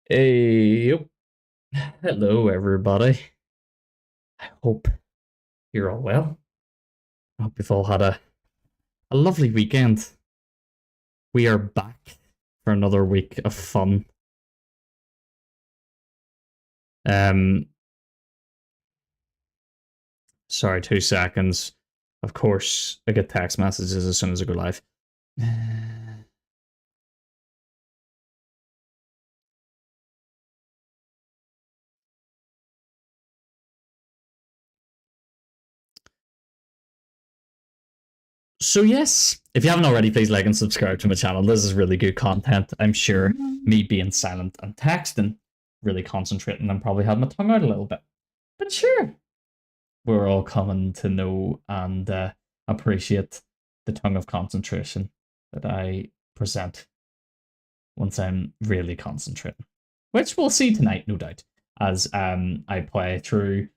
Hey, yep. Hello, everybody. I hope you're all well. I hope you've all had a lovely weekend. We are back for another week of fun. Um, Sorry, 2 seconds. Of course, I get text messages as soon as I go live. So yes, if you haven't already, please like and subscribe to my channel. This is really good content. I'm sure me being silent and texting, really concentrating, and probably had my tongue out a little bit. But sure, we're all coming to know and appreciate the tongue of concentration that I present once I'm really concentrating, which we'll see tonight, no doubt, as I play through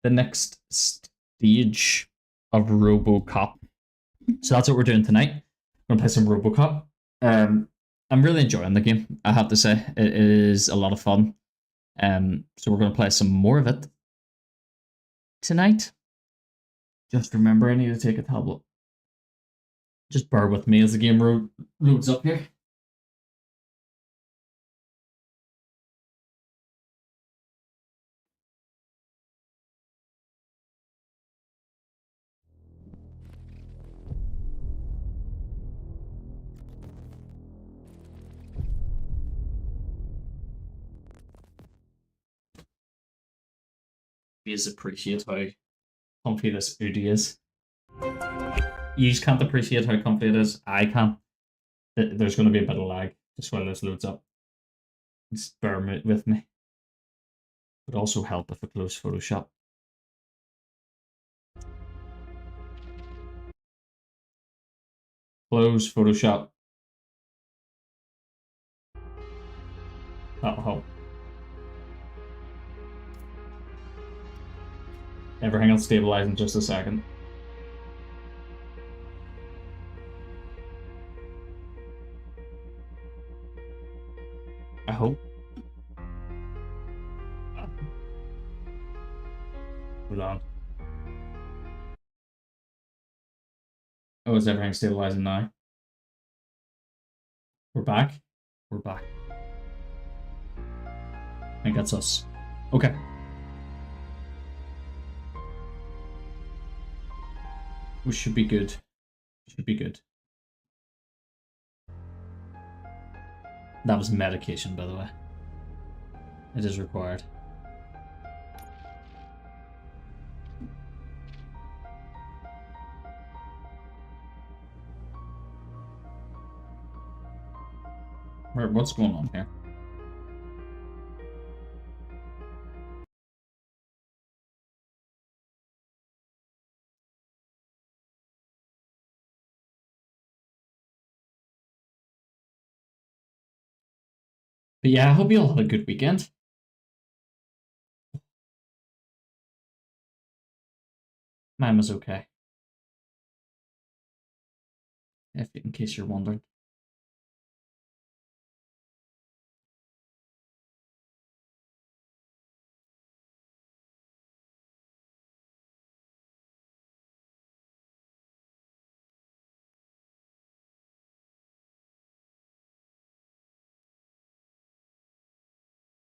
the next stage of Robocop. So that's what we're doing tonight. We're gonna play some Robocop. I'm really enjoying the game. I have to say, it is a lot of fun. So we're gonna play some more of it tonight. Just remember, I need to take a tablet. Just bear with me as the game loads up here. Please appreciate how comfy this hoodie is. You just can't appreciate how comfy it is. I can. There's going to be a bit of lag just while this loads up. Just bear with me. Would also help if I close Photoshop. Close Photoshop. That'll help. Everything will stabilize in just a second. I hope. Hold on. Oh, is everything stabilizing now? We're back. We're back. I think that's us. Okay. We should be good. Should be good. That was medication, by the way. It is required. What's going on here? But yeah, I hope you all had a good weekend. Mine was okay. In case you're wondering.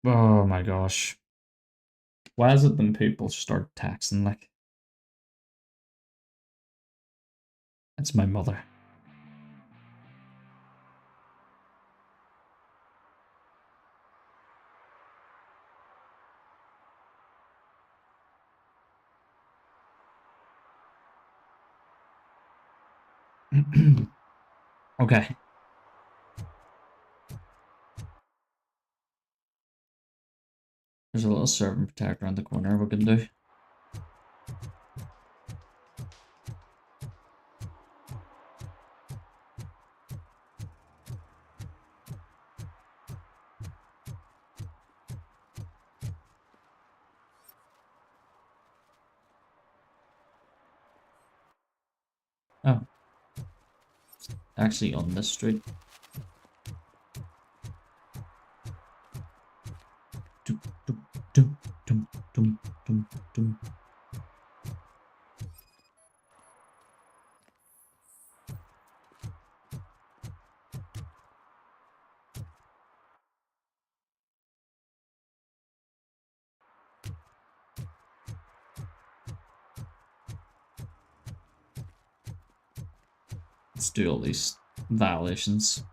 Oh my gosh. Why is it when people start texting like it's my mother? Okay. There's a little servant protector around the corner we can do. Oh. Actually on this street. dum, dum. Let's do all these violations.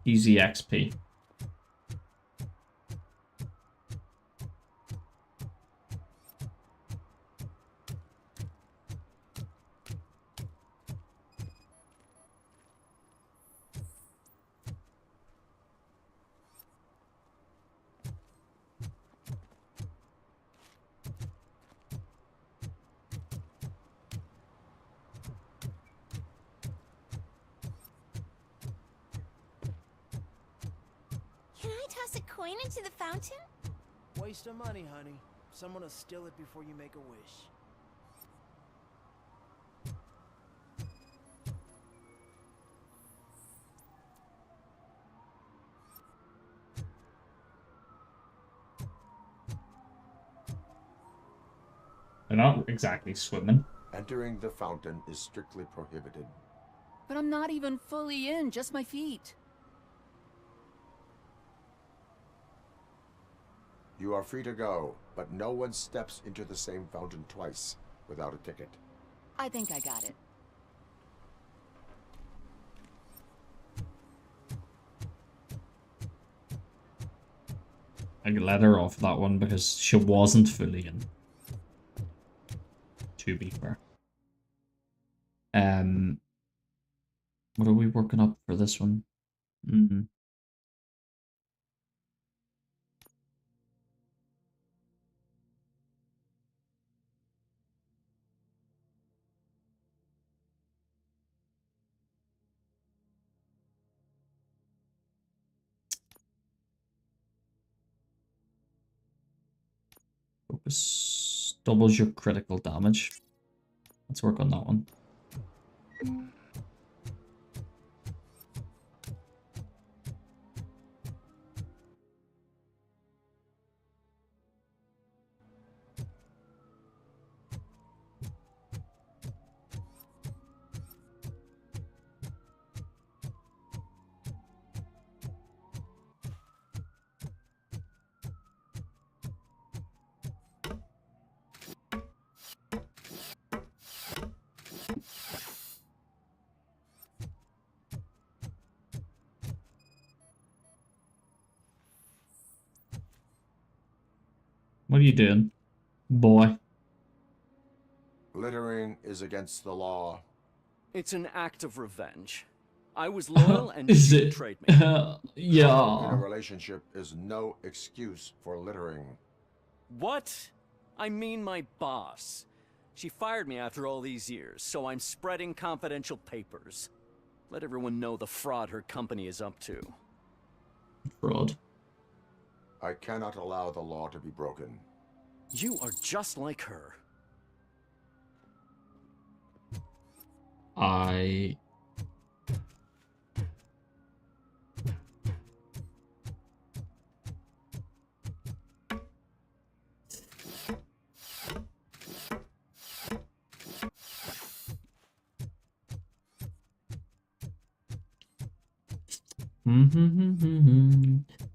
Easy XP. Can I toss a coin into the fountain? Waste of money, honey. Someone will steal it before you make a wish. They're not exactly swimming. Entering the fountain is strictly prohibited. But I'm not even fully in, just my feet. You are free to go, but no one steps into the same fountain twice without a ticket. I think I got it. I could let her off that one because she wasn't fully in. To be fair. What are we working up for this one? Focus doubles your critical damage. Let's work on that one. What are you doing, boy? Littering is against the law. It's an act of revenge. I was loyal and Is she it? betrayed me. In a Yeah. relationship is no excuse for littering. What? I mean my boss. She fired me after all these years, so I'm spreading confidential papers. Let everyone know the fraud her company is up to. Fraud. I cannot allow the law to be broken. You are just like her. I...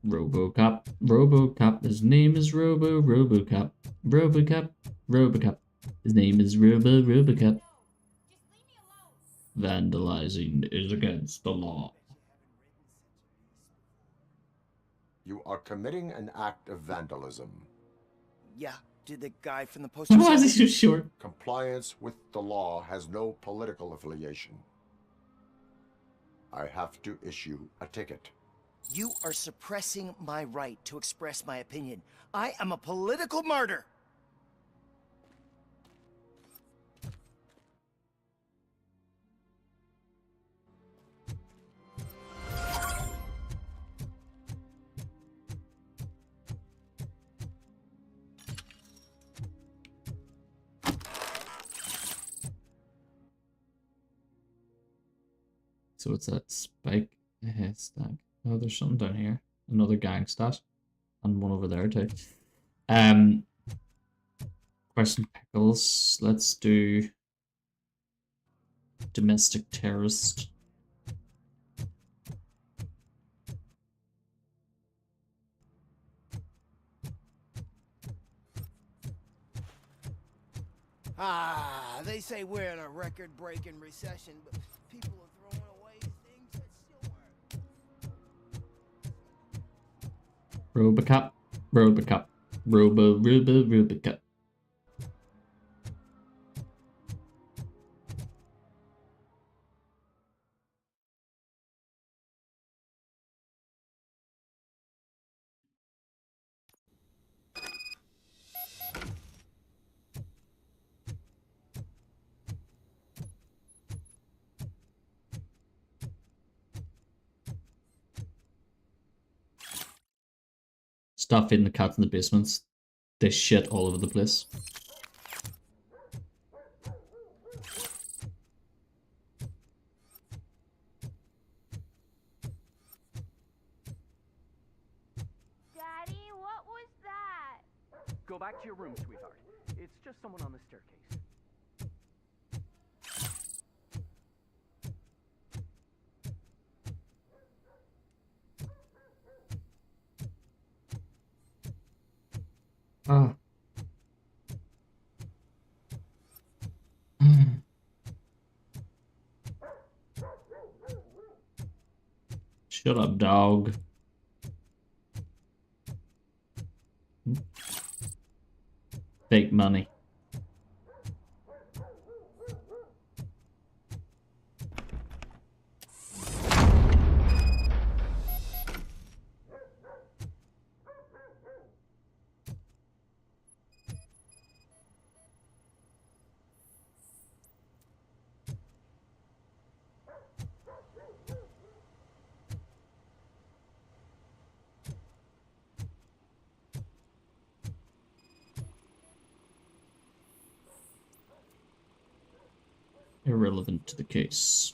Robocop, Robocop, his name is Robocop, Robocop, Robocop, his name is Robocop. Vandalizing is against the law. You are committing an act of vandalism. Yeah, did the guy from the poster Why is he say so short? Compliance with the law has no political affiliation. I have to issue a ticket. you are suppressing my right to express my opinion. I am a political martyr. So it's that spike stack. Oh, there's something down here. Another gang stat. And one over there too. Um, Question pickles. Let's do domestic terrorist. Ah, they say we're in a record-breaking recession, but people are throwing away things that still work. Robocop. Robocop. Robocop. Stop feeding the cats in the basements. They shit all over the place. Daddy, what was that? Go back to your room, sweetheart. It's just someone on the staircase. Ah. Shut up, dog. Fake money. Irrelevant to the case.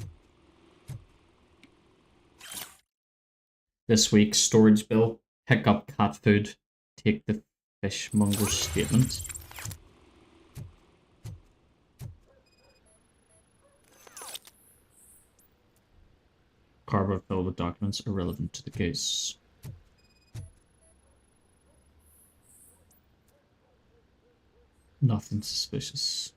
This week's storage bill. Pick up cat food. Take the fishmonger's statement. Cardboard filled with documents irrelevant to the case. Nothing suspicious.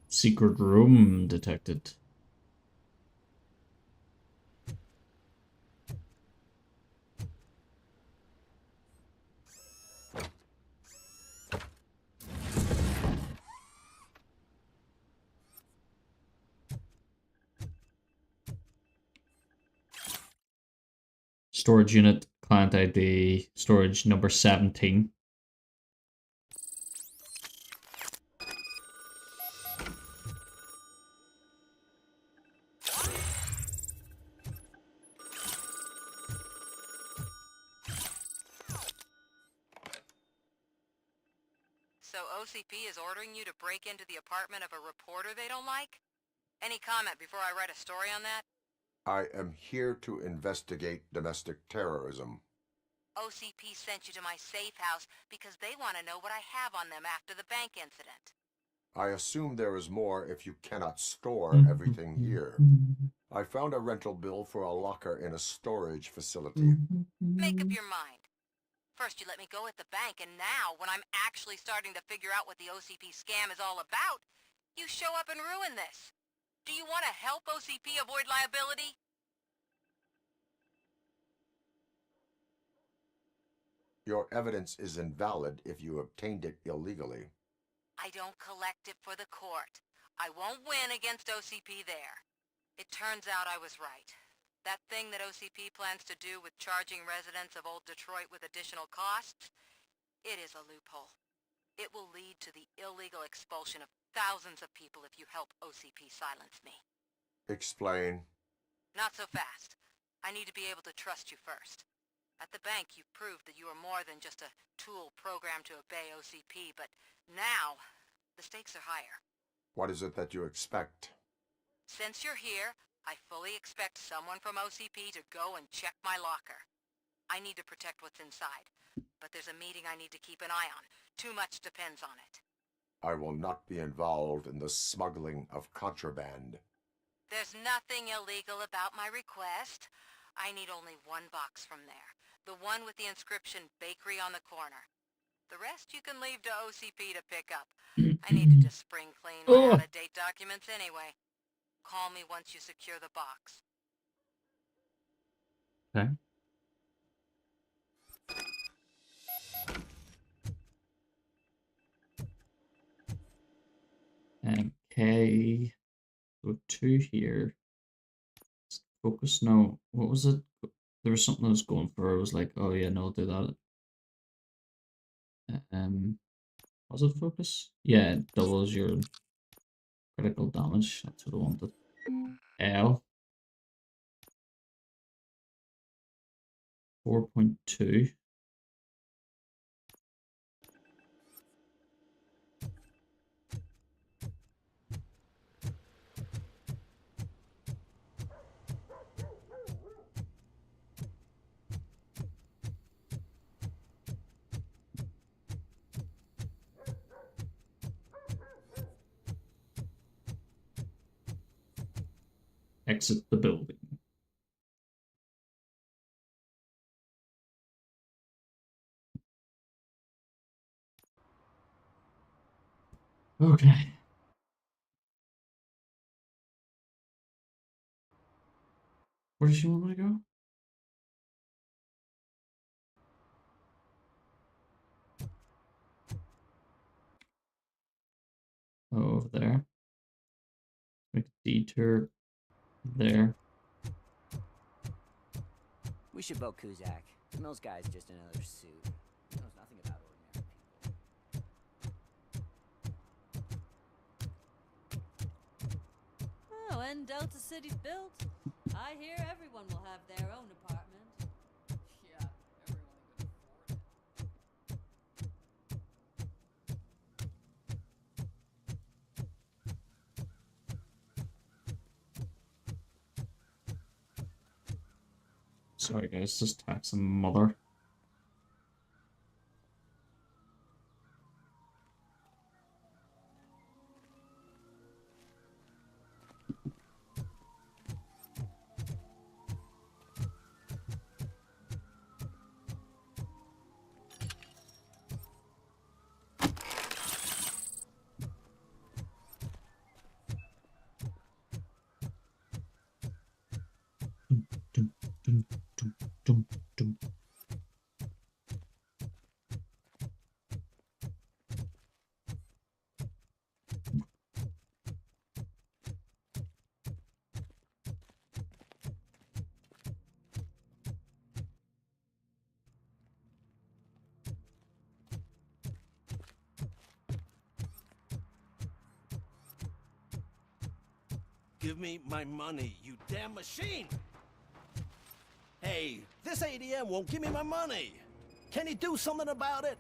Secret room detected. Storage unit, client ID, storage number 17. So OCP is ordering you to break into the apartment of a reporter they don't like? Any comment before I write a story on that? I am here to investigate domestic terrorism. OCP sent you to my safe house because they want to know what I have on them after the bank incident. I assume there is more if you cannot store everything here. I found a rental bill for a locker in a storage facility. Make up your mind. First you let me go at the bank, and now, when I'm actually starting to figure out what the OCP scam is all about, you show up and ruin this. Do you want to help OCP avoid liability? Your evidence is invalid if you obtained it illegally. I don't collect it for the court. I won't win against OCP there. It turns out I was right. That thing that OCP plans to do with charging residents of Old Detroit with additional costs, it is a loophole. It will lead to the illegal expulsion of thousands of people if you help OCP silence me. Explain. Not so fast. I need to be able to trust you first. At the bank, you proved that you were more than just a tool programmed to obey OCP, but now, the stakes are higher. What is it that you expect? Since you're here, I fully expect someone from OCP to go and check my locker. I need to protect what's inside, but there's a meeting I need to keep an eye on. Too much depends on it. I will not be involved in the smuggling of contraband. There's nothing illegal about my request. I need only one box from there. The one with the inscription Bakery on the corner. The rest you can leave to OCP to pick up. I need to just spring clean my Oh. out-of-date documents anyway. Call me once you secure the box. Okay. Okay. Go to here. Focus. No. What was it? There was something I was going for. I was like, oh yeah, no, I'll do that. Was it focus? Yeah, it doubles your critical damage. That's what I wanted. L. 4.2. Exit the building. Okay. Where does she want me to go? Oh, over there. Make a detour there. We should vote Kuzak. Mills guy's just another suit. He knows nothing about ordinary people. Oh, when Delta City's built, I hear everyone will have their own apartment. Yeah, everyone can afford it. Sorry guys, just taxing mother. Dum, dum, dum, dum, dum. Give me my money, you damn machine! Hey, this ADM won't give me my money! Can you do something about it?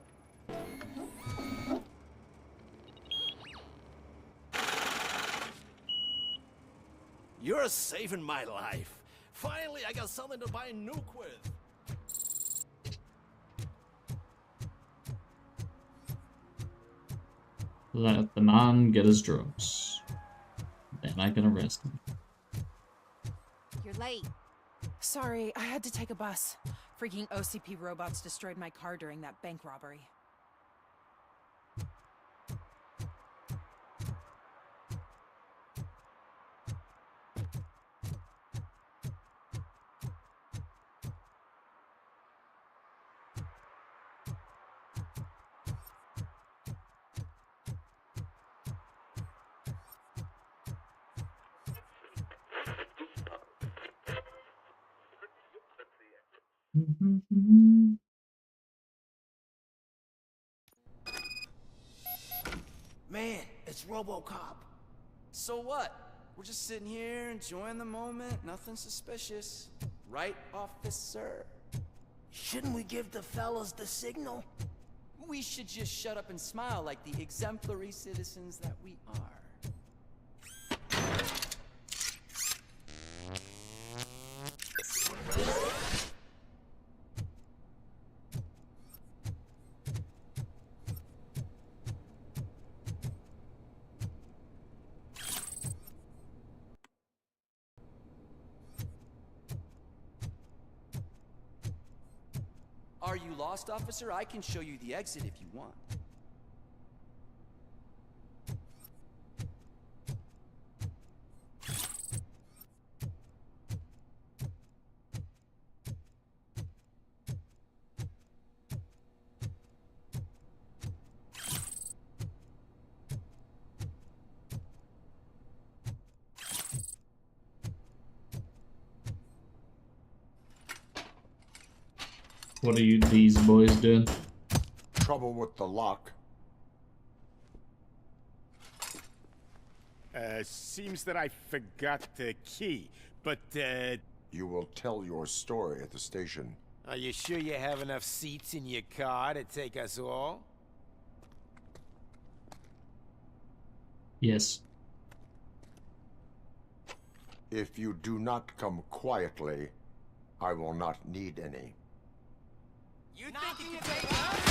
You're saving my life. Finally, I got something to buy a nuke with. Let the man get his drugs. Then I can arrest him. You're late. Sorry, I had to take a bus. Freaking OCP robots destroyed my car during that bank robbery. Man, it's Robocop. So what? We're just sitting here enjoying the moment, nothing suspicious. Right, officer? Shouldn't we give the fellas the signal? We should just shut up and smile like the exemplary citizens that we are. Are you lost, officer? I can show you the exit if you want. What are these boys doing? Trouble with the lock. Seems that I forgot the key, but, You will tell your story at the station. Are you sure you have enough seats in your car to take us all? Yes. If you do not come quietly, I will not need any. You think you can take us?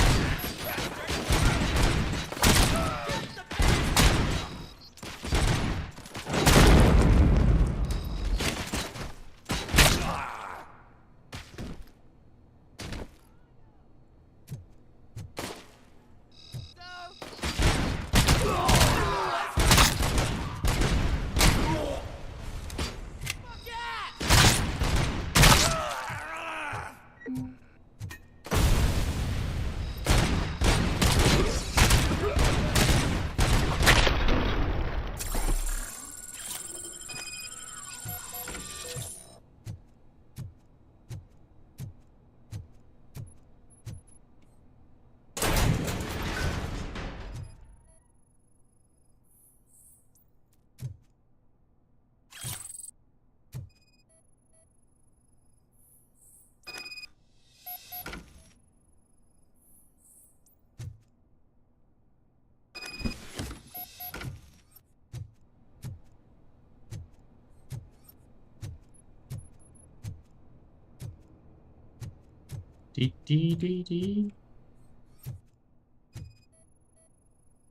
D.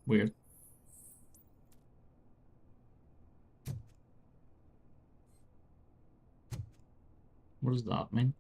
Weird. What does that mean?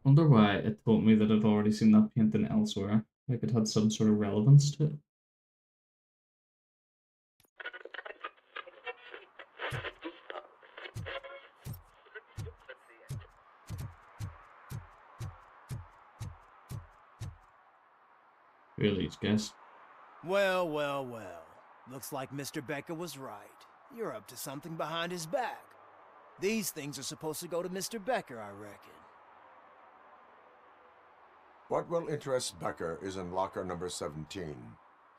Wonder why it told me that I've already seen that painting elsewhere. Like it had some sort of relevance to it. Really, guess. Well, well, well. Looks like Mr. Becker was right. You're up to something behind his back. These things are supposed to go to Mr. Becker, I reckon. What will interest Becker is in locker number 17.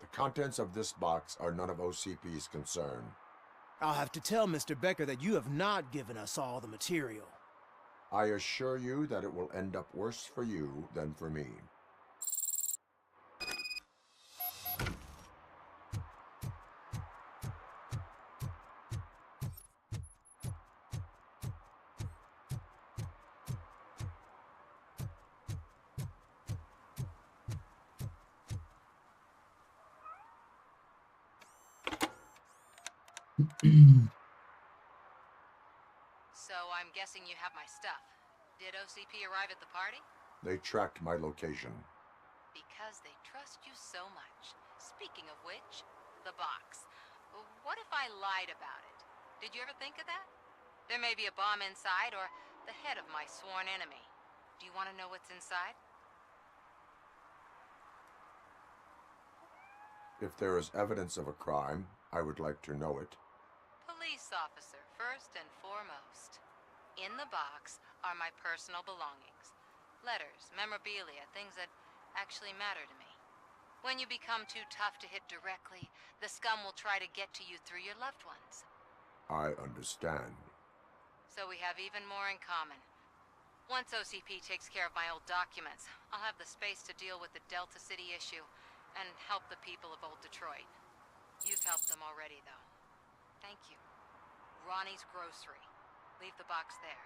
The contents of this box are none of OCP's concern. I'll have to tell Mr. Becker that you have not given us all the material. I assure you that it will end up worse for you than for me. So I'm guessing you have my stuff. Did OCP arrive at the party? They tracked my location. Because they trust you so much. Speaking of which, the box. What if I lied about it? Did you ever think of that? There may be a bomb inside or the head of my sworn enemy. Do you want to know what's inside? If there is evidence of a crime, I would like to know it. Police officer, first and foremost. In the box are my personal belongings. Letters, memorabilia, things that actually matter to me. When you become too tough to hit directly, the scum will try to get to you through your loved ones. I understand. So we have even more in common. Once OCP takes care of my old documents, I'll have the space to deal with the Delta City issue and help the people of Old Detroit. You've helped them already, though. Thank you. Ronnie's Grocery. Leave the box there.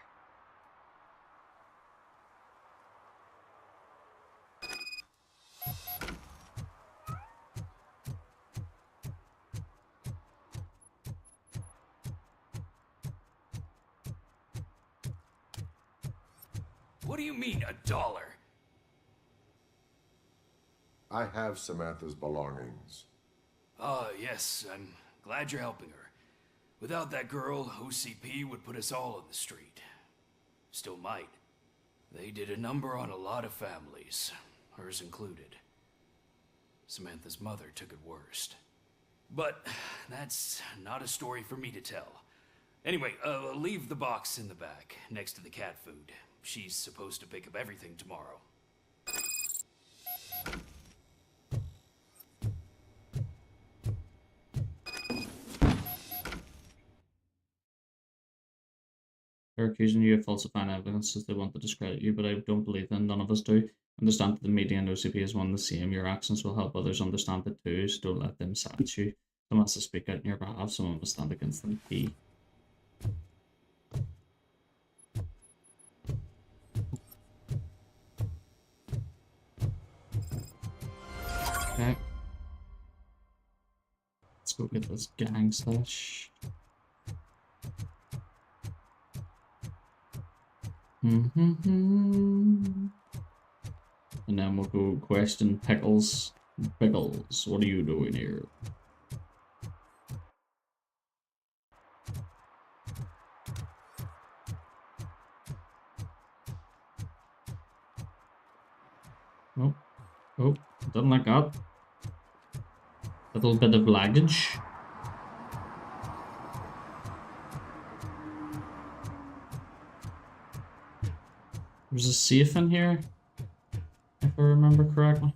What do you mean, $1? I have Samantha's belongings. Yes, I'm glad you're helping her. Without that girl, OCP would put us all on the street. Still might. They did a number on a lot of families, hers included. Samantha's mother took it worst. But that's not a story for me to tell. Anyway, leave the box in the back, next to the cat food. She's supposed to pick up everything tomorrow. They're accusing you of falsifying evidence as they want to discredit you, but I don't believe them. None of us do. Understand that the media and OCP is one and the same. Your actions will help others understand it too, so don't let them silence you. Someone has to speak out in your behalf, someone must stand against them. Key. Okay. Let's go get this gang stash. And then we'll go question Pickles. Pickles, what are you doing here? Oh, oh, didn't like that. Little bit of luggage. There's a safe in here, if I remember correctly.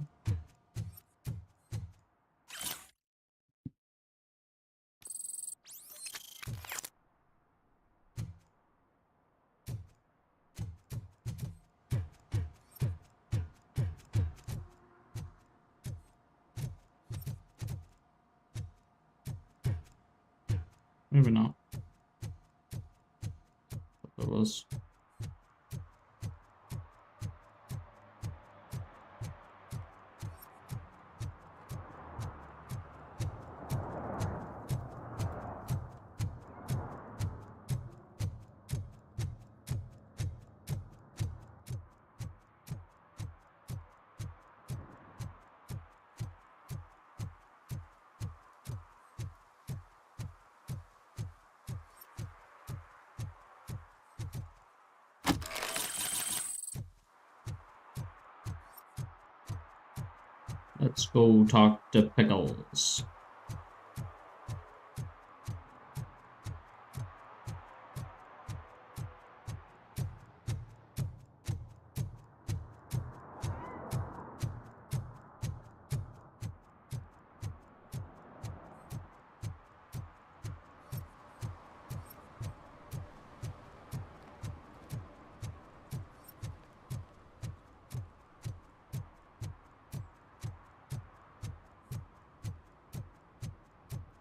Maybe not. But there was. Let's go talk to Pickles.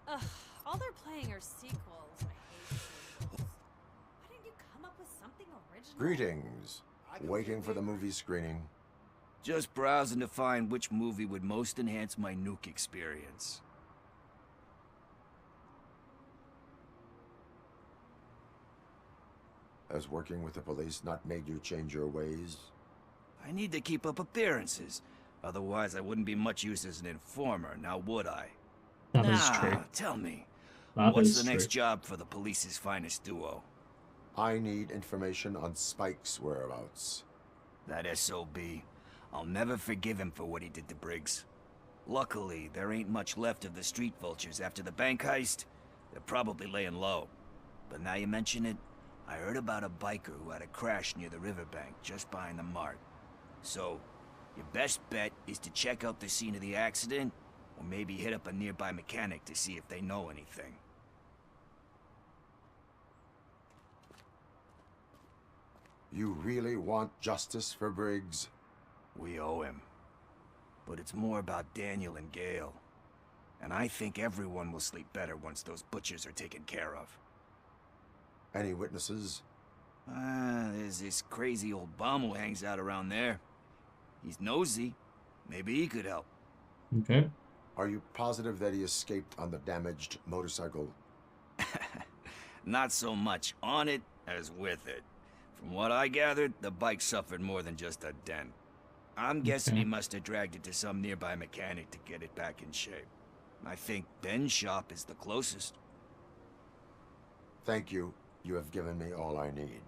Ugh, all they're playing are sequels. I hate sequels. Why didn't you come up with something original? Greetings. Waiting for the movie screening. Just browsing to find which movie would most enhance my nuke experience. Has working with the police not made you change your ways? I need to keep up appearances. Otherwise, I wouldn't be much use as an informer, now would I? That is true. Tell me, That What's is the next true. job for the police's finest duo? I need information on Spike's whereabouts. That SOB. I'll never forgive him for what he did to Briggs. Luckily, there ain't much left of the street vultures after the bank heist. They're probably laying low. But now you mention it, I heard about a biker who had a crash near the riverbank just behind the mart. So, your best bet is to check out the scene of the accident, or maybe hit up a nearby mechanic to see if they know anything. You really want justice for Briggs? We owe him. But it's more about Daniel and Gale. And I think everyone will sleep better once those butchers are taken care of. Any witnesses? There's this crazy old bum who hangs out around there. He's nosy. Maybe he could help. Okay. Are you positive that he escaped on the damaged motorcycle? Not so much on it as with it. From what I gathered, the bike suffered more than just a dent. I'm guessing he must have dragged it to some nearby mechanic to get it back in shape. I think Ben's shop is the closest. Thank you. You have given me all I need.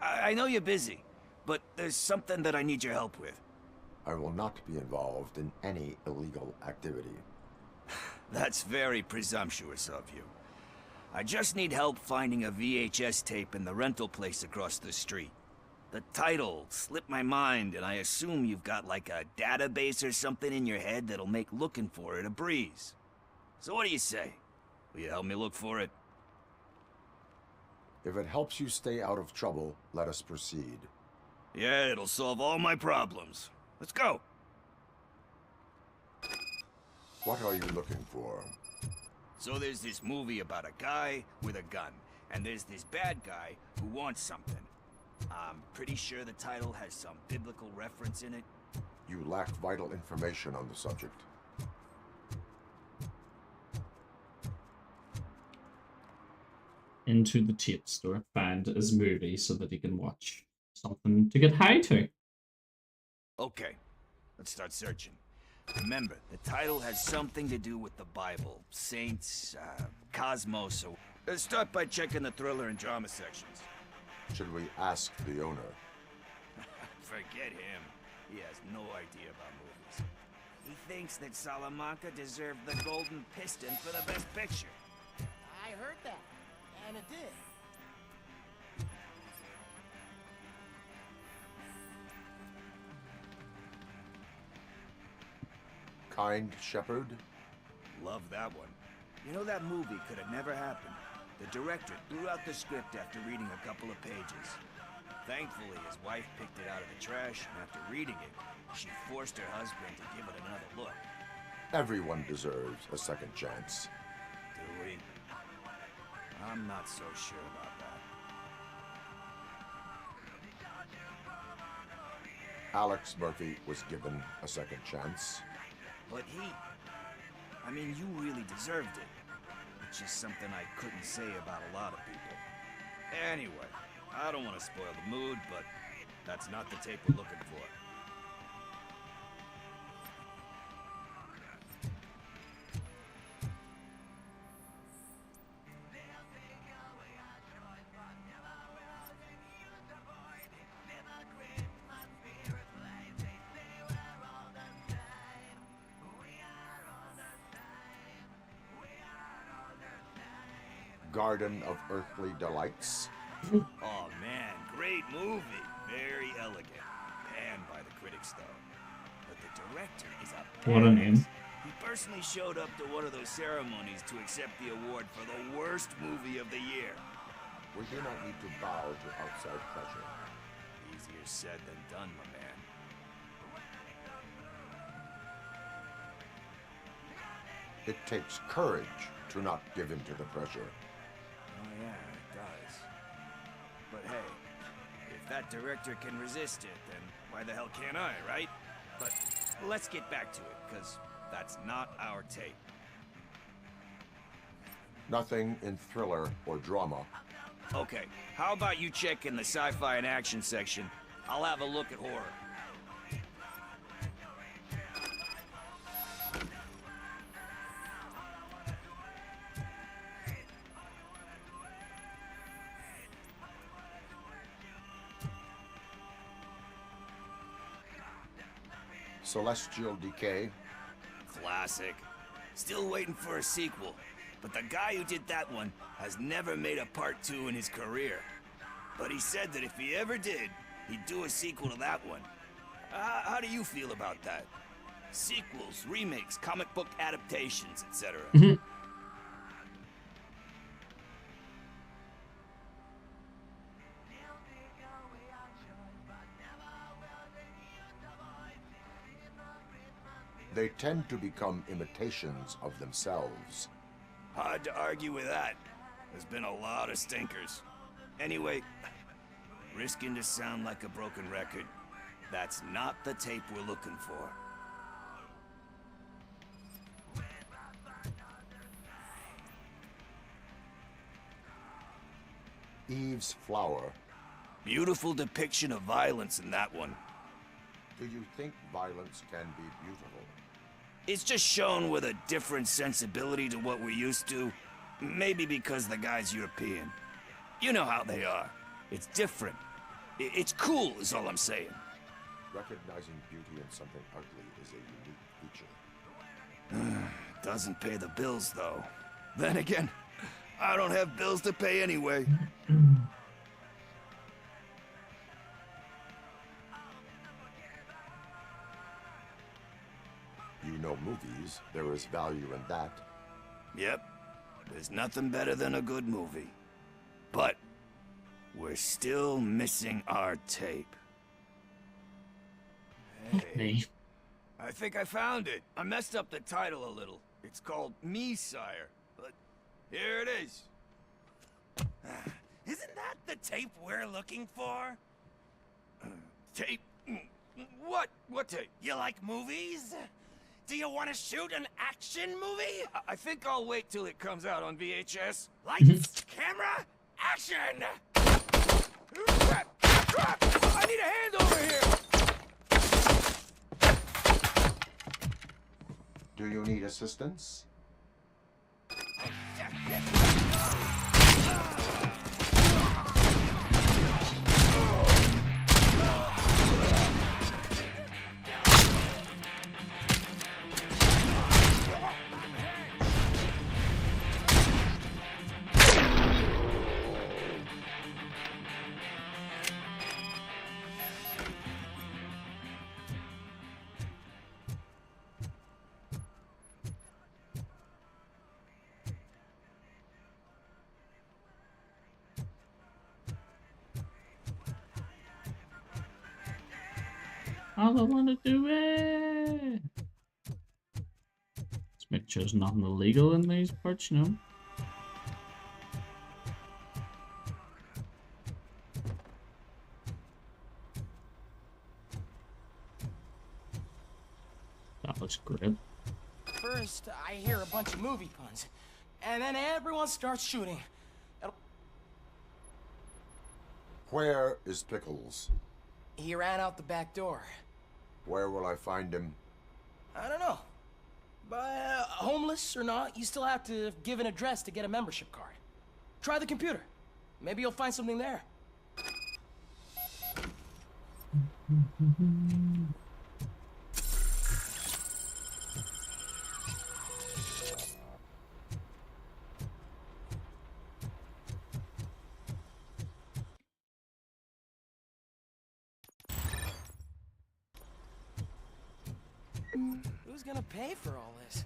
I know you're busy, but there's something that I need your help with. I will not be involved in any illegal activity. That's very presumptuous of you. I just need help finding a VHS tape in the rental place across the street. The title slipped my mind, and I assume you've got like a database or something in your head that'll make looking for it a breeze. So what do you say? Will you help me look for it? If it helps you stay out of trouble, let us proceed. Yeah, it'll solve all my problems. Let's go. What are you looking for? So there's this movie about a guy with a gun, and there's this bad guy who wants something. I'm pretty sure the title has some biblical reference in it. You lack vital information on the subject. Into the tape store, find his movie so that he can watch something to get high to. Okay, let's start searching. Remember, the title has something to do with the Bible, saints, cosmos, or... Let's start by checking the thriller and drama sections. Should we ask the owner? Forget him. He has no idea about movies. He thinks that Salamanca deserved the Golden Piston for the Best Picture. I heard that, and it did. Kind Shepherd? Love that one. You know, that movie could have never happened. The director threw out the script after reading a couple of pages. Thankfully, his wife picked it out of the trash, and after reading it, she forced her husband to give it another look. Everyone deserves a second chance. Do we? I'm not so sure about that. Alex Murphy was given a second chance. But I mean, you really deserved it. It's just something I couldn't say about a lot of people. Anyway, I don't want to spoil the mood, but that's not the tape we're looking for. Garden of Earthly Delights. Oh man, great movie. Very elegant. Panned by the critics though. But the director is a What a name. He personally showed up to one of those ceremonies to accept the award for the worst movie of the year. We do not need to bow to outside pressure. Easier said than done, my man. It takes courage to not give in to the pressure. Oh yeah, it does. But hey, if that director can resist it, then why the hell can't I, right? But let's get back to it, because that's not our tape. Nothing in thriller or drama. Okay, how about you check in the sci-fi and action section? I'll have a look at horror. Celestial Decay. Classic. Still waiting for a sequel. But the guy who did that one has never made a part 2 in his career. But he said that if he ever did, he'd do a sequel to that one. How do you feel about that? Sequels, remakes, comic book adaptations, etc. They tend to become imitations of themselves. Hard to argue with that. There's been a lot of stinkers. Anyway, risking to sound like a broken record, that's not the tape we're looking for. Eve's Flower. Beautiful depiction of violence in that one. Do you think violence can be beautiful? It's just shown with a different sensibility to what we're used to. Maybe because the guy's European. You know how they are. It's different. It's cool, is all I'm saying. Recognizing beauty in something ugly is a unique feature. Doesn't pay the bills, though. Then again, I don't have bills to pay anyway. You know movies, there is value in that. Yep. There's nothing better than a good movie. But we're still missing our tape. Hey. I think I found it. I messed up the title a little. It's called Me, Sire. But here it is. Isn't that the tape we're looking for? Tape? What? What tape? You like movies? Do you want to shoot an action movie? I think I'll wait till it comes out on VHS. Lights, camera, action! Crap! Crap! I need a hand over here! Do you need assistance? I don't want to do it. Let's make sure there's nothing illegal in these parts, you know. That looks great. First, I hear a bunch of movie puns, and then everyone starts shooting. Where is Pickles? He ran out the back door. Where will I find him? I don't know. But homeless or not, you still have to give an address to get a membership card. Try the computer. Maybe you'll find something there. Who's gonna pay for all this?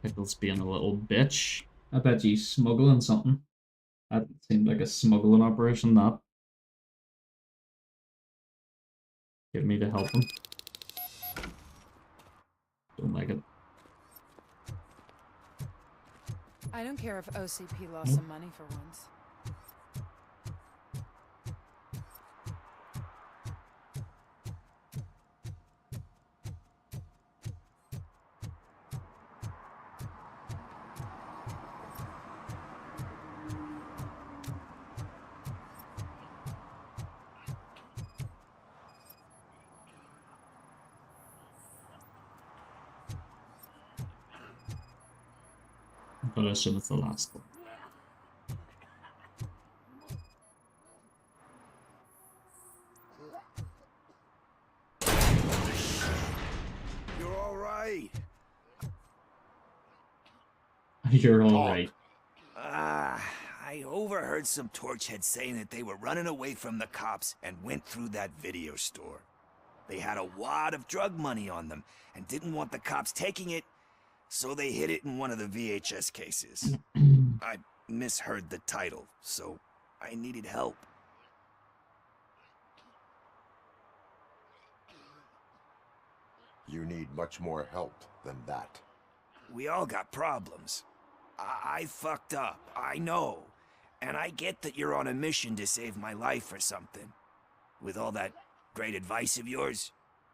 Pickles being a little bitch. I bet he's smuggling something. That seemed like a smuggling operation, that. Get me to help him. Don't like it. I don't care if OCP lost some money for once. But I assume it's the last one. You're all right. You're all right. I overheard some torchheads saying that they were running away from the cops and went through that video store. They had a wad of drug money on them and didn't want the cops taking it, so they hid it in one of the VHS cases. I misheard the title, so I needed help. You need much more help than that. We all got problems. I fucked up, I know. And I get that you're on a mission to save my life or something. With all that great advice of yours,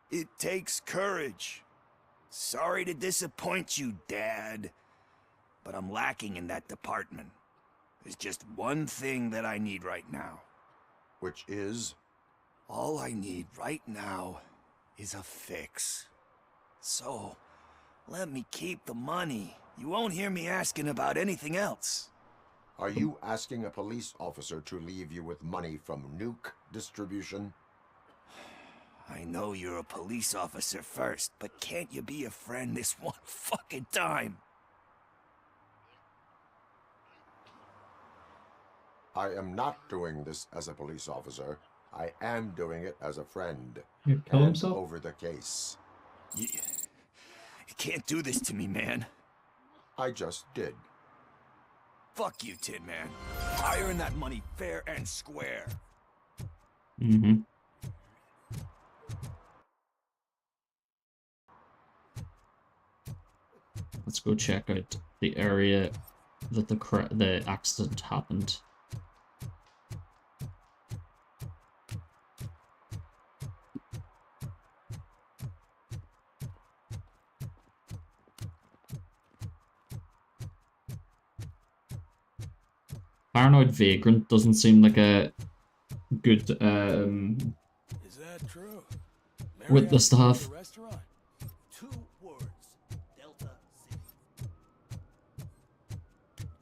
it takes courage. Sorry to disappoint you, Dad. But I'm lacking in that department. There's just one thing that I need right now. Which is? All I need right now is a fix. So, let me keep the money. You won't hear me asking about anything else. Are you asking a police officer to leave you with money from nuke distribution? I know you're a police officer first, but can't you be a friend this one fucking time? I am not doing this as a police officer. I am doing it as a friend. You kill himself? Over the case. You can't do this to me, man. I just did. Fuck you, Tin Man. I earned that money fair and square. Mm-hmm. Let's go check out the area that the accident happened. Paranoid Vagrant doesn't seem like a good Is that true? witness to have. Two words. Delta City.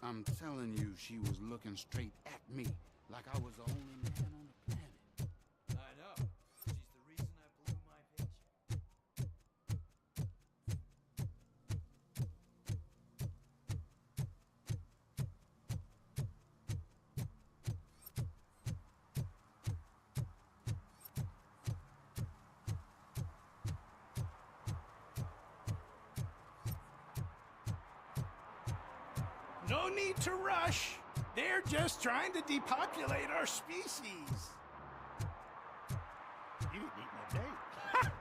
I'm telling you, she was looking straight at me like I was the only man on the planet. I know. She's the reason I blew my paycheck. No need to rush. They're just trying to depopulate our species. You didn't eat my bait.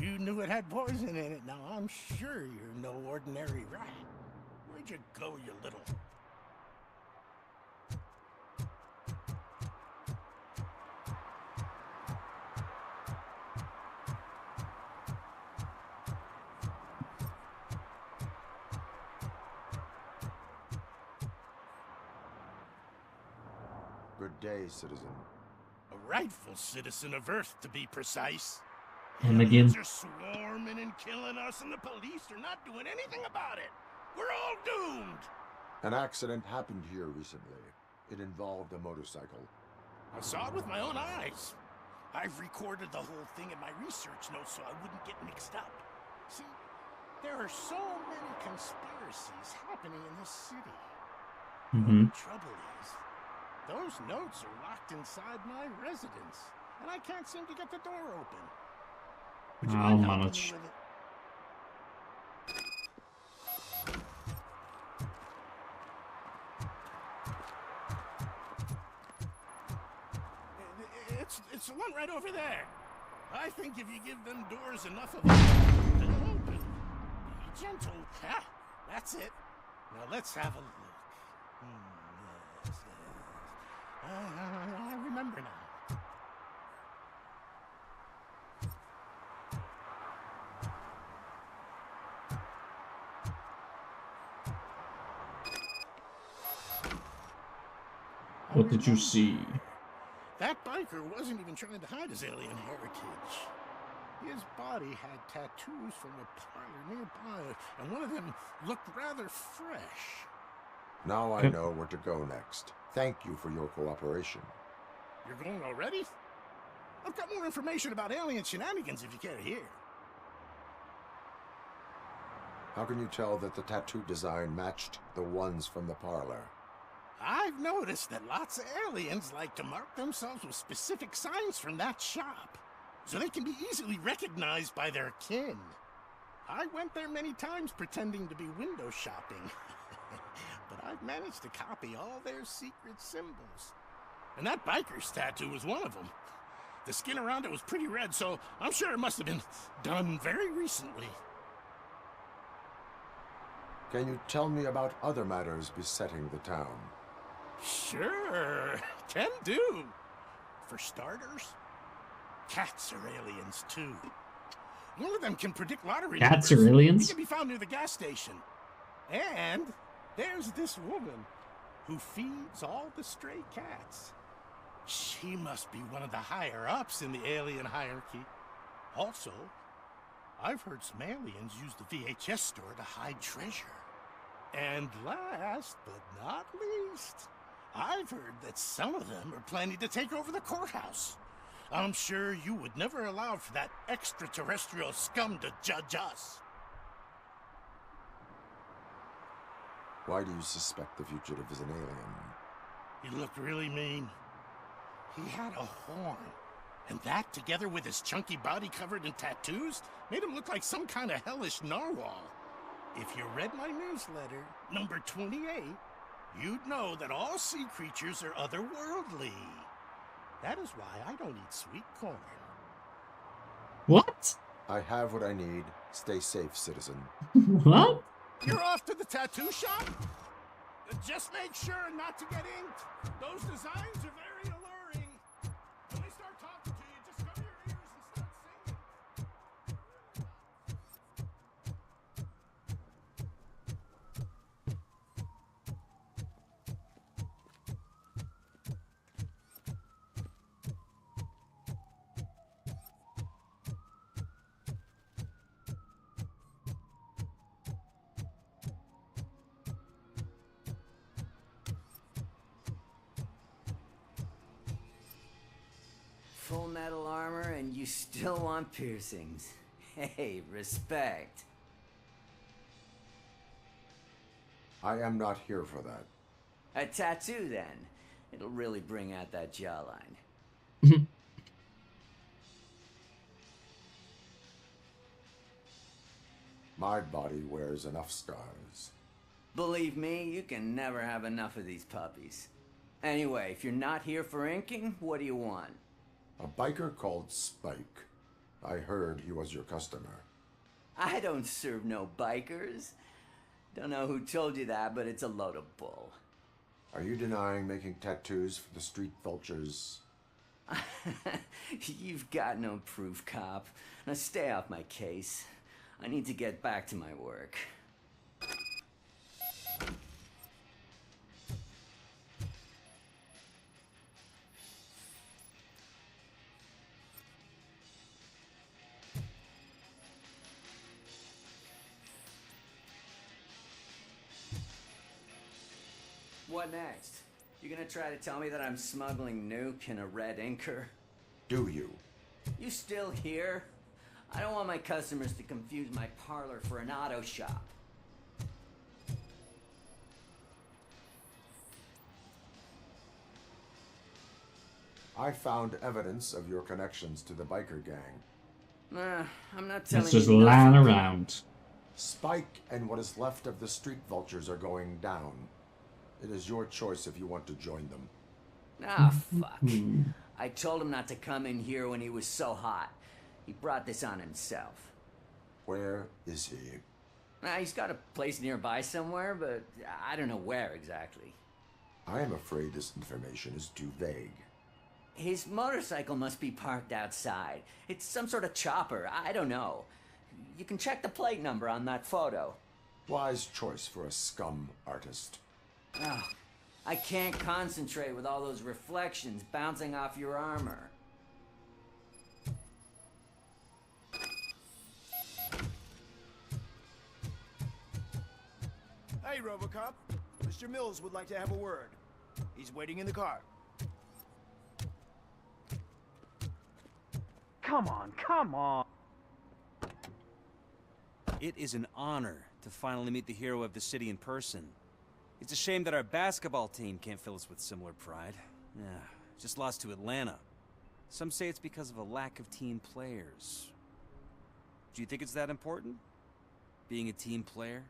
You knew it had poison in it. Now I'm sure you're no ordinary rat. Where'd you go, you little... Good day, citizen. A rightful citizen of Earth, to be precise. And again. Aliens are swarming and killing us, and the police are not doing anything about it. We're all doomed. An accident happened here recently. It involved a motorcycle. I saw it with my own eyes. I've recorded the whole thing in my research notes so I wouldn't get mixed up. See, there are so many conspiracies happening in this city. Mm-hmm. The trouble is, those notes are locked inside my residence, and I can't seem to get the door open. Would you I'll mind helping me manage. with it? It's the one right over there. I think if you give them doors enough of them, they'll open. Be gentle. Ha! That's it. Now let's have a look. Yes, yes. I remember now. What did you see? That biker wasn't even trying to hide his alien heritage. His body had tattoos from a parlor nearby, and one of them looked rather fresh. Now I know where to go next. Thank you for your cooperation. You're going already? I've got more information about alien shenanigans if you care to hear. How can you tell that the tattoo design matched the ones from the parlor? I've noticed that lots of aliens like to mark themselves with specific signs from that shop, so they can be easily recognized by their kin. I went there many times pretending to be window shopping, but I've managed to copy all their secret symbols. And that biker's tattoo was one of them. The skin around it was pretty red, so I'm sure it must have been done very recently. Can you tell me about other matters besetting the town? Sure, can do. For starters, cats are aliens too. One of them can predict lottery Cats numbers. are aliens? He can be found near the gas station. And there's this woman who feeds all the stray cats. She must be one of the higher-ups in the alien hierarchy. Also, I've heard some aliens use the VHS store to hide treasure. And last but not least, I've heard that some of them are planning to take over the courthouse. I'm sure you would never allow for that extraterrestrial scum to judge us. Why do you suspect the fugitive is an alien? He looked really mean. He had a horn. And that, together with his chunky body covered in tattoos, made him look like some kind of hellish narwhal. If you read my newsletter, number 28, you'd know that all sea creatures are otherworldly. That is why I don't eat sweet corn. What? I have what I need. Stay safe, citizen. What? You're off to the tattoo shop? Just make sure not to get inked. Those designs are very alluring. When they start talking to you, just cover your ears and start singing. Full metal armor and you still want piercings. Hey, respect. I am not here for that. A tattoo, then. It'll really bring out that jawline. My body wears enough scars. Believe me, you can never have enough of these puppies. Anyway, if you're not here for inking, what do you want? A biker called Spike. I heard he was your customer. I don't serve no bikers. Don't know who told you that, but it's a load of bull. Are you denying making tattoos for the street vultures? You've got no proof, cop. Now stay off my case. I need to get back to my work. What next? You gonna try to tell me that I'm smuggling nuke in a red inker? Do you? You still here? I don't want my customers to confuse my parlor for an auto shop. I found evidence of your connections to the biker gang. I'm not telling Let's just you lan nothing. around. Spike and what is left of the street vultures are going down. It is your choice if you want to join them. Ah, fuck. I told him not to come in here when he was so hot. He brought this on himself. Where is he? He's got a place nearby somewhere, but I don't know where exactly. I am afraid this information is too vague. His motorcycle must be parked outside. It's some sort of chopper. I don't know. You can check the plate number on that photo. Wise choice for a scum artist. Oh, I can't concentrate with all those reflections bouncing off your armor. Hey, Robocop. Mr. Mills would like to have a word. He's waiting in the car. Come on, come on. It is an honor to finally meet the hero of the city in person. It's a shame that our basketball team can't fill us with similar pride. Yeah, just lost to Atlanta. Some say it's because of a lack of team players. Do you think it's that important? Being a team player?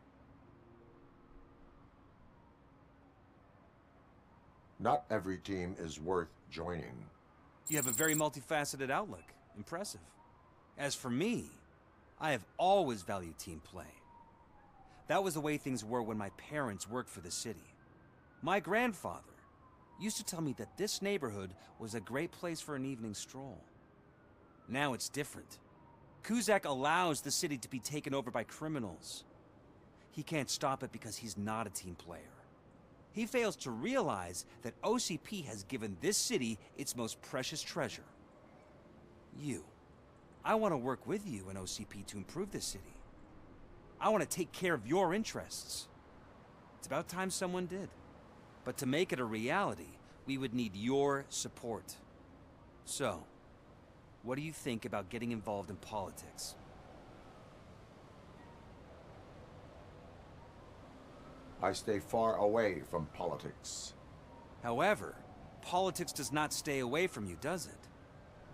Not every team is worth joining. You have a very multifaceted outlook. Impressive. As for me, I have always valued team play. That was the way things were when my parents worked for the city. My grandfather used to tell me that this neighborhood was a great place for an evening stroll. Now it's different. Cusack allows the city to be taken over by criminals. He can't stop it because he's not a team player. He fails to realize that OCP has given this city its most precious treasure. You. I want to work with you and OCP to improve this city. I want to take care of your interests. It's about time someone did. But to make it a reality, we would need your support. So, what do you think about getting involved in politics? I stay far away from politics. However, politics does not stay away from you, does it?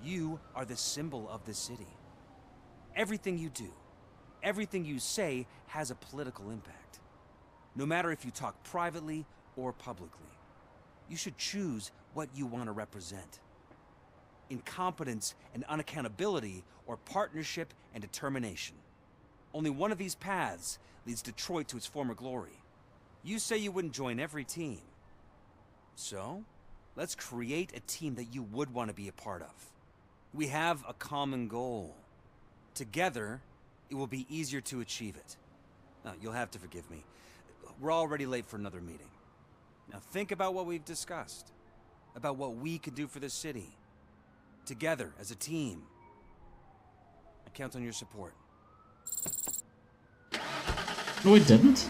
You are the symbol of the city. Everything you do, everything you say has a political impact. No matter if you talk privately or publicly, you should choose what you want to represent. Incompetence and unaccountability, or partnership and determination. Only one of these paths leads Detroit to its former glory. You say you wouldn't join every team. So, let's create a team that you would want to be a part of. We have a common goal. Together, it will be easier to achieve it. Now, you'll have to forgive me. We're already late for another meeting. Now think about what we've discussed. About what we can do for the city. Together, as a team. I count on your support. No, it didn't.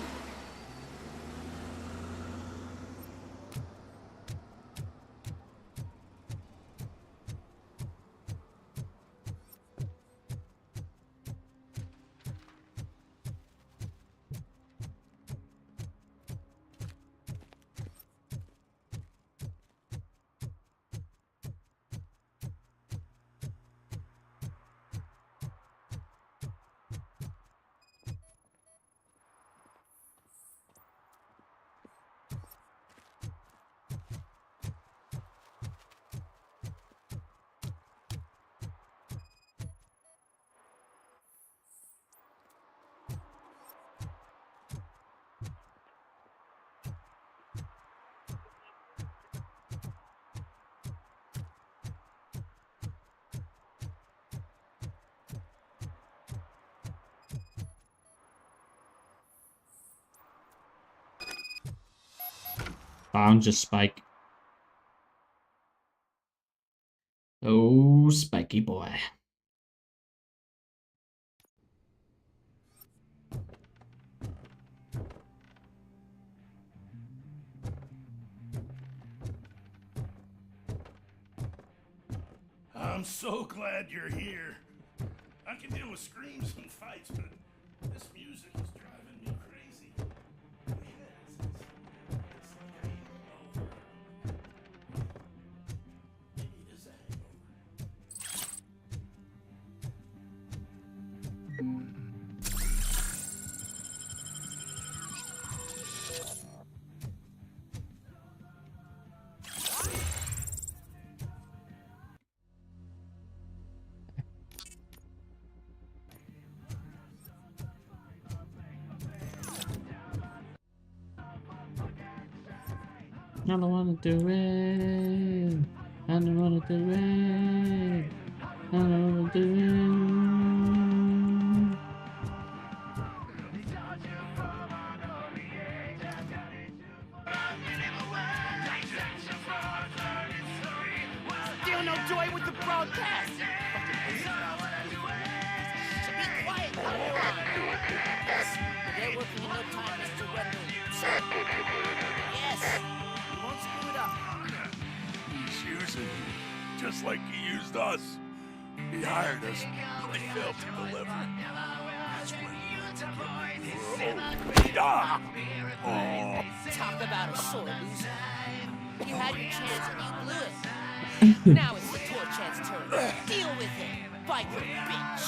Found your Spike. Oh, Spiky boy. I'm so glad you're here. I can deal with screams and fights, but this music is driving me crazy. I don't wanna do it. I don't wanna do it. I don't wanna do it. Still no joy with the broadcast. There will be no time, Mr. Wendell. Yes! You won't screw it up. He's using you, just like he used us. He hired us, but he failed to deliver. That's when Talk about a sore loser. You had your chance and you blew it. Now it's the tour chance turn. Deal with it, biker bitch.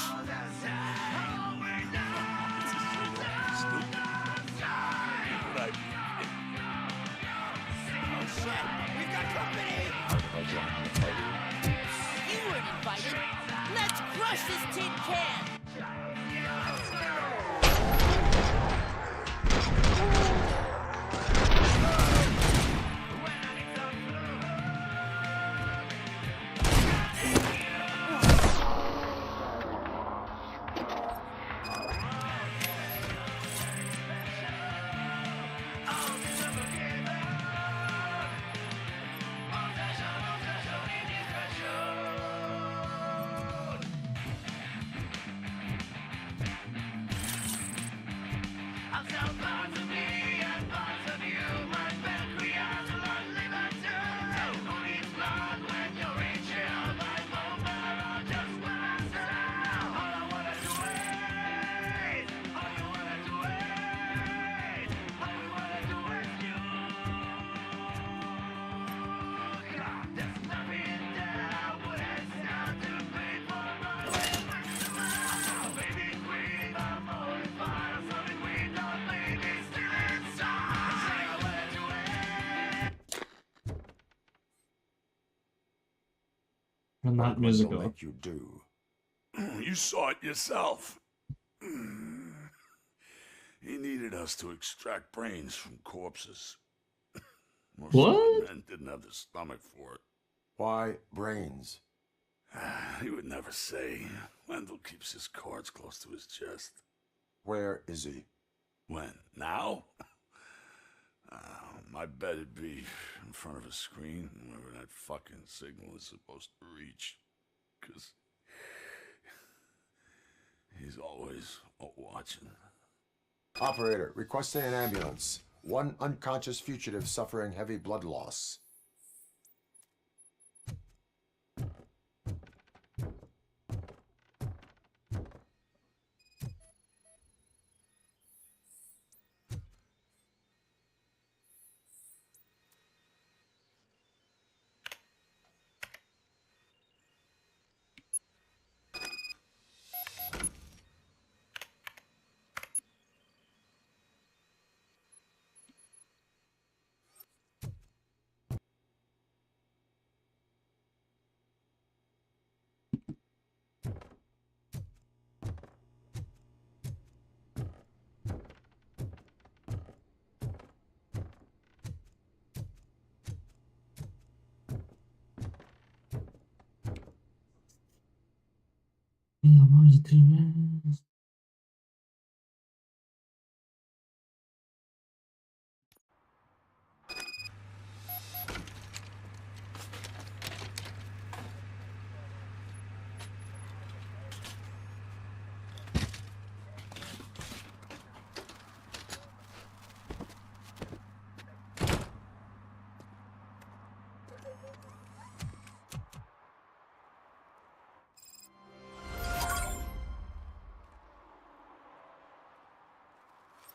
Oh shit, we've got company! You weren't invited. Let's crush this tin can! And that music go. Make you do. You saw it yourself. He needed us to extract brains from corpses. Most of the men didn't have the stomach for it. Why brains? He would never say. Wendell keeps his cards close to his chest. Where is he? When? Now? I bet it'd be in front of a screen, wherever that fucking signal is supposed to reach. 'Cause he's always watching. Operator, requesting an ambulance. One unconscious fugitive suffering heavy blood loss.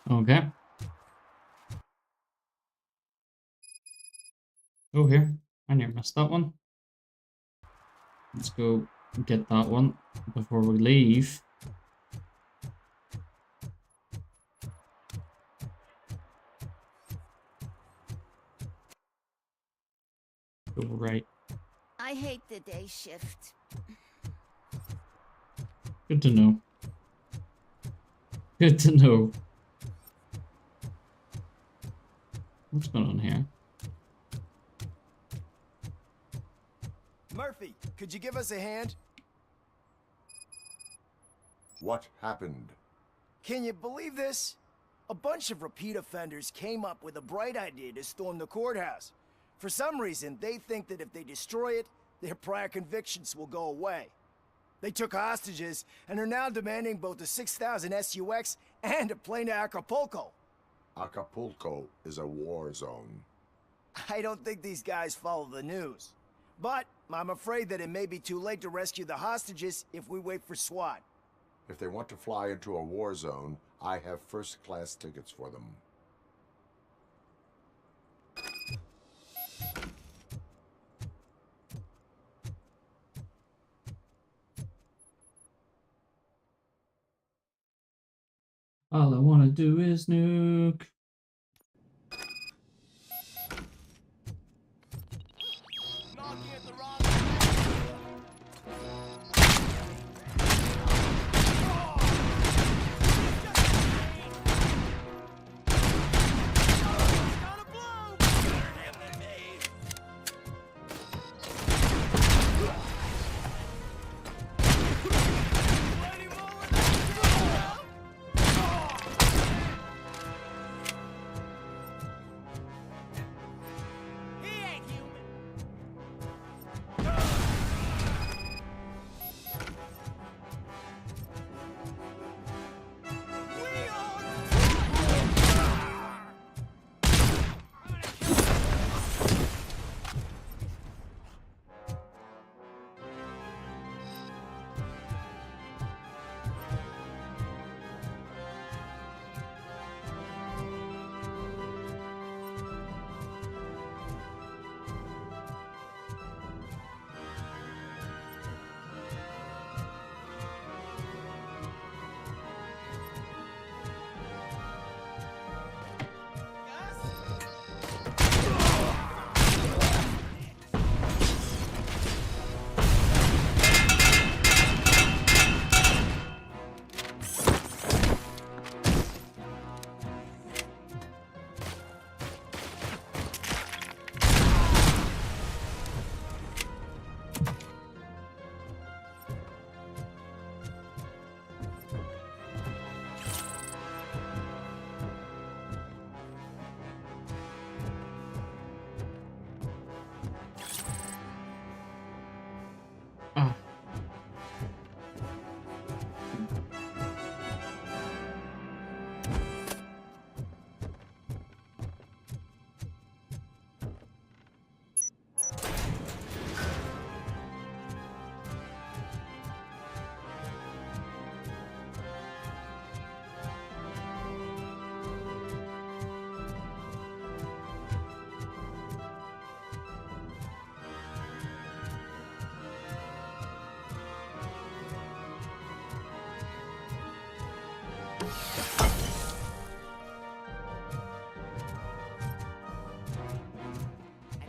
Okay. Oh, here. I near missed that one. Let's go get that one before we leave. Go right. I hate the day shift. Good to know. Good to know. What's going on here? Murphy, could you give us a hand? What happened? Can you believe this? A bunch of repeat offenders came up with a bright idea to storm the courthouse. For some reason, they think that if they destroy it, their prior convictions will go away. They took hostages and are now demanding both a 6,000 SUX and a plane to Acapulco. Acapulco is a war zone. I don't think these guys follow the news. But I'm afraid that it may be too late to rescue the hostages if we wait for SWAT. If they want to fly into a war zone, I have first-class tickets for them. All I want to do is nuke.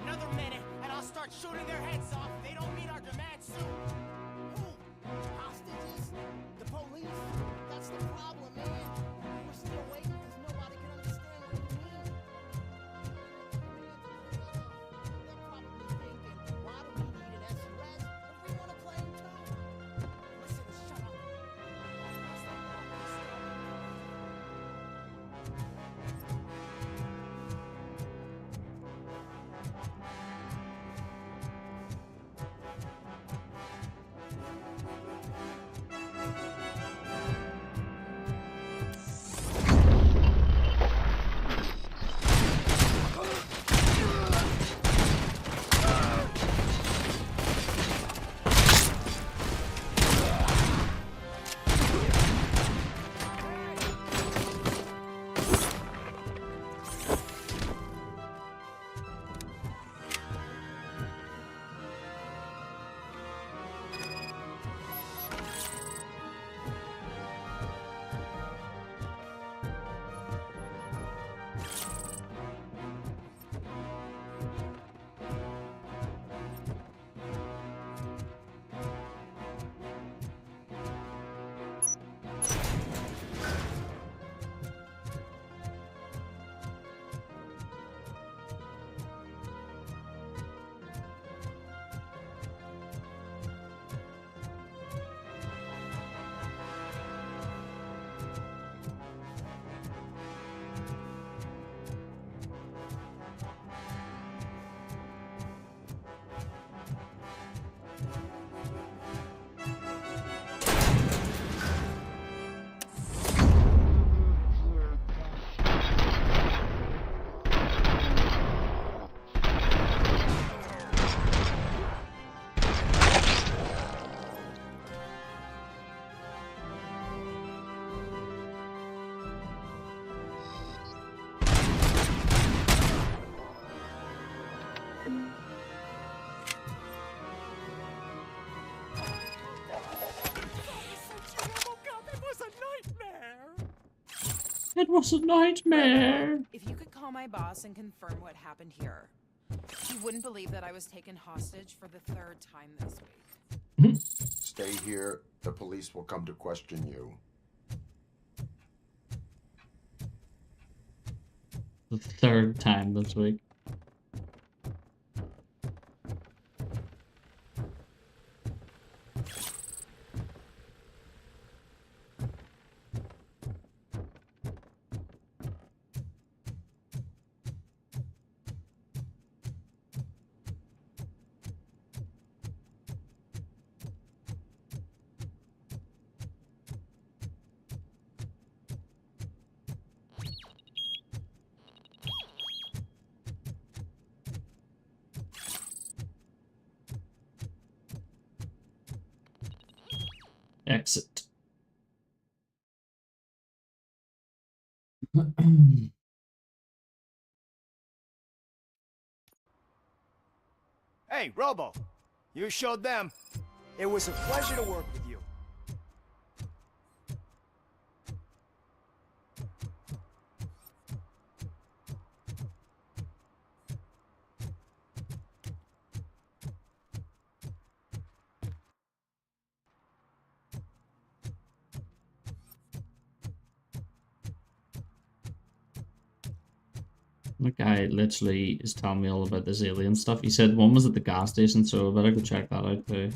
Another minute, and I'll start shooting their heads off if they don't meet our demands soon. Who? Hostages? The police? That's the problem, man. We're still waiting because nobody can understand what it means. They're probably thinking, why do we need an SOS if we want to play him too? Listen, shut up. It was a nightmare. If you could call my boss and confirm what happened here, you wouldn't believe that I was taken hostage for the 3rd time this week. Stay here. The police will come to question you. The 3rd time this week. Exit. Hey, Robo. You showed them. It was a pleasure to work with you. The guy literally is telling me all about this alien stuff. He said one was at the gas station, so I better go check that out too.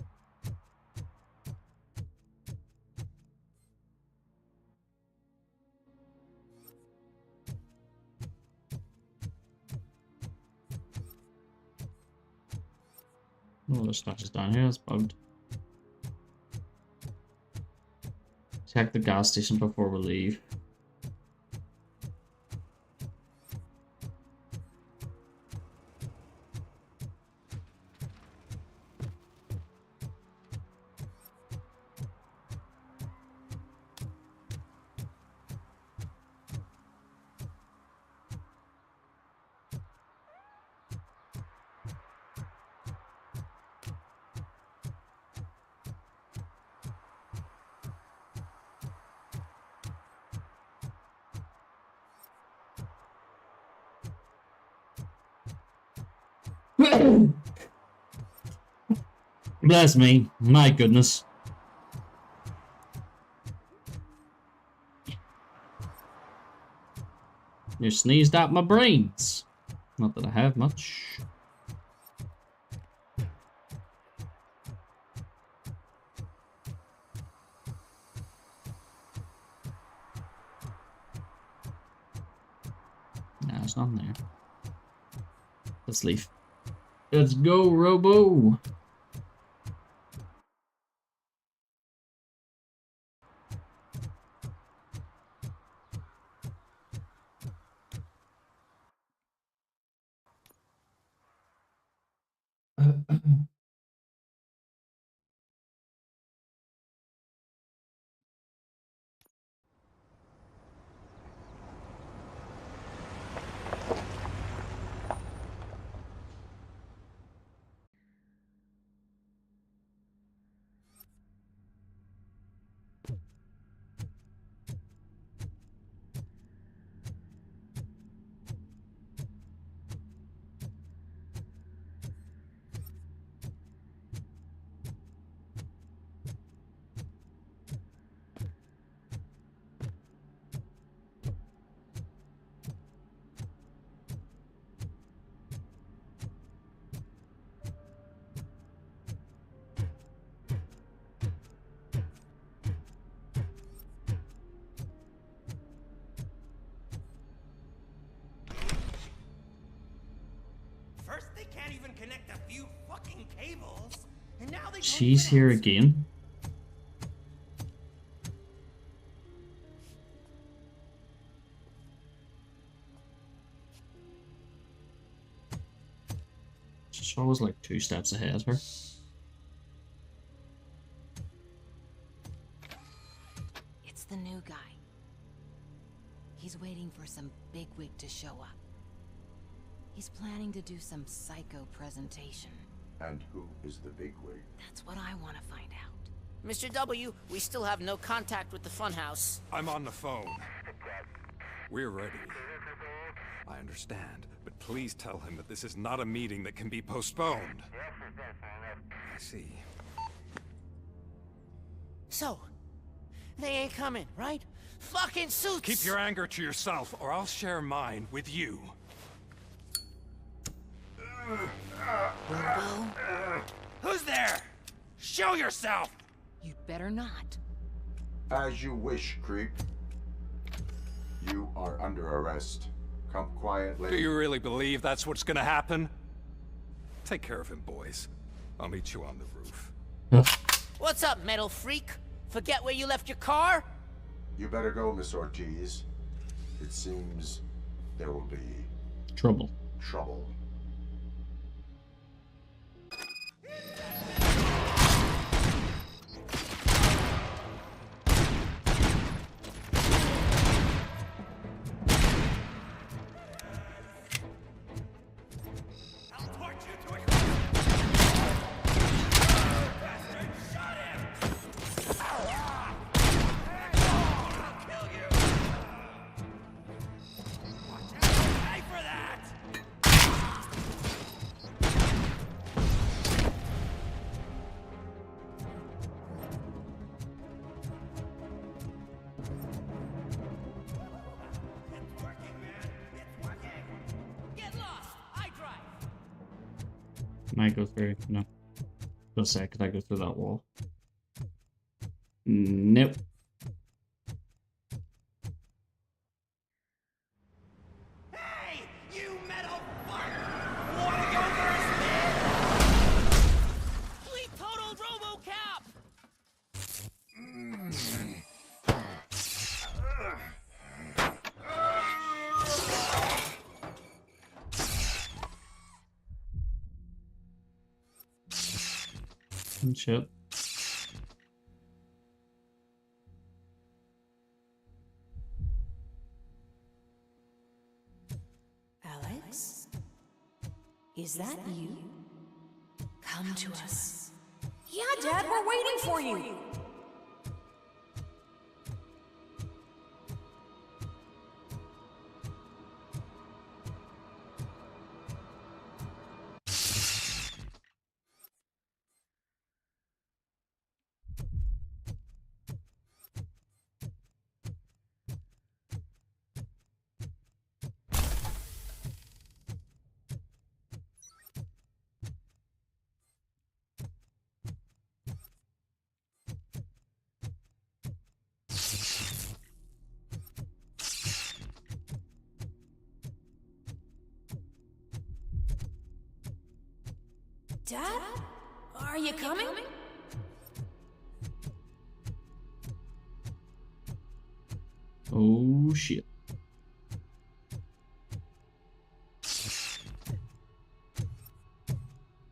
Oh, there's stuff just down here, it's bugged. Check the gas station before we leave. Bless me, my goodness. You sneezed out my brains. Not that I have much. Nah, there's nothing there. Let's leave. Let's go, Robo! First, they can't even connect a few fucking cables, and now they She's here again. She's always like 2 steps ahead of her. It's the new guy. He's waiting for some bigwig to show up. He's planning to do some psycho presentation. And who is the bigwig? That's what I want to find out. Mr. W, we still have no contact with the funhouse. I'm on the phone. We're ready. I understand, but please tell him that this is not a meeting that can be postponed. I see. So, they ain't coming, right? Fucking suits! Keep your anger to yourself, or I'll share mine with you. Robo? Who's there? Show yourself! You'd better not. As you wish, creep. You are under arrest. Come quietly. Do you really believe that's what's gonna happen? Take care of him, boys. I'll meet you on the roof. What's up, metal freak? Forget where you left your car? You better go, Miss Ortiz. It seems there will be trouble. Trouble. Might go through. No. Just a sec, could I go through that wall? Nope. Hey, you metal fuck! Wanna go first, man? We totaled Robocop! Shit. Alex? Is that you? Come to us. Yeah, Dad, we're waiting for you. Dad? Are you coming? Oh shit.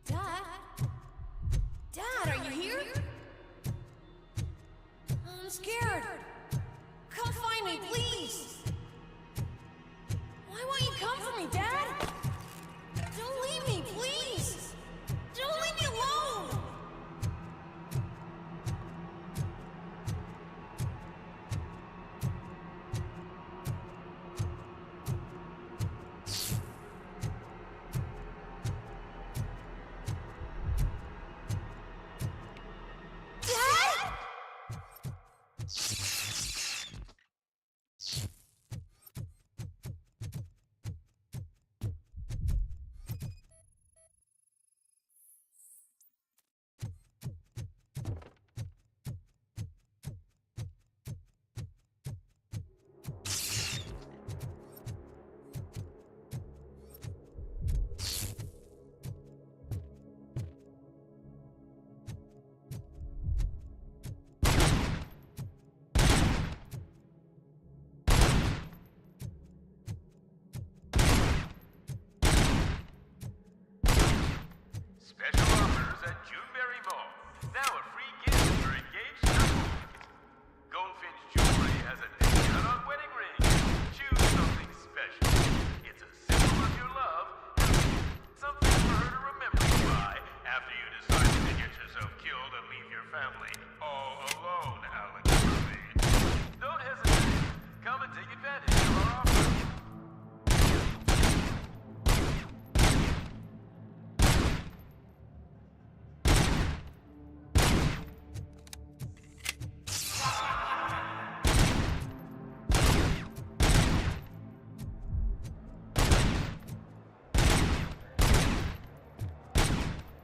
Dad? Dad, are you here? I'm scared. Come find me, please. Why won't you come for me, Dad? Don't leave me, please. Don't leave me alone.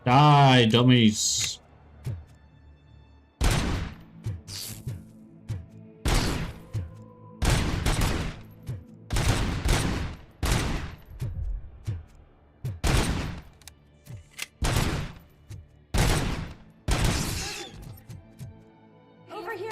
Die, dummies. Over here.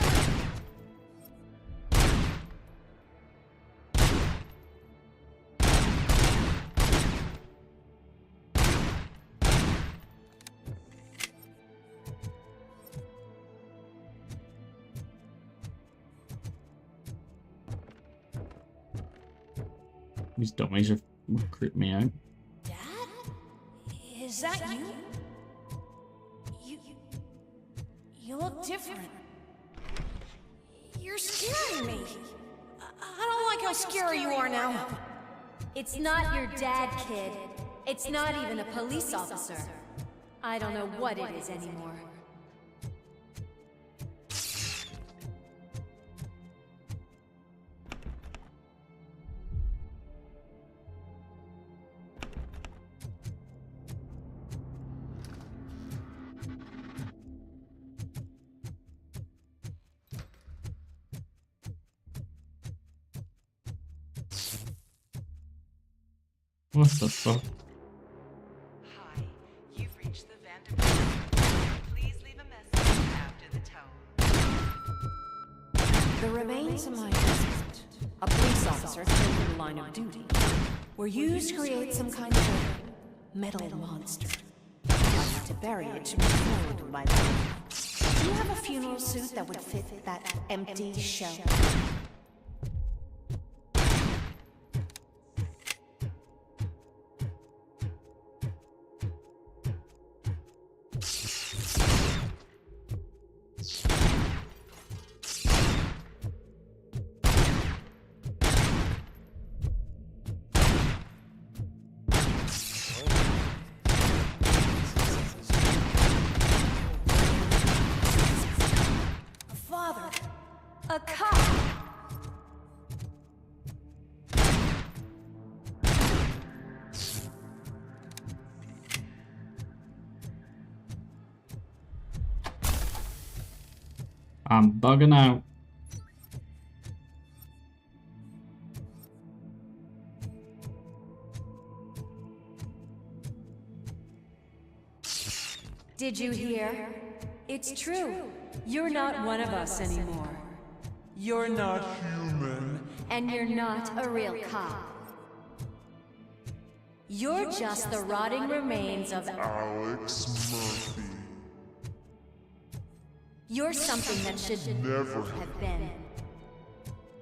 These dummies are creeping me out. Dad? Is that you? You look different. You're scaring me. I don't like how scary you are now. It's not your dad, kid. It's not even a police officer. I don't know what it is anymore. What the fuck? Hi, you've reached the Vanderbilt. Please leave a message after the tone. The remains of my husband, a police officer killed in the line of duty, were used to create some kind of a metal monster. I had to bury it to move forward in my life. Do you have a funeral suit that would fit that empty shell? A cop! I'm bugging out. Did you hear? It's true. You're not one of us anymore. You're not human. And you're not a real cop. You're just the rotting remains of Alex Murphy. You're something that should Never have been.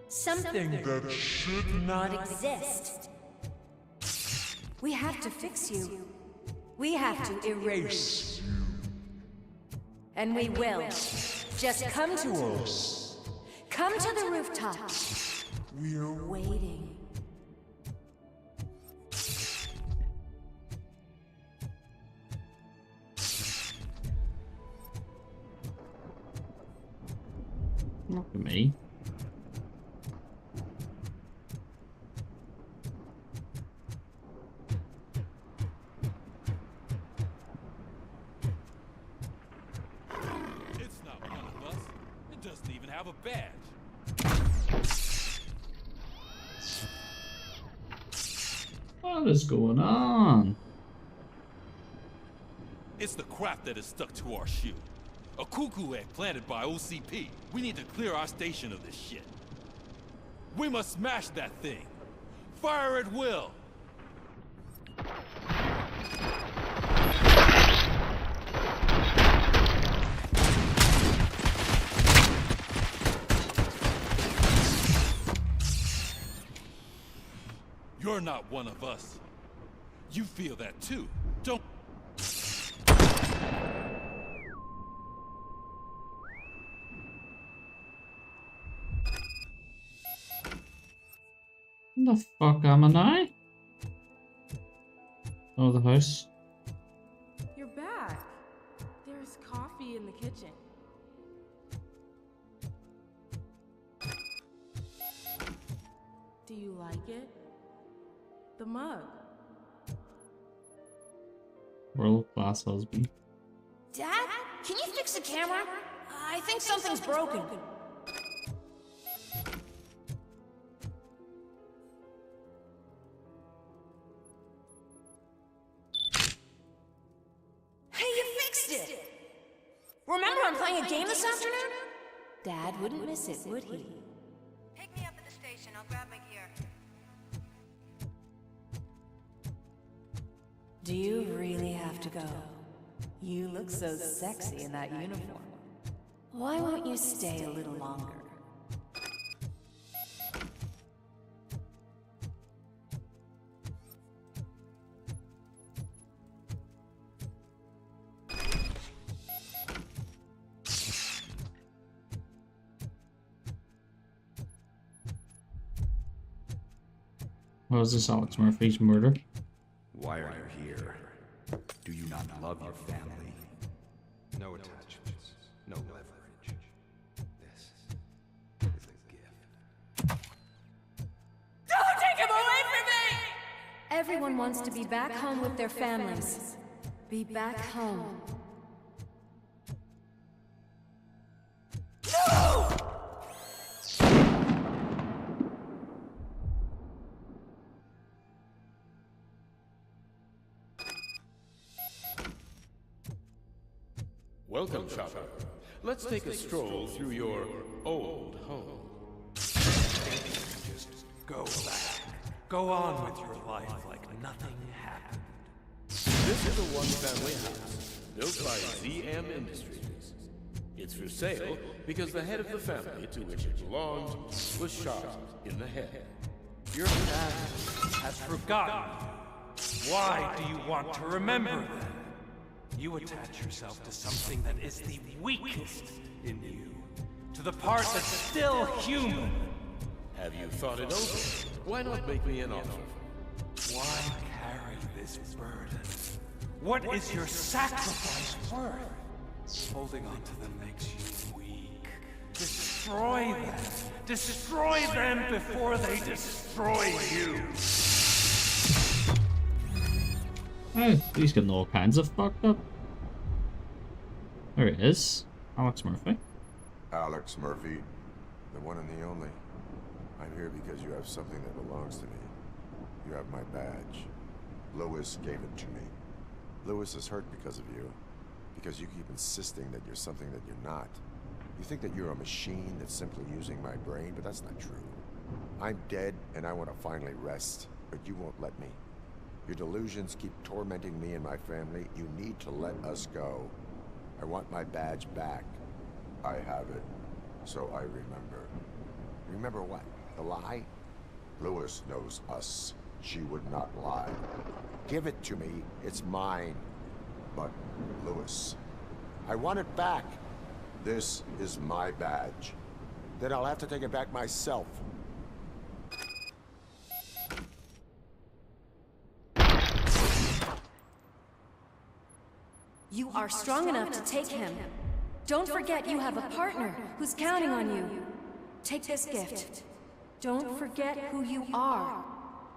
Something that should not exist. We have to fix you. We have to erase you. And we will. Just come to us. Come to the rooftop. We're waiting. Not for me. It's not one of us. It doesn't even have a badge. What is going on? It's the crap that is stuck to our shoe. A cuckoo egg planted by OCP. We need to clear our station of this shit. We must smash that thing. Fire at will. You're not one of us. You feel that too, don't? What the fuck am I? Oh, the house. You're back. There's coffee in the kitchen. Do you like it? The mug. World class husband. Dad, can you fix the camera? I think something's broken. Hey, you fixed it! Remember I'm playing a game this afternoon? Dad wouldn't miss it, would he? Pick me up at the station. I'll grab my gear. Do you really have to go? You look so sexy in that uniform. Why won't you stay a little longer? What was this Alex Murphy's murder? Why are you here? Do you not love your family? No attachments, no leverage. This is a gift. Don't take him away from me! Everyone wants to be back home with their families. Be back home. No! Welcome, Chopper. Let's take a stroll through your old home. Just go back. Go on with your life like nothing happened. This is a one-family house, built by ZM Industries. It's for sale because the head of the family to which it belonged was shot in the head. Your dad has forgotten you. Why do you want to remember that? You attach yourself to something that is the weakest in you. To the part that's still human. Have you thought it over? Why not make me an offer? Why carry this burden? What is your sacrifice worth? Holding on to them makes you weak. Destroy them. Destroy them before they destroy you. Oh, he's getting all kinds of fucked up. There he is. Alex Murphy. Alex Murphy, the one and the only. I'm here because you have something that belongs to me. You have my badge. Lewis gave it to me. Lewis is hurt because of you. Because you keep insisting that you're something that you're not. You think that you're a machine that's simply using my brain, but that's not true. I'm dead, and I want to finally rest, but you won't let me. Your delusions keep tormenting me and my family. You need to let us go. I want my badge back. I have it, so I remember. Remember what? The lie? Lewis knows us. She would not lie. Give it to me. It's mine. But, Lewis, I want it back. This is my badge. Then I'll have to take it back myself. You are strong enough to take him. Don't forget you have a partner who's counting on you. Take this gift. Don't forget who you are.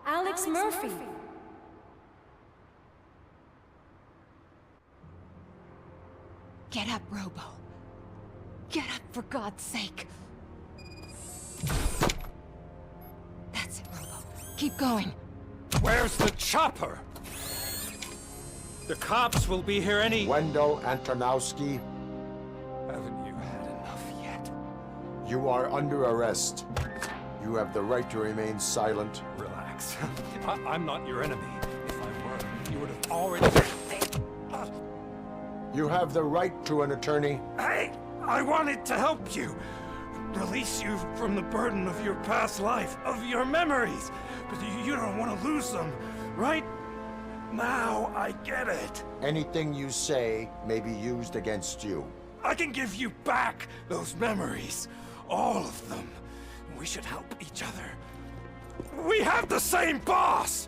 Alex Murphy. Get up, Robo. Get up, for God's sake. That's it, Robo. Keep going. Where's the chopper? The cops will be here any... Wendell Antonowski. Haven't you had enough yet? You are under arrest. You have the right to remain silent. Relax. I'm not your enemy. If I were, you would have already... You have the right to an attorney. Hey! I wanted to help you. Release you from the burden of your past life, of your memories. But you don't want to lose them, right? Now I get it. Anything you say may be used against you. I can give you back those memories. All of them. We should help each other. We have the same boss!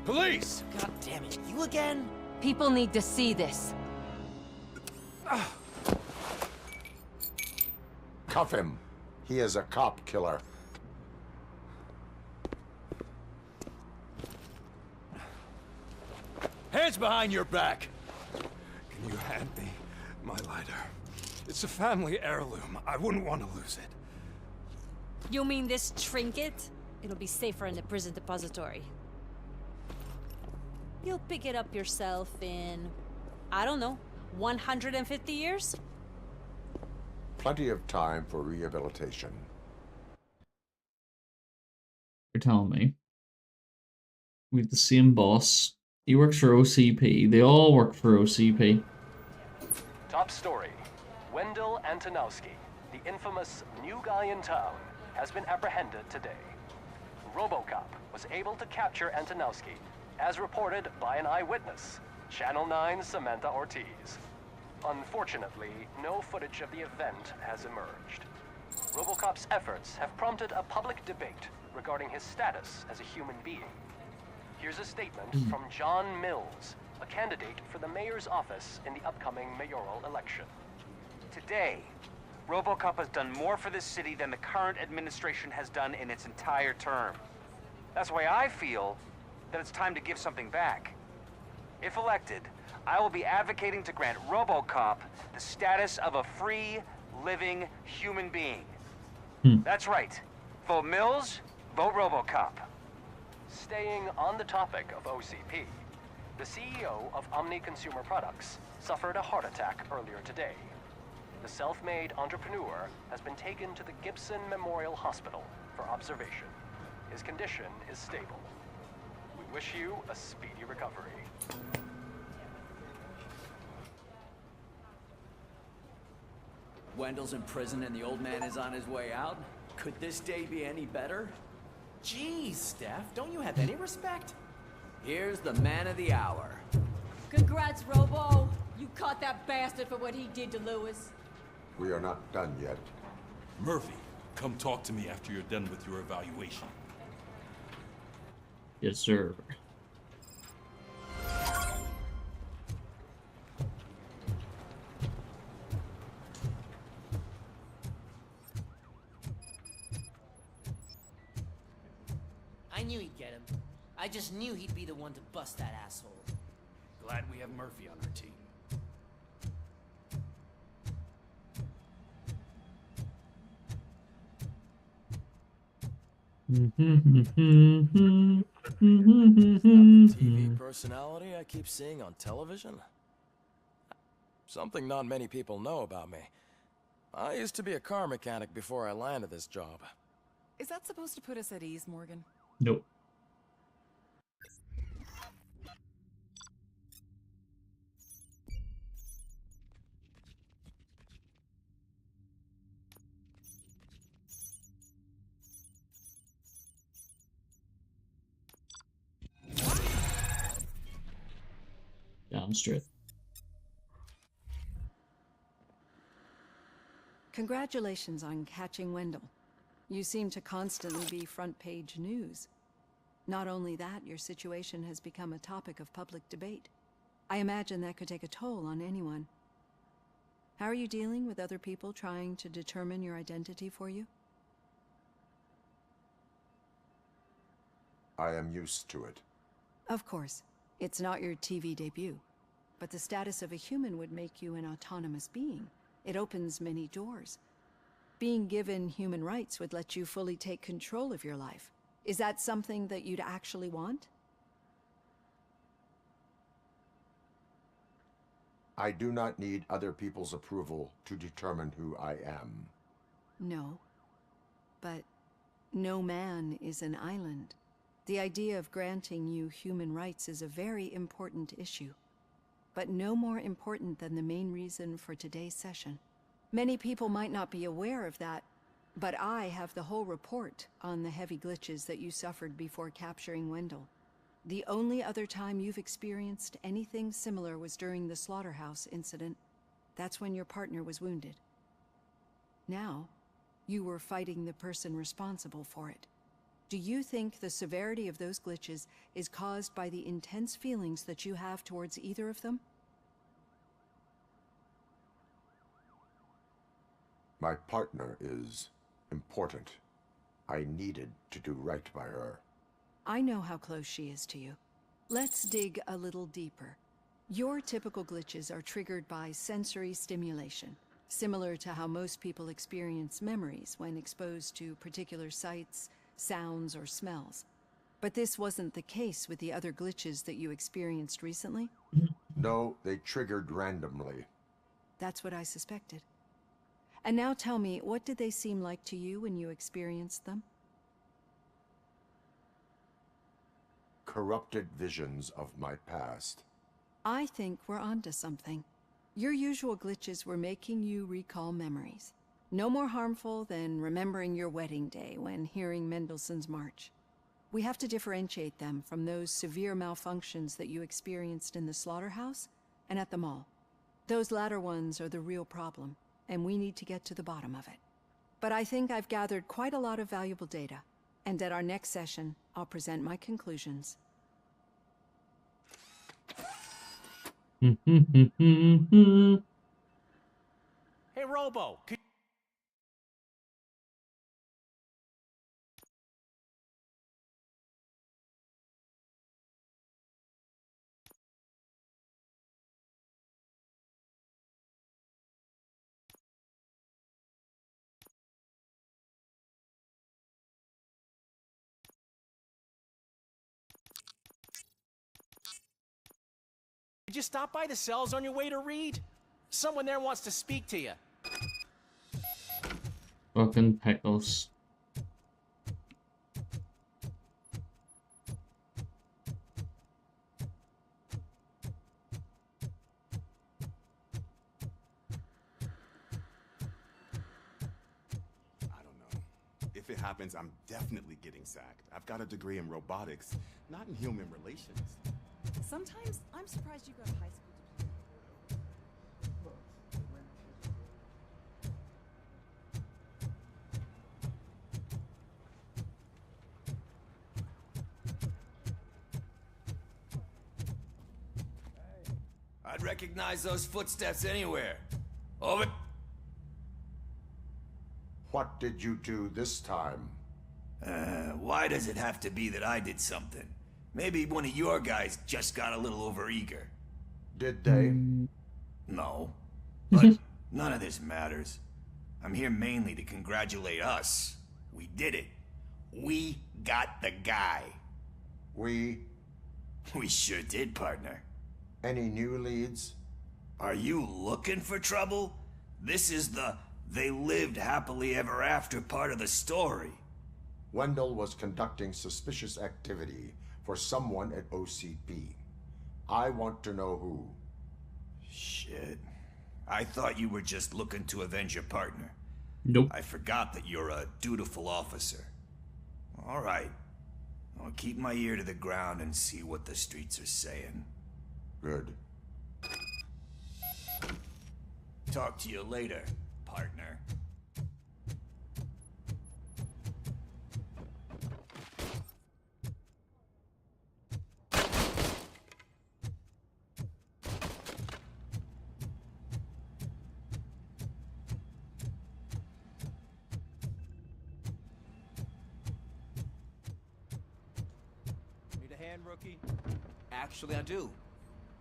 Police! God damn it, you again? People need to see this. Cuff him. He is a cop killer. Hands behind your back! Can you hand me my lighter? It's a family heirloom. I wouldn't want to lose it. You mean this trinket? It'll be safer in the prison depository. You'll pick it up yourself in, I don't know, 150 years? Plenty of time for rehabilitation. You're telling me. We have the same boss. He works for OCP. They all work for OCP. Top story. Wendell Antonowski, the infamous new guy in town, has been apprehended today. Robocop was able to capture Antonowski, as reported by an eyewitness, Channel 9's Samantha Ortiz. Unfortunately, no footage of the event has emerged. Robocop's efforts have prompted a public debate regarding his status as a human being. Here's a statement from John Mills, a candidate for the mayor's office in the upcoming mayoral election. Today, Robocop has done more for this city than the current administration has done in its entire term. That's why I feel that it's time to give something back. If elected, I will be advocating to grant Robocop the status of a free, living human being. That's right. Vote Mills, vote Robocop. Staying on the topic of OCP, the CEO of Omni Consumer Products suffered a heart attack earlier today. The self-made entrepreneur has been taken to the Gibson Memorial Hospital for observation. His condition is stable. We wish you a speedy recovery. Wendell's in prison and the old man is on his way out? Could this day be any better? Jeez, Steph, don't you have any respect? Here's the man of the hour. Congrats, Robo! You caught that bastard for what he did to Lewis. We are not done yet. Murphy, come talk to me after you're done with your evaluation. Yes, sir. I knew he'd get him. I just knew he'd be the one to bust that asshole. Glad we have Murphy on our team. TV personality I keep seeing on television? Something not many people know about me. I used to be a car mechanic before I landed this job. Is that supposed to put us at ease, Morgan? Nope. Down straight. Congratulations on catching Wendell. You seem to constantly be front-page news. Not only that, your situation has become a topic of public debate. I imagine that could take a toll on anyone. How are you dealing with other people trying to determine your identity for you? I am used to it. Of course. It's not your TV debut. But the status of a human would make you an autonomous being. It opens many doors. Being given human rights would let you fully take control of your life. Is that something that you'd actually want? I do not need other people's approval to determine who I am. No. But no man is an island. The idea of granting you human rights is a very important issue. But no more important than the main reason for today's session. Many people might not be aware of that, but I have the whole report on the heavy glitches that you suffered before capturing Wendell. The only other time you've experienced anything similar was during the slaughterhouse incident. That's when your partner was wounded. Now, you were fighting the person responsible for it. Do you think the severity of those glitches is caused by the intense feelings that you have towards either of them? My partner is important. I needed to do right by her. I know how close she is to you. Let's dig a little deeper. Your typical glitches are triggered by sensory stimulation, similar to how most people experience memories when exposed to particular sights, sounds, or smells. But this wasn't the case with the other glitches that you experienced recently? No, they triggered randomly. That's what I suspected. And now tell me, what did they seem like to you when you experienced them? Corrupted visions of my past. I think we're onto something. Your usual glitches were making you recall memories. No more harmful than remembering your wedding day when hearing Mendelssohn's March. We have to differentiate them from those severe malfunctions that you experienced in the slaughterhouse and at the mall. Those latter ones are the real problem, and we need to get to the bottom of it. But I think I've gathered quite a lot of valuable data, and at our next session, I'll present my conclusions. Hey, Robo, did you stop by the cells on your way to read? Someone there wants to speak to you. Fucking pickles. If it happens, I'm definitely getting sacked. I've got a degree in robotics, not in human relations. Sometimes I'm surprised you go to high school. I'd recognize those footsteps anywhere. Over. What did you do this time? Why does it have to be that I did something? Maybe one of your guys just got a little overeager. Did they? No. But none of this matters. I'm here mainly to congratulate us. We did it. We got the guy. We sure did, partner. Any new leads? Are you looking for trouble? This is the they lived happily ever after part of the story. Wendell was conducting suspicious activity for someone at OCP. I want to know who. Shit. I thought you were just looking to avenge your partner. Nope. I forgot that you're a dutiful officer. All right. I'll keep my ear to the ground and see what the streets are saying. Good. Talk to you later, partner. Need a hand, rookie? Actually, I do.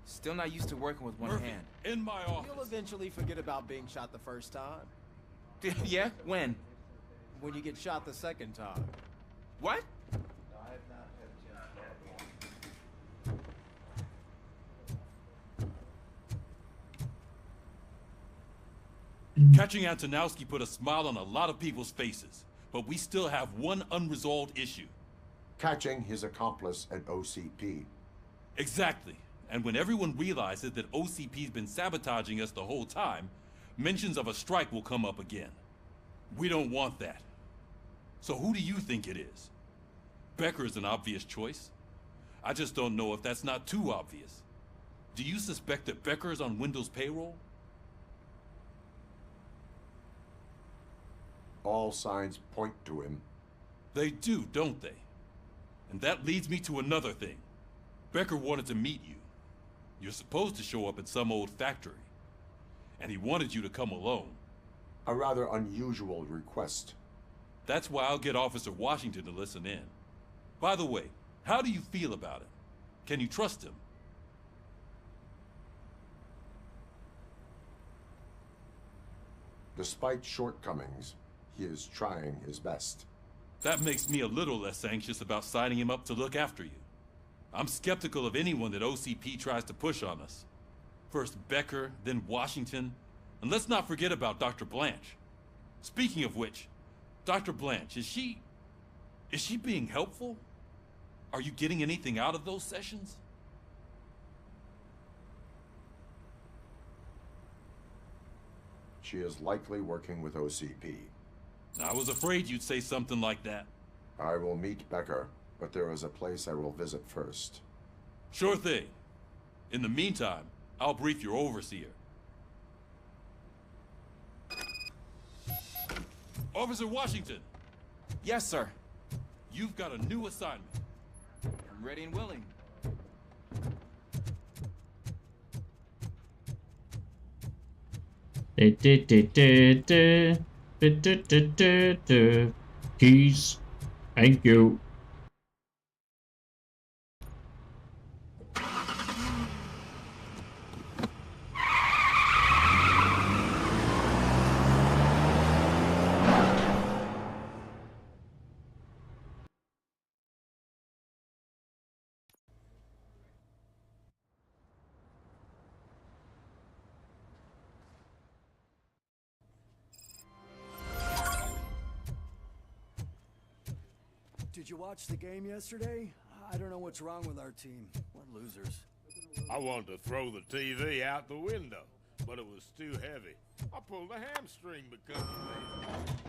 Still not used to working with one Murphy, hand. in my office. You'll eventually forget about being shot the first time. Yeah? When? When you get shot the second time. What? Catching Antonowski put a smile on a lot of people's faces, but we still have one unresolved issue. Catching his accomplice at OCP. Exactly. And when everyone realizes that OCP's been sabotaging us the whole time, mentions of a strike will come up again. We don't want that. So who do you think it is? Becker is an obvious choice. I just don't know if that's not too obvious. Do you suspect that Becker is on Wendell's payroll? All signs point to him. They do, don't they? And that leads me to another thing. Becker wanted to meet you. You're supposed to show up at some old factory. And he wanted you to come alone. A rather unusual request. That's why I'll get Officer Washington to listen in. By the way, how do you feel about it? Can you trust him? Despite shortcomings, he is trying his best. That makes me a little less anxious about signing him up to look after you. I'm skeptical of anyone that OCP tries to push on us. First Becker, then Washington, and let's not forget about Dr. Blanche. Speaking of which, Dr. Blanche, is she being helpful? Are you getting anything out of those sessions? She is likely working with OCP. I was afraid you'd say something like that. I will meet Becker, but there is a place I will visit first. Sure thing. In the meantime, I'll brief your overseer. Officer Washington! Yes, sir. You've got a new assignment. I'm ready and willing. Keys. Thank you. Did you watch the game yesterday? I don't know what's wrong with our team. What losers. I wanted to throw the TV out the window, but it was too heavy. I pulled a hamstring because of that.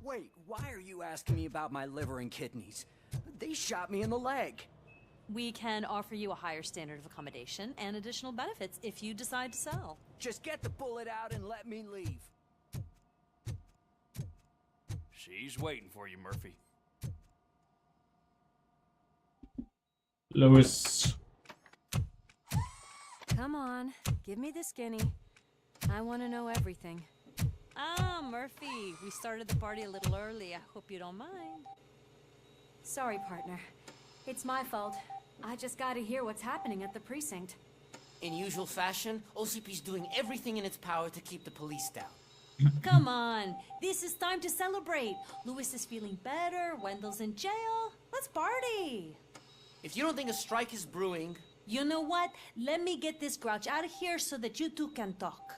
Wait, why are you asking me about my liver and kidneys? They shot me in the leg. We can offer you a higher standard of accommodation and additional benefits if you decide to sell. Just get the bullet out and let me leave. She's waiting for you, Murphy. Lois. Come on, give me the skinny. I want to know everything. Ah, Murphy, we started the party a little early. I hope you don't mind. Sorry, partner. It's my fault. I just gotta hear what's happening at the precinct. In usual fashion, OCP's doing everything in its power to keep the police down. Come on, this is time to celebrate. Louis is feeling better, Wendell's in jail. Let's party. If you don't think a strike is brewing... You know what? Let me get this grouch out of here so that you two can talk.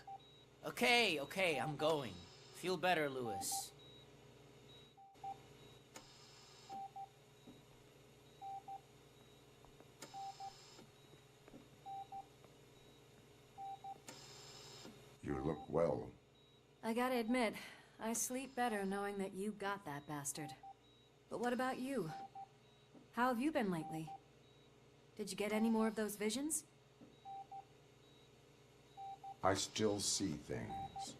Okay, I'm going. Feel better, Louis. You look well. I gotta admit, I sleep better knowing that you got that bastard. But what about you? How have you been lately? Did you get any more of those visions? I still see things.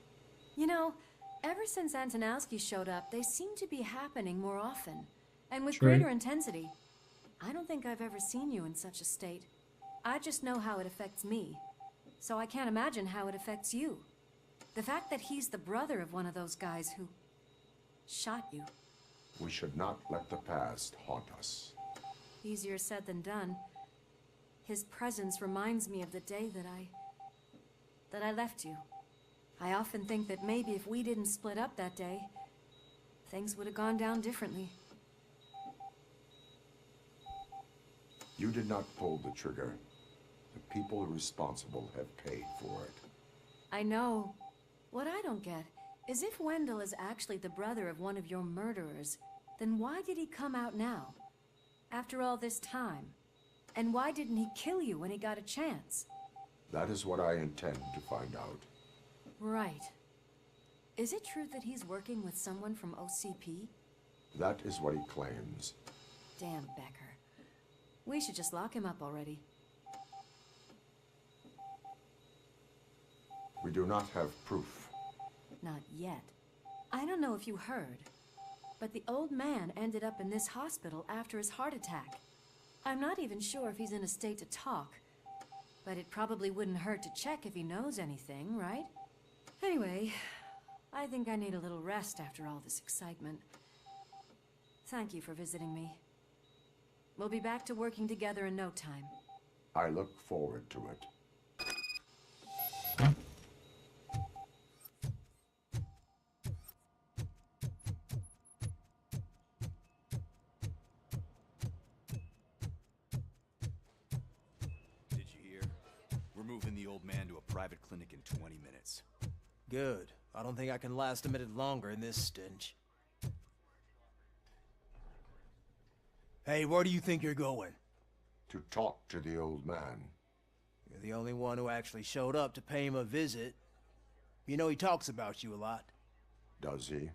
You know, ever since Antonowski showed up, they seem to be happening more often, and with greater intensity. I don't think I've ever seen you in such a state. I just know how it affects me, so I can't imagine how it affects you. The fact that he's the brother of one of those guys who shot you. We should not let the past haunt us. Easier said than done. His presence reminds me of the day that I left you. I often think that maybe if we didn't split up that day, things would have gone down differently. You did not pull the trigger. The people responsible have paid for it. I know. What I don't get is if Wendell is actually the brother of one of your murderers, then why did he come out now? After all this time? And why didn't he kill you when he got a chance? That is what I intend to find out. Right. Is it true that he's working with someone from OCP? That is what he claims. Damn Becker. We should just lock him up already. We do not have proof, Not yet. I don't know if you heard, but the old man ended up in this hospital after his heart attack. I'm not even sure if he's in a state to talk, but it probably wouldn't hurt to check if he knows anything, right? Anyway, I think I need a little rest after all this excitement. Thank you for visiting me. We'll be back to working together in no time. I look forward to it. Did you hear? We're moving the old man to a private clinic in 20 minutes. Good. I don't think I can last a minute longer in this stench. Hey, where do you think you're going? To talk to the old man. You're the only one who actually showed up to pay him a visit. You know he talks about you a lot. Does he?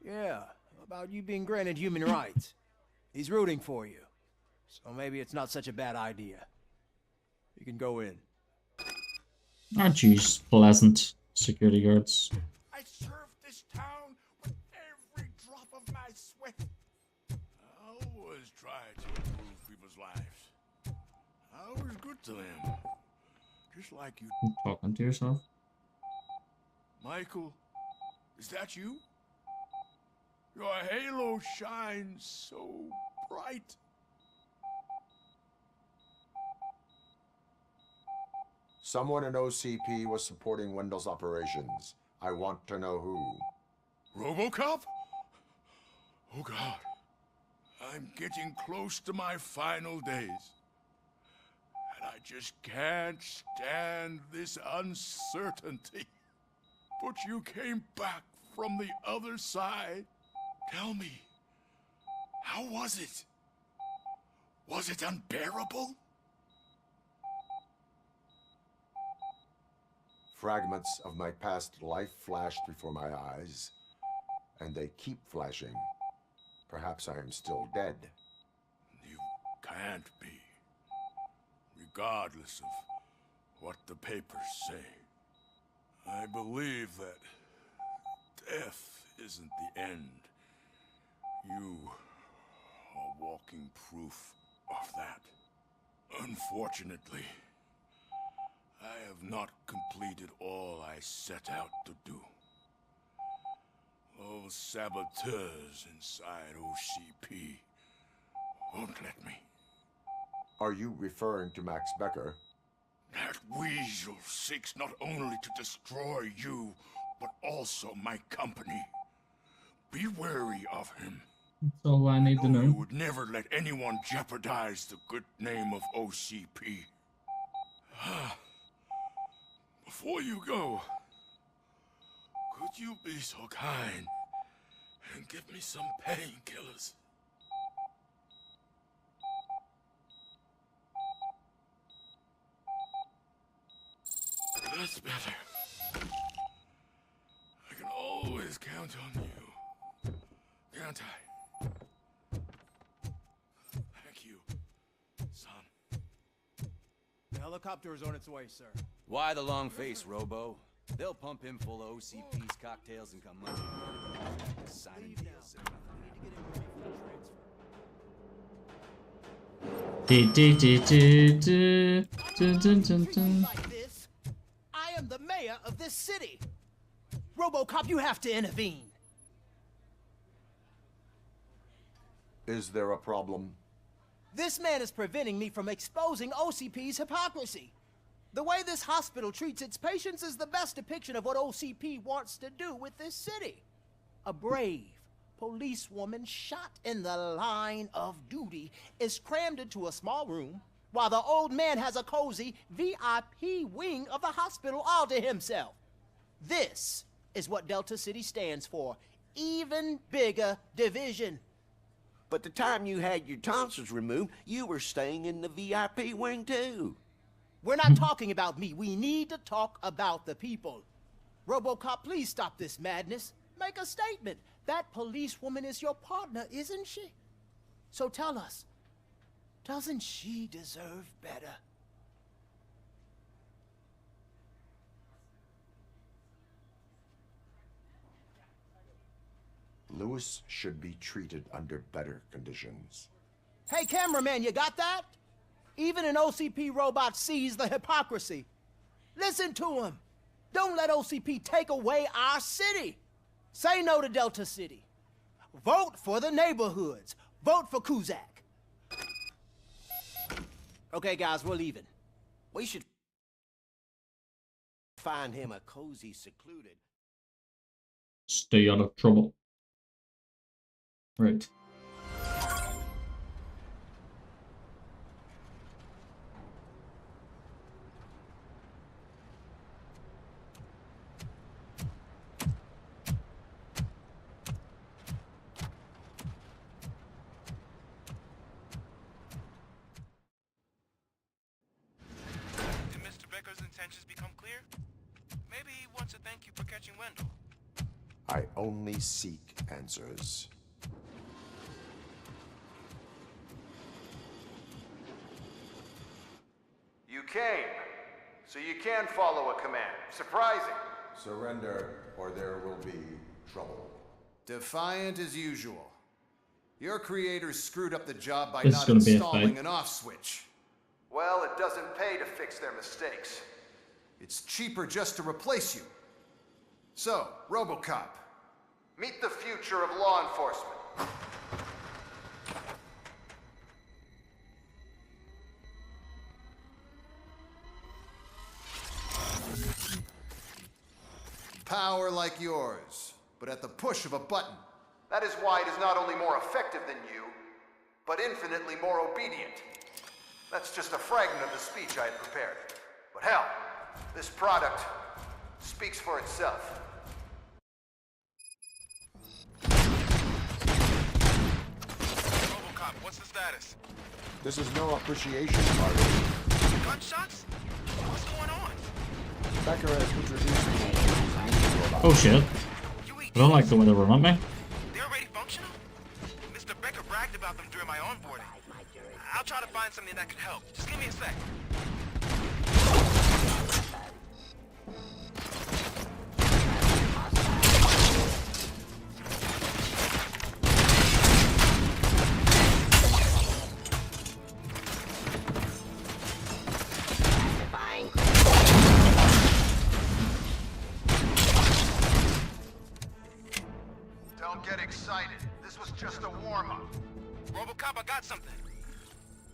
Yeah, about you being granted human rights. He's rooting for you. So maybe it's not such a bad idea. You can go in. Oh jeez, pleasant security guards. I served this town with every drop of my sweat. I always tried to improve people's lives. I was good to them. Just like you. Talking to yourself. Michael, is that you? Your halo shines so bright. Someone in OCP was supporting Wendell's operations. I want to know who. Robocop? Oh God. I'm getting close to my final days. And I just can't stand this uncertainty. But you came back from the other side. Tell me, how was it? Was it unbearable? Fragments of my past life flashed before my eyes, and they keep flashing. Perhaps I am still dead. You can't be, regardless of what the papers say. I believe that death isn't the end. You are walking proof of that. Unfortunately, I have not completed all I set out to do. Those saboteurs inside OCP won't let me. Are you referring to Max Becker? That weasel seeks not only to destroy you, but also my company. Be wary of him. That's all I need to know. You would never let anyone jeopardize the good name of OCP. Before you go, could you be so kind and give me some painkillers? That's better. I can always count on you, can't I? Thank you, son. The helicopter is on its way, sir. Why the long face, Robo? They'll pump him full of OCP's cocktails and come munching on signing deals. Like this, I am the mayor of this city. Robocop, you have to intervene. Is there a problem? This man is preventing me from exposing OCP's hypocrisy. The way this hospital treats its patients is the best depiction of what OCP wants to do with this city. A brave policewoman shot in the line of duty is crammed into a small room while the old man has a cozy VIP wing of the hospital all to himself. This is what Delta City stands for. Even bigger division. But the time you had your tonsils removed, you were staying in the VIP wing too. We're not talking about me. We need to talk about the people. Robocop, please stop this madness. Make a statement. That policewoman is your partner, isn't she? So tell us, doesn't she deserve better? Lewis should be treated under better conditions. Hey, cameraman, you got that? Even an OCP robot sees the hypocrisy. Listen to him. Don't let OCP take away our city. Say no to Delta City. Vote for the neighborhoods. Vote for Kuzak. Okay, guys, we're leaving. We should find him a cozy, secluded... Stay out of trouble. Right. Did Mr. Becker's intentions become clear? Maybe he wants to thank you for catching Wendell. I only seek answers. You came, so you can follow a command. Surprising. Surrender, or there will be trouble. Defiant as usual. Your creators screwed up the job by This is not gonna be a installing fight. an off switch. Well, it doesn't pay to fix their mistakes. It's cheaper just to replace you. So, Robocop, meet the future of law enforcement. Power like yours, but at the push of a button. That is why it is not only more effective than you, but infinitely more obedient. That's just a fragment of the speech I had prepared. But hell, this product speaks for itself. Robocop, what's the status? This is no appreciation party. Gunshots? What's going on? Becker has introduced me. Oh shit. I don't like the way they run at me. They're already functional? Mr. Becker bragged about them during my onboarding. I'll try to find something that could help. Just give me a sec. Don't get excited. This was just a warm-up. Robocop, I got something.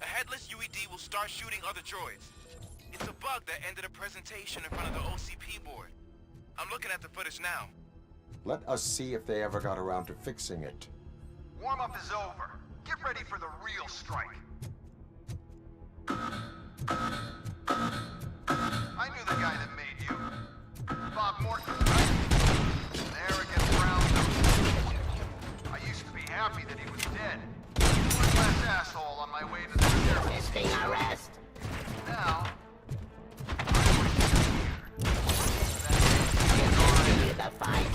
A headless UED will start shooting other droids. It's a bug that ended a presentation in front of the OCP board. I'm looking at the footage now. Let us see if they ever got around to fixing it. Warm-up is over. Get ready for the real strike. I knew the guy that made you. Bob Morton, right? An arrogant brown nose. I used to be happy that he was dead. One last asshole on my way to the sheriff. Resisting arrest. Now, Continue the fight.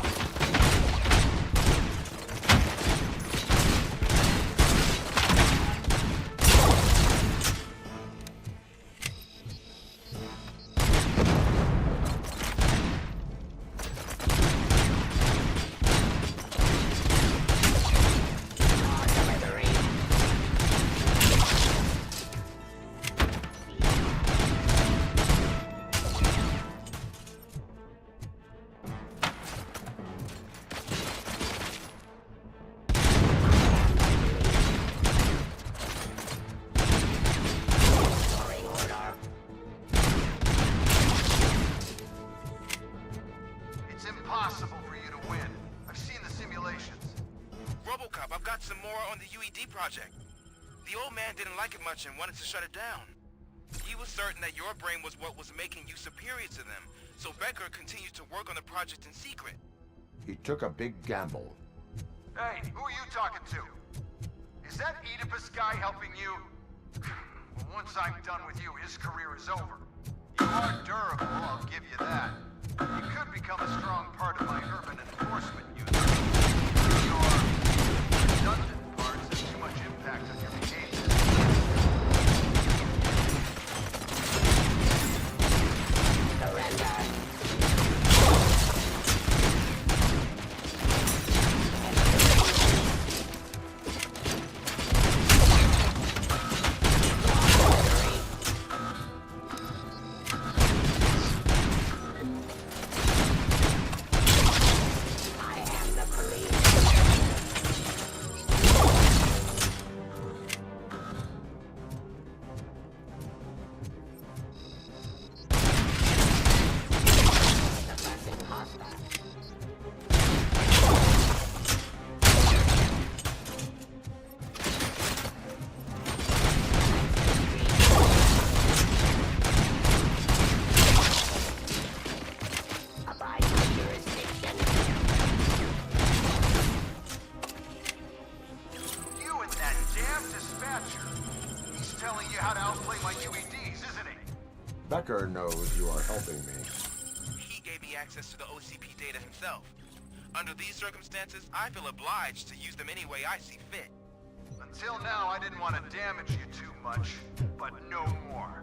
it's impossible for you to win. I've seen the simulations. Robocop, I've got some more on the UED project. The old man didn't like it much and wanted to shut it down. He was certain that your brain was what was making you superior to them, so Becker continued to work on the project in secret. He took a big gamble. Hey, who are you talking to? Is that Oedipus guy helping you? Well, once I'm done with you, his career is over. You are durable, I'll give you that. You could become a strong part of my urban enforcement unit. Your redundant parts have too much impact on your behavior. Surrender. Becker knows you are helping me. He gave me access to the OCP data himself. Under these circumstances, I feel obliged to use them any way I see fit. Until now, I didn't want to damage you too much, but no more.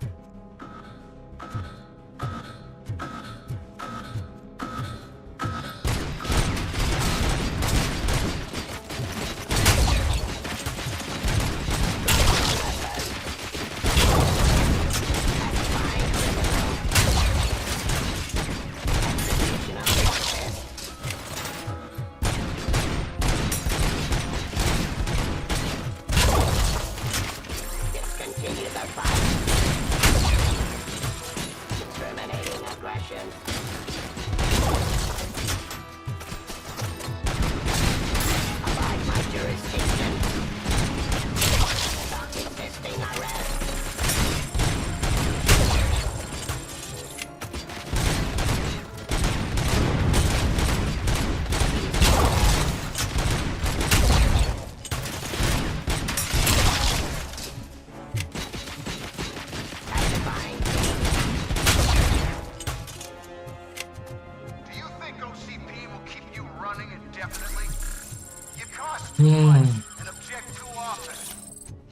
And object too often.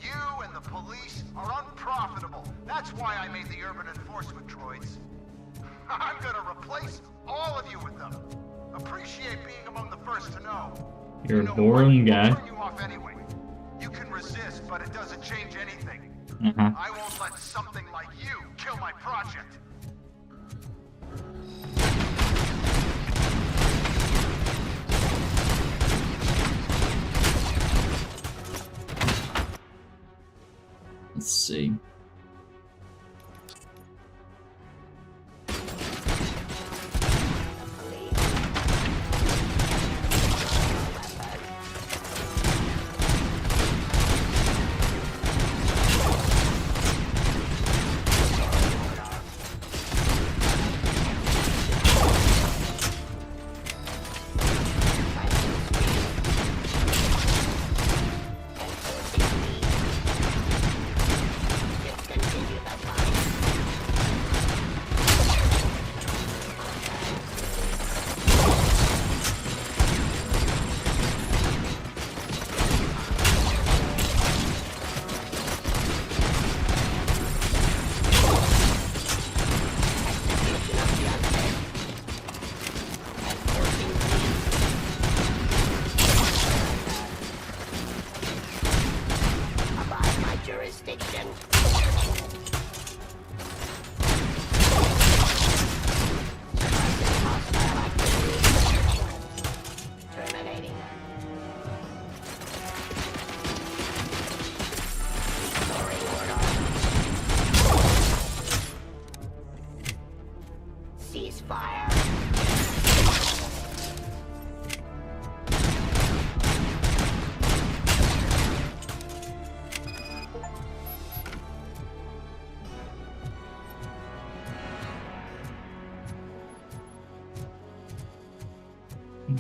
You and the police are unprofitable. That's why I made the urban enforcement droids. I'm gonna replace all of you with them. Appreciate being among the first to know. You're a boring guy. I'll turn you off anyway. You can resist, but it doesn't change anything. I won't let something like you kill my project. Let's see.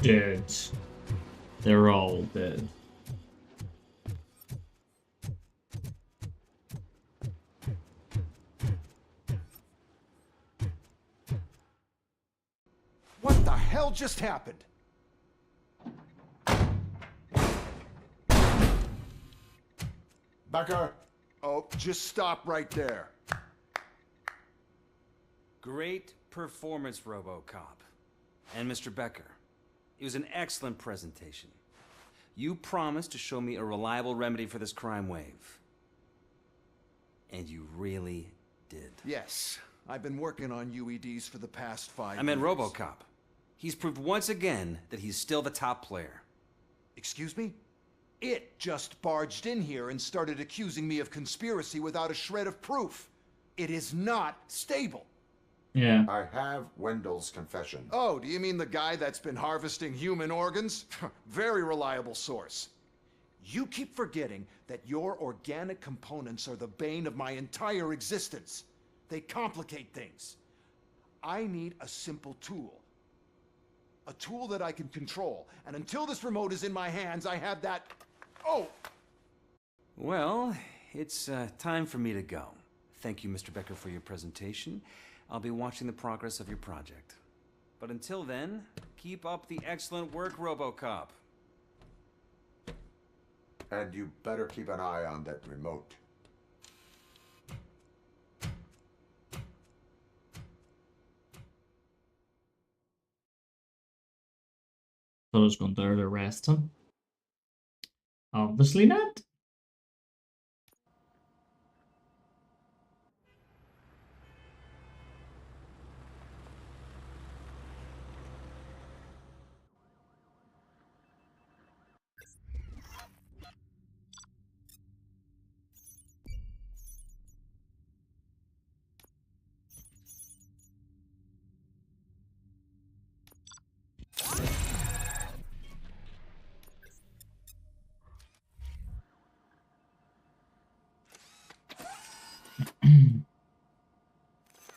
Dead. They're all dead. What the hell just happened? Becker! Oh, just stop right there. Great performance, Robocop. And Mr. Becker. It was an excellent presentation. You promised to show me a reliable remedy for this crime wave. And you really did. Yes, I've been working on UEDs for the past 5 years. I meant Robocop. He's proved once again that he's still the top player. Excuse me? It just barged in here and started accusing me of conspiracy without a shred of proof. It is not stable. Yeah. I have Wendell's confession. Oh, do you mean the guy that's been harvesting human organs? Very reliable source. You keep forgetting that your organic components are the bane of my entire existence. They complicate things. I need a simple tool. A tool that I can control. And until this remote is in my hands, I have that... Oh! Well, it's time for me to go. Thank you, Mr. Becker, for your presentation. I'll be watching the progress of your project. But until then, keep up the excellent work, Robocop. And you better keep an eye on that remote. So I was going there to arrest him. Obviously not.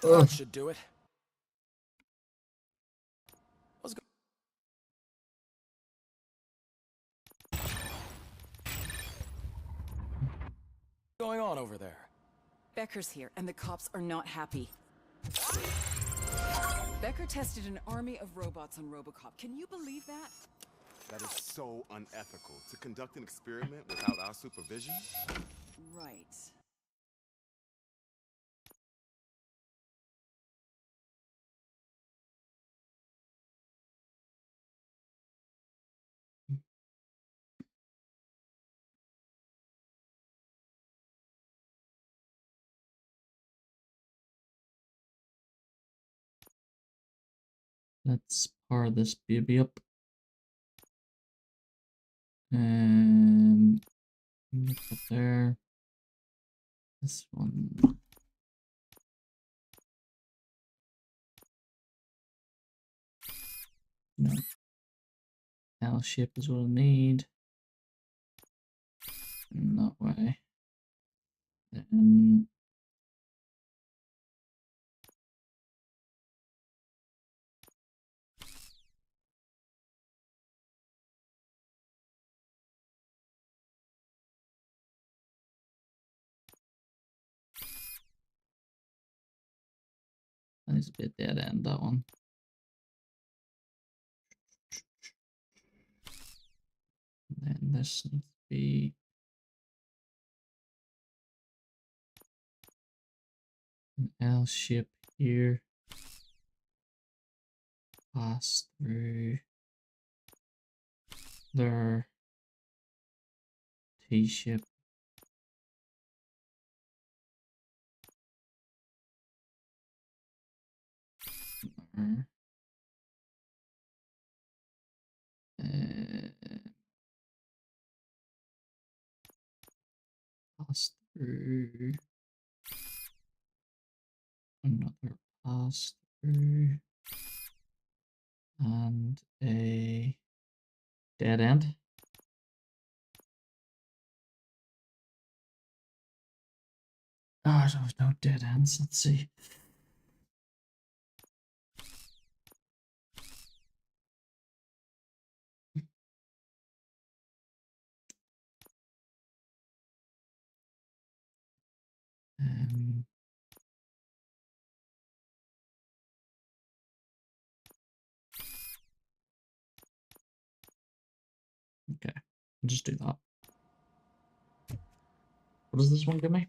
That should do it. What's going on over there? Becker's here, and the cops are not happy. Becker tested an army of robots on Robocop. Can you believe that? That is so unethical. To conduct an experiment without our supervision? Right. Let's power this baby up. Look up there. This one. No. L shape is what I need. In that way. Then that is a bit dead end, that one. And then this needs to be an L shape here. Pass through there. T shape. There. Pass through. Another pass through. And a dead end. Oh, there was no dead ends. Let's see. Okay, I'll just do that. What does this one give me?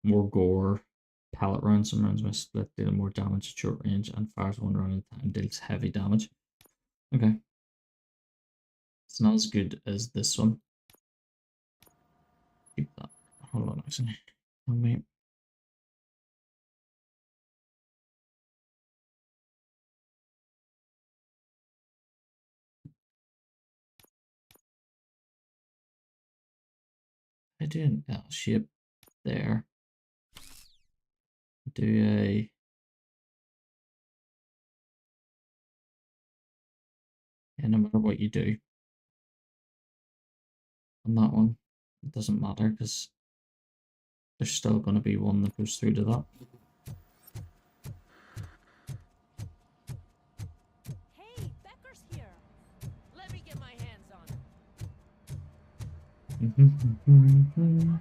More gore. Pallet rounds. Some rounds may split, dealing more damage at short range, and fires one round at a time, deals heavy damage. Okay. It's not as good as this one. Keep that. Hold on, actually. Let me. I do an L shape there. Do a and no matter what you do on that one, it doesn't matter because there's still going to be one that goes through to that. Hey, Becker's here. Let me get my hands on him.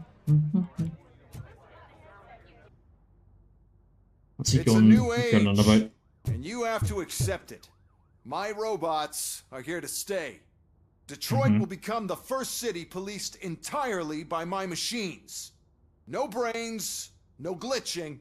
What's he It's a going new age, on about? and you have to accept it. My robots are here to stay. Detroit will become the first city policed entirely by my machines. No brains, no glitching,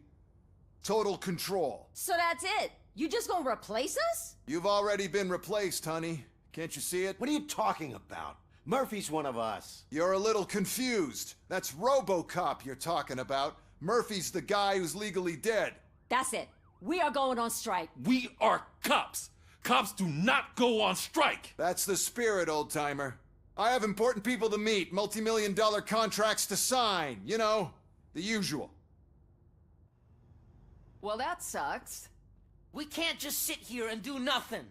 total control. So that's it? You just gonna replace us? You've already been replaced, honey. Can't you see it? What are you talking about? Murphy's one of us. You're a little confused. That's Robocop you're talking about. Murphy's the guy who's legally dead. That's it. We are going on strike. We are cops. Cops do not go on strike. That's the spirit, old-timer. I have important people to meet, multi-million-dollar contracts to sign. You know, the usual. Well, that sucks. We can't just sit here and do nothing.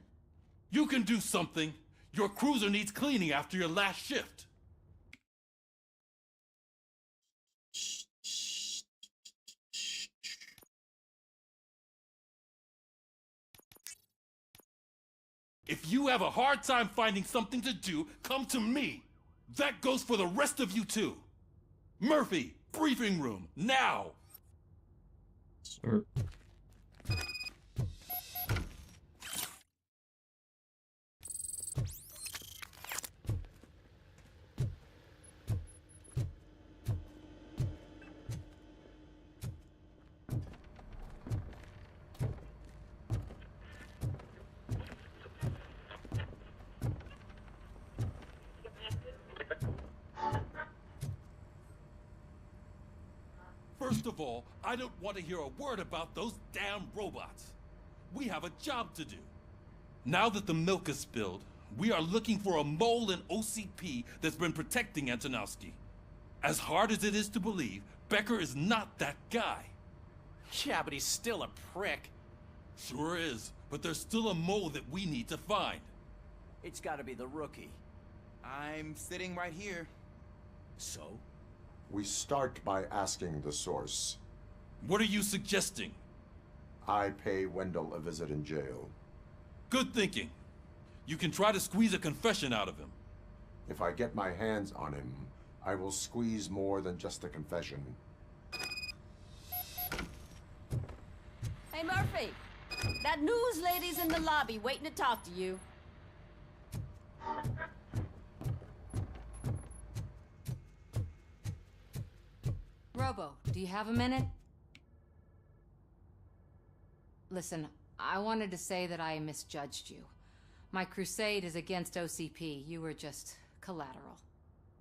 You can do something. Your cruiser needs cleaning after your last shift. If you have a hard time finding something to do, come to me. That goes for the rest of you too. Murphy, briefing room, now. Sir. First of all, I don't want to hear a word about those damn robots. We have a job to do. Now that the milk is spilled, we are looking for a mole in OCP that's been protecting Antonowski. As hard as it is to believe, Becker is not that guy. Yeah, but he's still a prick. Sure is, but there's still a mole that we need to find. It's gotta be the rookie. I'm sitting right here. So? We start by asking the source. What are you suggesting? I pay Wendell a visit in jail. Good thinking. You can try to squeeze a confession out of him. If I get my hands on him, I will squeeze more than just a confession. Hey, Murphy. That news lady's in the lobby waiting to talk to you. Robo, do you have a minute? Listen, I wanted to say that I misjudged you. My crusade is against OCP. You were just collateral.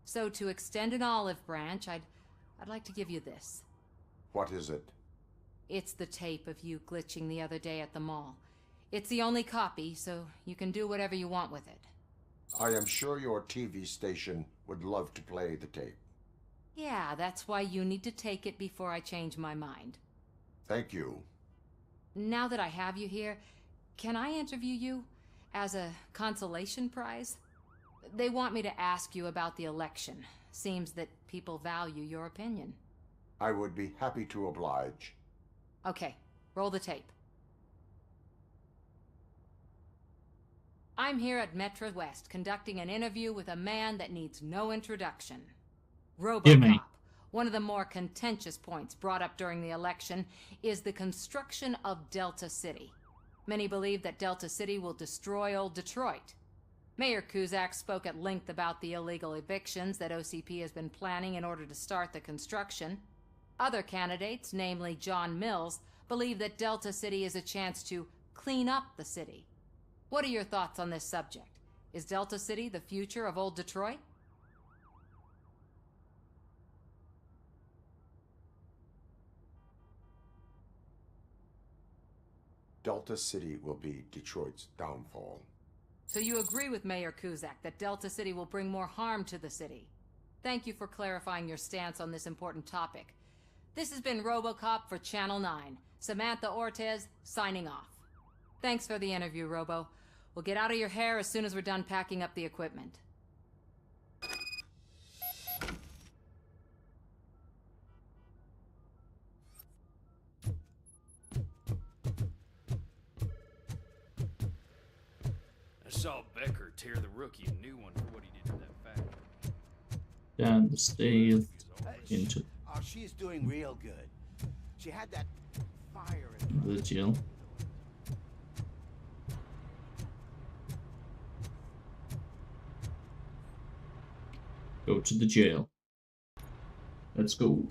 So to extend an olive branch, I'd like to give you this. What is it? It's the tape of you glitching the other day at the mall. It's the only copy, so you can do whatever you want with it. I am sure your TV station would love to play the tape. Yeah, that's why you need to take it before I change my mind. Thank you. Now that I have you here, can I interview you as a consolation prize? They want me to ask you about the election. Seems that people value your opinion. I would be happy to oblige. Okay, roll the tape. I'm here at Metro West conducting an interview with a man that needs no introduction. Robocop. One of the more contentious points brought up during the election is the construction of Delta City. Many believe that Delta City will destroy old Detroit. Mayor Cusack spoke at length about the illegal evictions that OCP has been planning in order to start the construction. Other candidates, namely John Mills, believe that Delta City is a chance to clean up the city. What are your thoughts on this subject? Is Delta City the future of old Detroit? Delta City will be Detroit's downfall. So you agree with Mayor Cusack that Delta City will bring more harm to the city? Thank you for clarifying your stance on this important topic. This has been Robocop for Channel 9. Samantha Ortez, signing off. Thanks for the interview, Robo. We'll get out of your hair as soon as we're done packing up the equipment. I saw Becker tear the rookie a new one for what he did to that factory. Down the stairs into. Oh, she's doing real good. She had that The jail. Go to the jail. Let's go.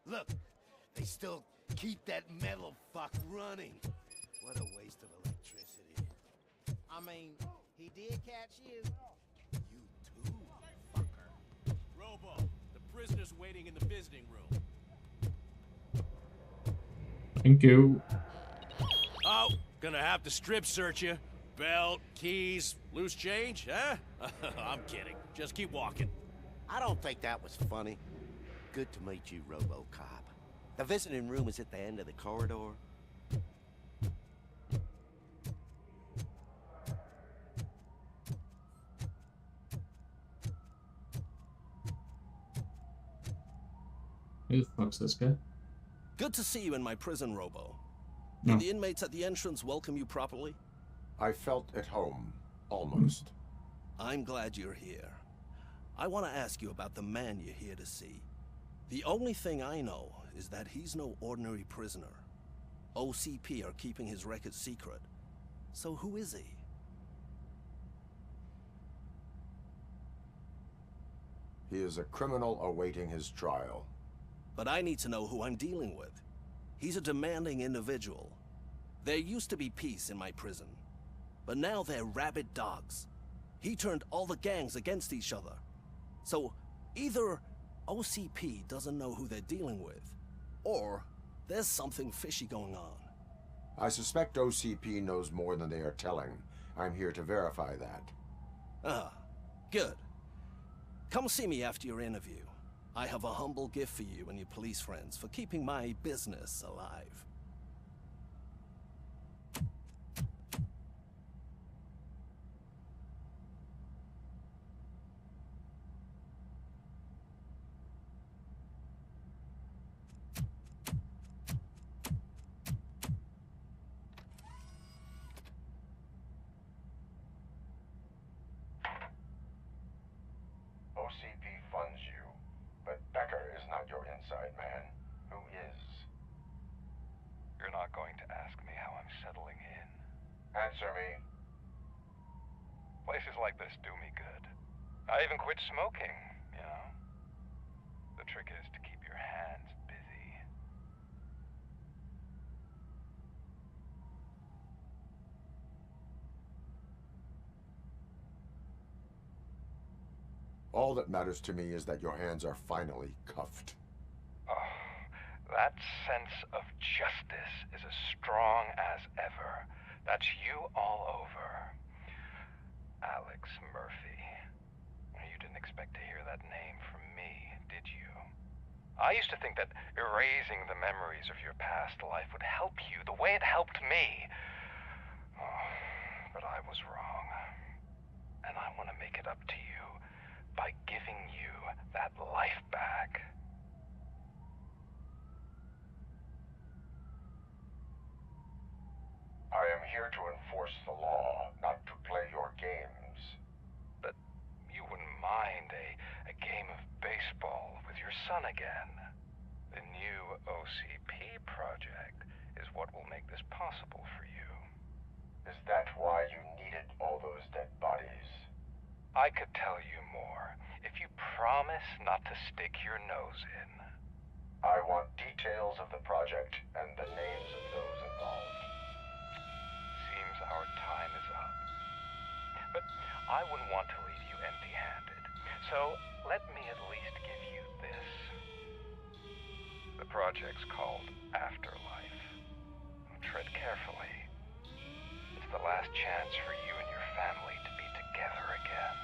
Look, they still keep that metal fuck running. What a waste of electricity. I mean, he did catch you. You too, fucker. Robo, the prisoner's waiting in the visiting room. Thank you. Oh, gonna have to strip search you. Belt, keys, loose change, huh? I'm kidding. Just keep walking. I don't think that was funny. Good to meet you, Robocop. The visiting room is at the end of the corridor. Who the fuck's this guy? Good to see you in my prison, Robo. No. Did the inmates at the entrance welcome you properly? I felt at home, almost. I'm glad you're here. I want to ask you about the man you're here to see. The only thing I know is that he's no ordinary prisoner. OCP are keeping his record secret. So who is he? He is a criminal awaiting his trial. But I need to know who I'm dealing with. He's a demanding individual. There used to be peace in my prison, but now they're rabid dogs. He turned all the gangs against each other. So either OCP doesn't know who they're dealing with, or there's something fishy going on. I suspect OCP knows more than they are telling. I'm here to verify that. Ah, good. Come see me after your interview. I have a humble gift for you and your police friends for keeping my business alive. OCP funds you, but Becker is not your inside man. Who is? You're not going to ask me how I'm settling in. Answer me. Places like this do me good. I even quit smoking, you know? The trick is to keep your hands busy. All that matters to me is that your hands are finally cuffed. Oh, that sense of justice is as strong as ever. That's you all over. Alex Murphy. You didn't expect to hear that name from me, did you? I used to think that erasing the memories of your past life would help you the way it helped me. Oh, but I was wrong. And I want to make it up to you by giving you that life back. I am here to enforce the law, not to play your games. But you wouldn't mind a game of baseball with your son again. The new OCP project is what will make this possible for you. Is that why you needed all those dead bodies? I could tell you more if you promise not to stick your nose in. I want details of the project and the names of those involved. Seems our time is up. But I wouldn't want to leave you empty-handed. So let me at least give you this. project's called Afterlife. Tread carefully. It's the last chance for you and your family to be together again.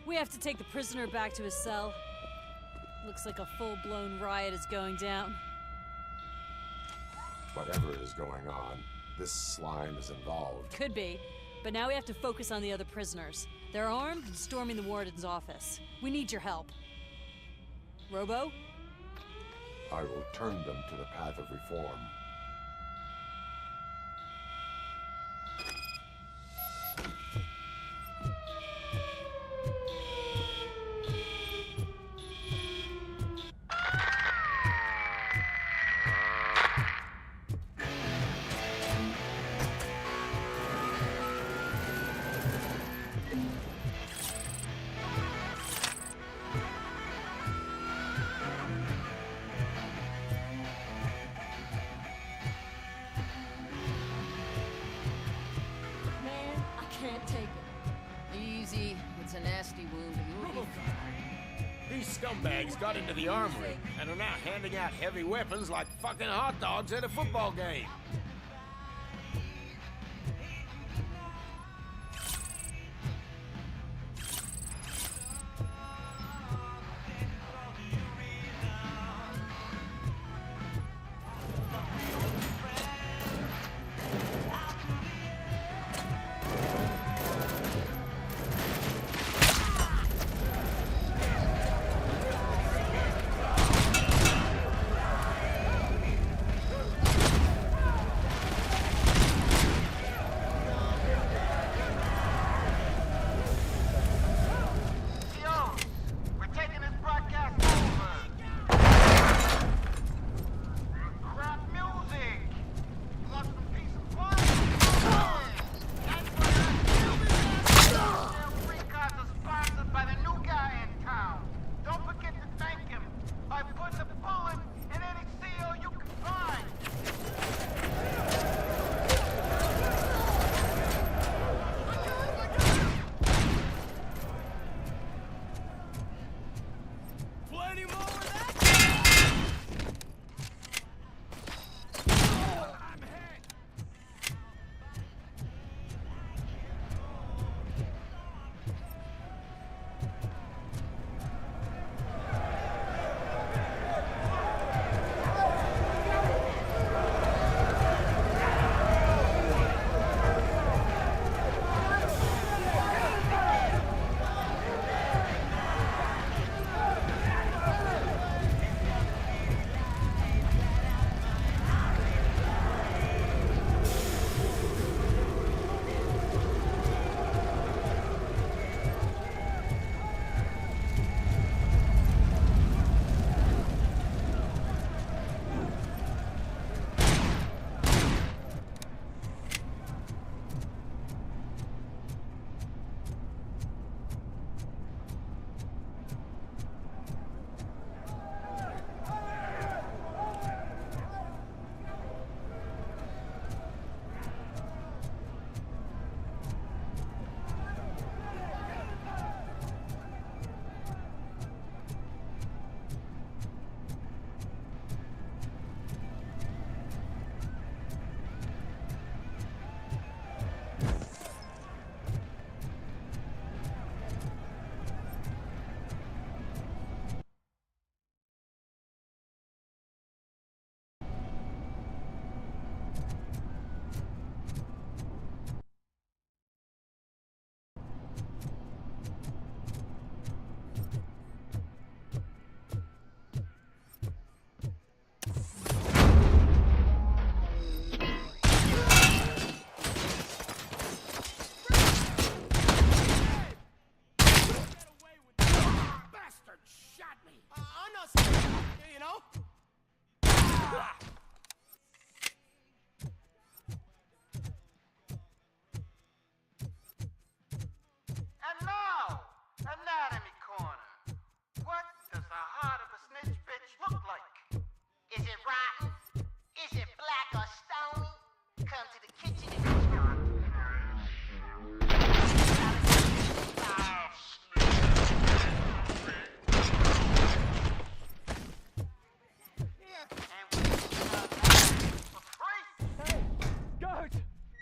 We have to take the prisoner back to his cell. Looks like a full-blown riot is going down. Whatever is going on, this slime is involved. Could be, but now we have to focus on the other prisoners. They're armed and storming the warden's office. We need your help. Robo? I will turn them to the path of reform. Man, I can't take it. Easy. It's a nasty wound. You'll be fine. These scumbags got into the armory and are now handing out heavy weapons like fucking hot dogs at a football game.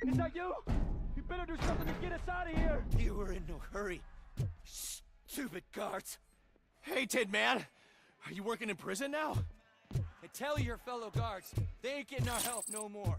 Is that you? You better do something to get us out of here. You were in no hurry. Stupid guards. Hey, Tin Man. Are you working in prison now? And tell your fellow guards, they ain't getting our help no more.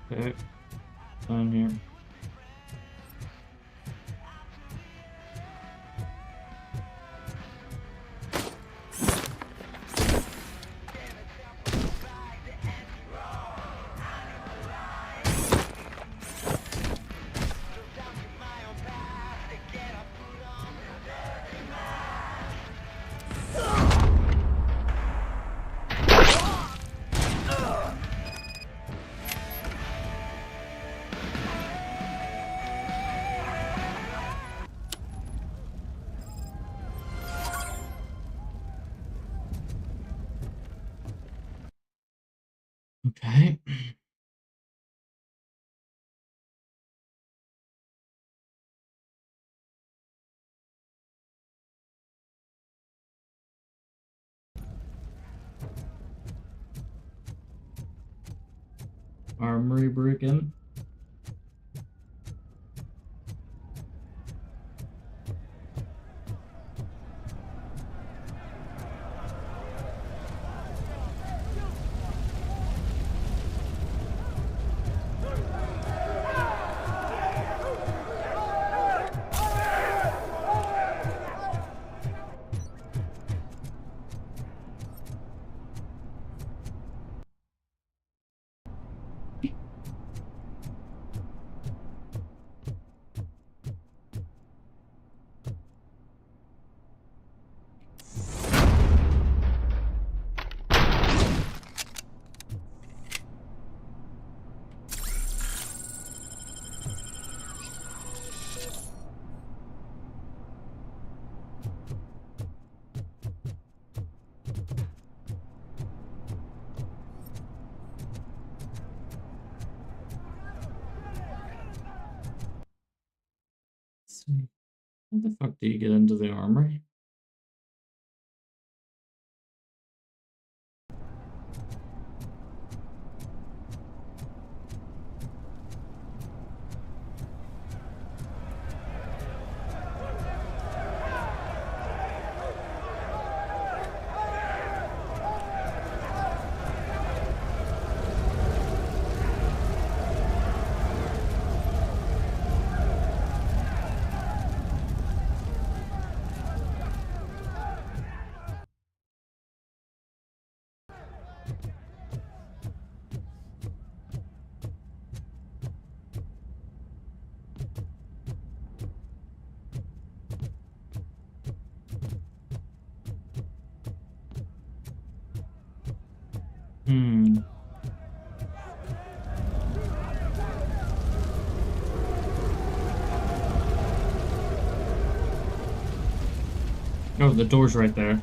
Okay, down here. Okay. Armory break-in. How the fuck do you get into the armory? Oh, the door's right there.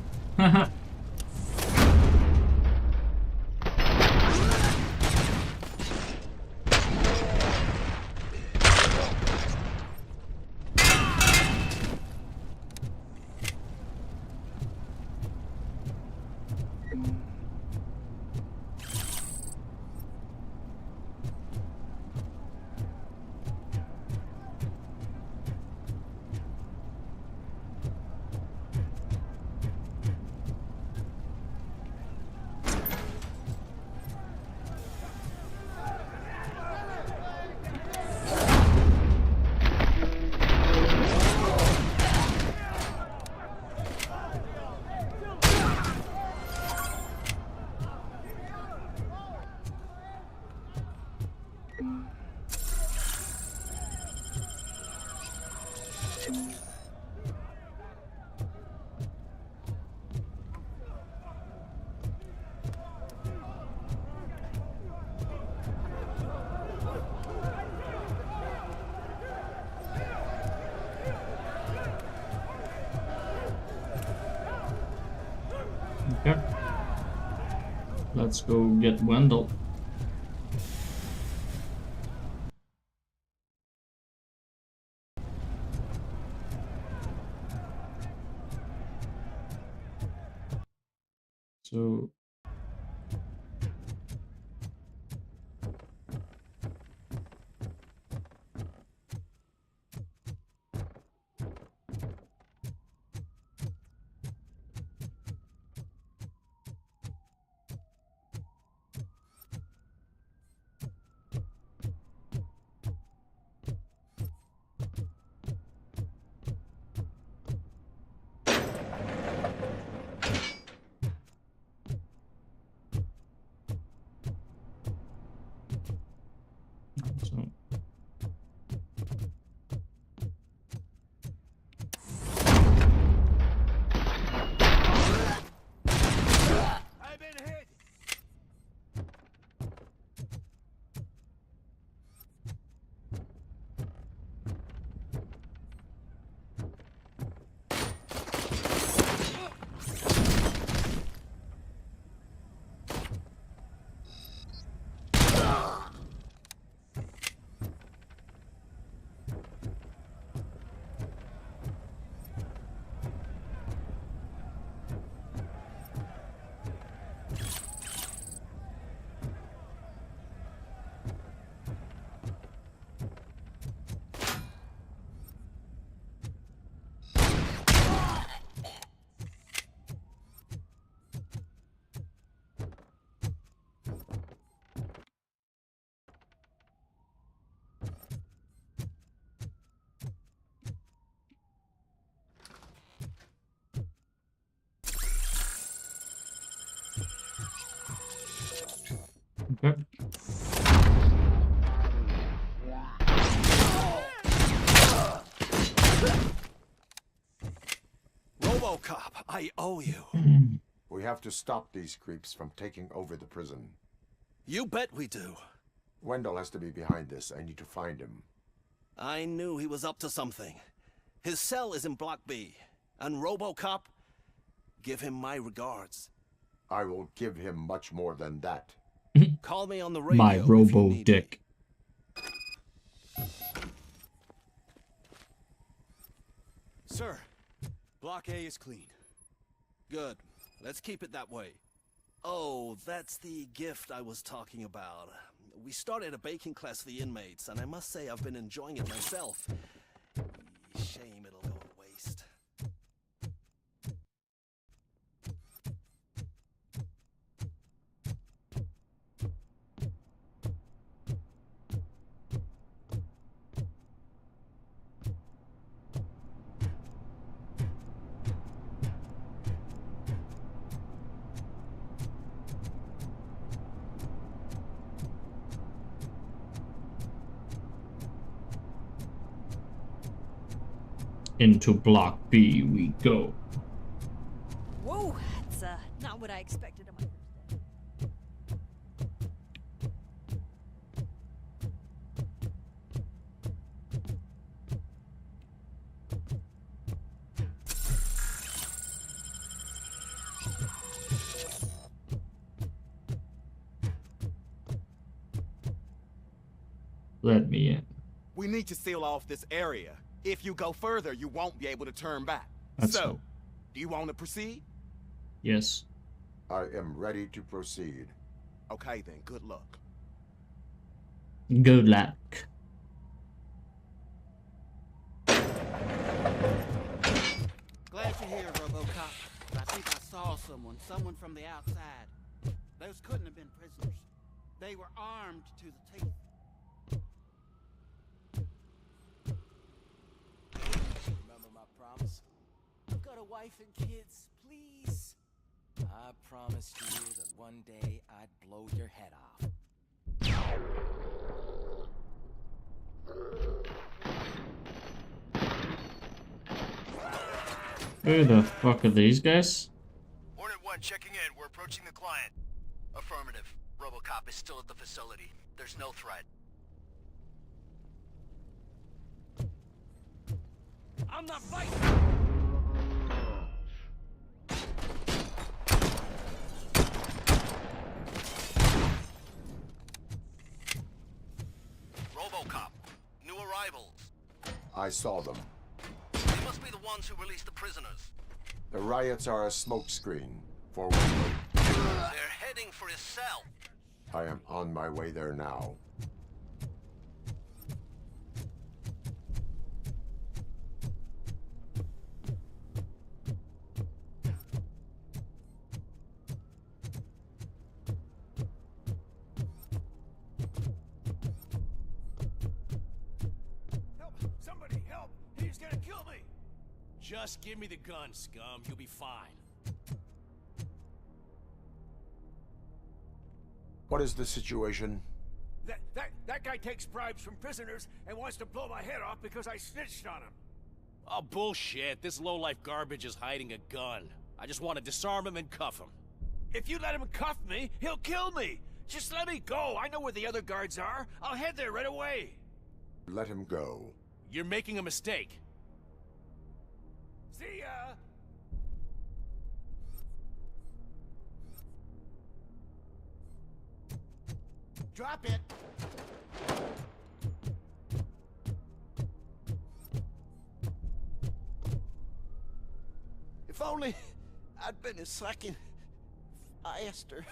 Let's go get Wendell. So okay. Robocop, I owe you. We have to stop these creeps from taking over the prison. You bet we do. Wendell has to be behind this. I need to find him. I knew he was up to something. His cell is in Block B. And Robocop, give him my regards. I will give him much more than that. Call me on the radio. My robo dick. Sir, Block A is clean. Good. Let's keep it that way. Oh, that's the gift I was talking about. We started a baking class for the inmates, and I must say I've been enjoying it myself. Shame it'll go to waste. Into Block B we go. Whoa, that's not what I expected of my first day. Let me in. We need to seal off this area. If you go further, you won't be able to turn back. That's so, fine. do you want to proceed? Yes. I am ready to proceed. Okay then, good luck. Good luck. Glad you're here, Robocop. I think I saw someone from the outside. Those couldn't have been prisoners. They were armed to the teeth. Remember my promise? I've got a wife and kids, please. I promised you that one day I'd blow your head off. Who the fuck are these guys? Hornet 1 checking in. We're approaching the client. Affirmative. Robocop is still at the facility. There's no threat. I'm not fighting! I saw them. They must be the ones who released the prisoners. The riots are a smokescreen for Wendell. They're heading for his cell. I am on my way there now. Somebody help! He's gonna kill me! Just give me the gun, scum. You'll be fine. What is the situation? That guy takes bribes from prisoners and wants to blow my head off because I snitched on him. Oh, bullshit. This lowlife garbage is hiding a gun. I just want to disarm him and cuff him. If you let him cuff me, he'll kill me. Just let me go. I know where the other guards are. I'll head there right away. Let him go. You're making a mistake. See ya! Drop it! If only I'd been a second faster.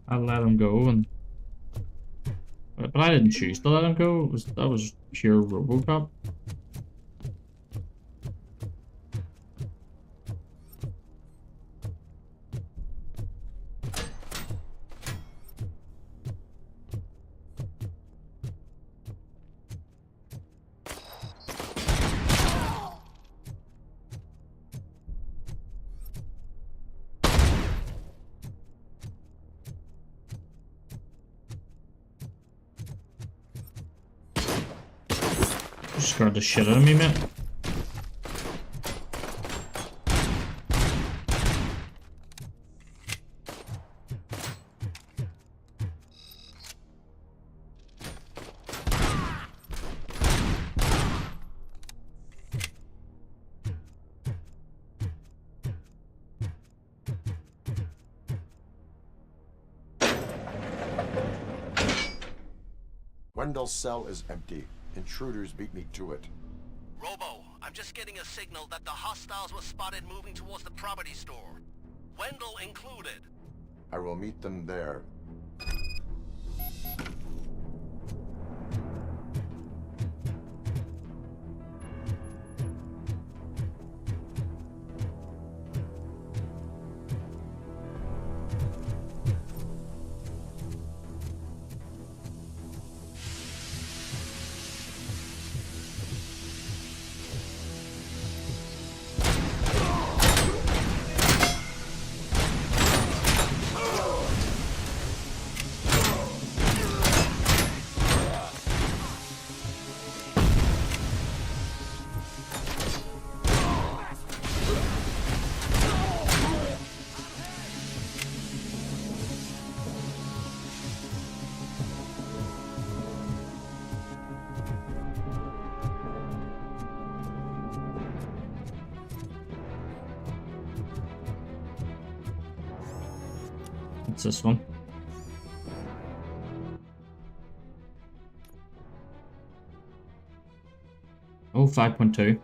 I let him go, and but I didn't choose to let him go. That was pure Robocop. Scared the shit out of me, man. Wendell's cell is empty. Intruders beat me to it. Robo, I'm just getting a signal that the hostiles were spotted moving towards the property store. Wendell included. I will meet them there. What's this one? Oh, 5.2.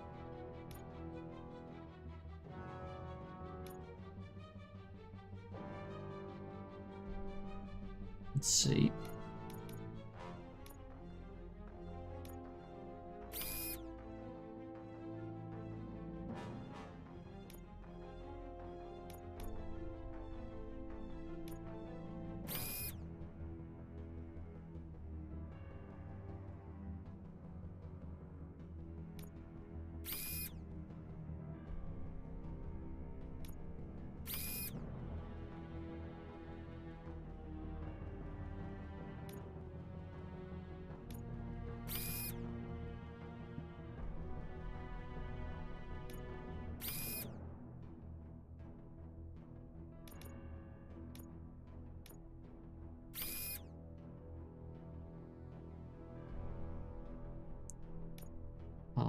Let's see.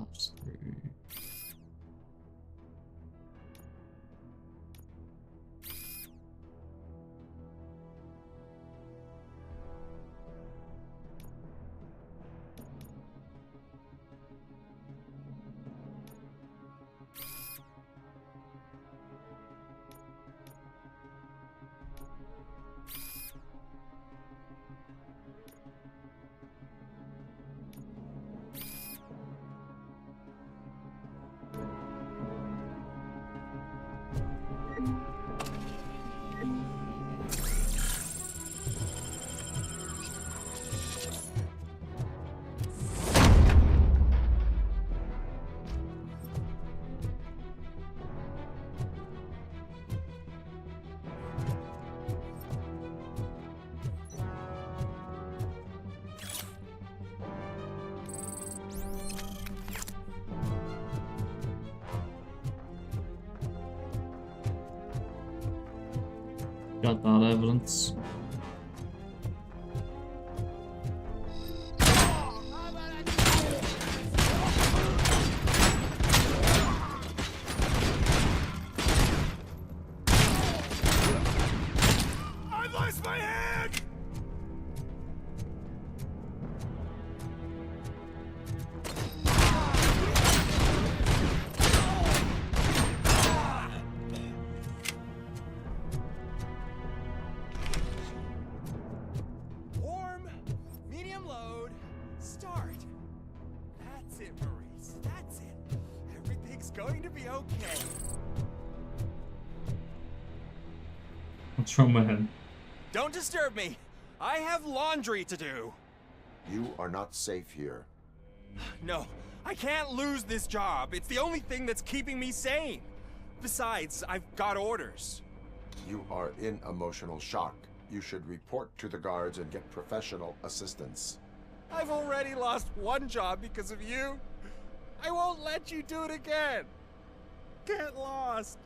pass through. Got that evidence. I lost my hand! Warm, medium load, start. That's it, Maurice. That's it. Everything's going to be okay. What's wrong with him? Don't disturb me. I have laundry to do. You are not safe here. No, I can't lose this job. It's the only thing that's keeping me sane. Besides, I've got orders. You are in emotional shock. You should report to the guards and get professional assistance. I've already lost one job because of you. I won't let you do it again. Get lost.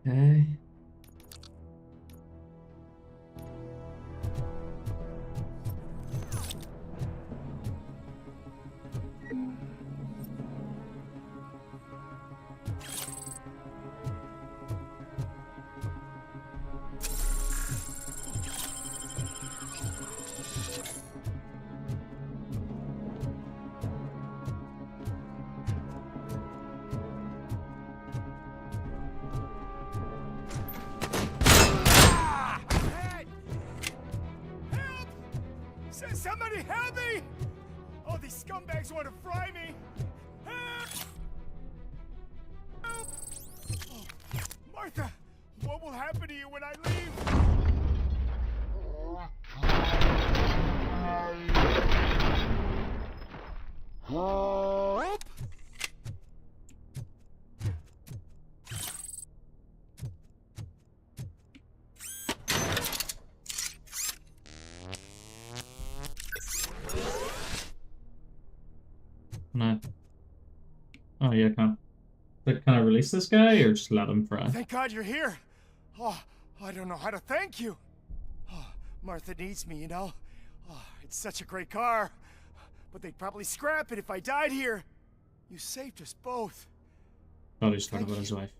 Okay. Somebody help me! Oh, these scumbags want to fry me! Help! Help! Oh, Martha, what will happen to you when I leave? Help! No. Oh yeah, I can. to kind of release this guy or just let him fry? Thank God you're here. Oh, I don't know how to thank you. Oh, Martha needs me, you know. Oh, it's such a great car. But they'd probably scrap it if I died here. You saved us both. Thought he just thought about his wife.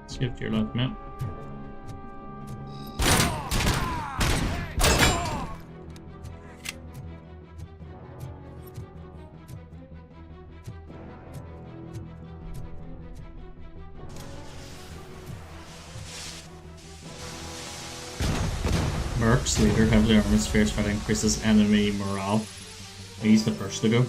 Skip to your left, man. Mercs, leader, heavily armored spheres fighting increases enemy morale. He's the first to go.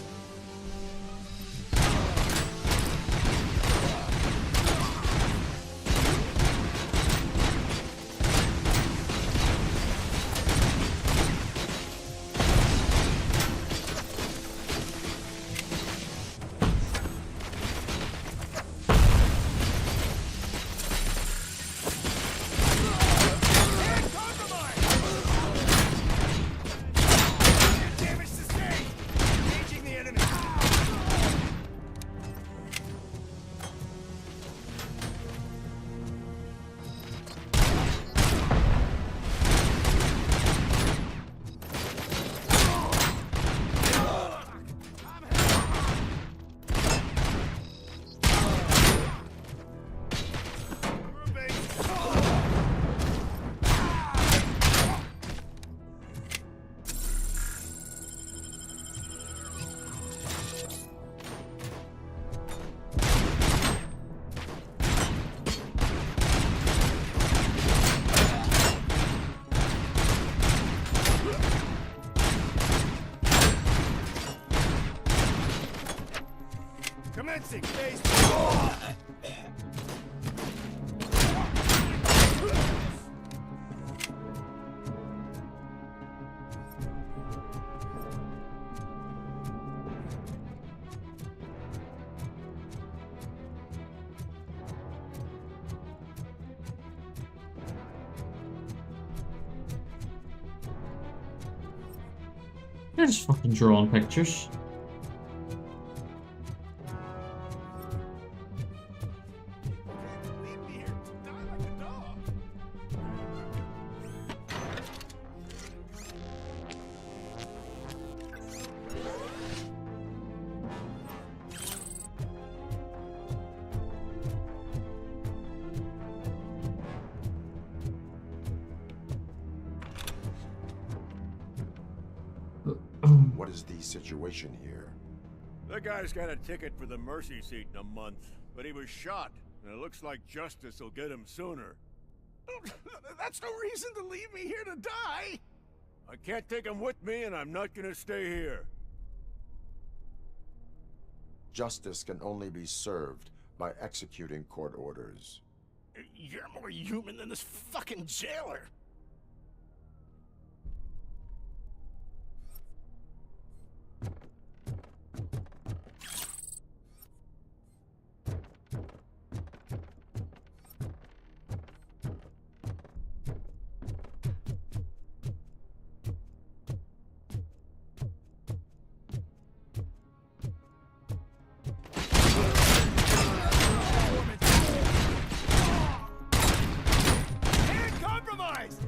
Commencing phase 2. They're just fucking drawing pictures. What is the situation here? The guy's got a ticket for the mercy seat in a month, but he was shot, and it looks like justice will get him sooner. That's no reason to leave me here to die! I can't take him with me, and I'm not gonna stay here. Justice can only be served by executing court orders. You're more human than this fucking jailer! Compromised!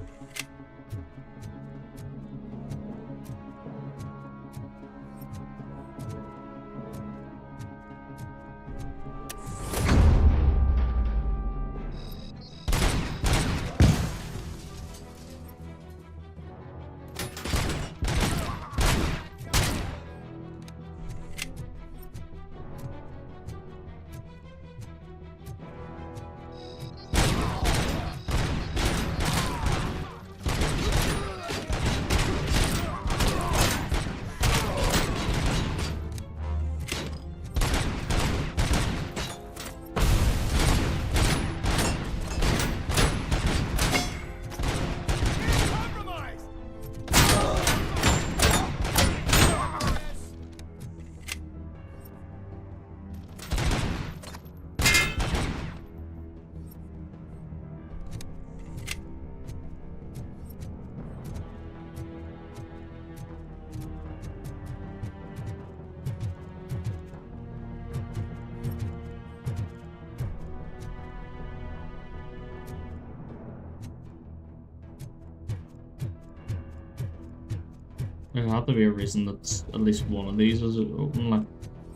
There had to be a reason that at least one of these is open, like,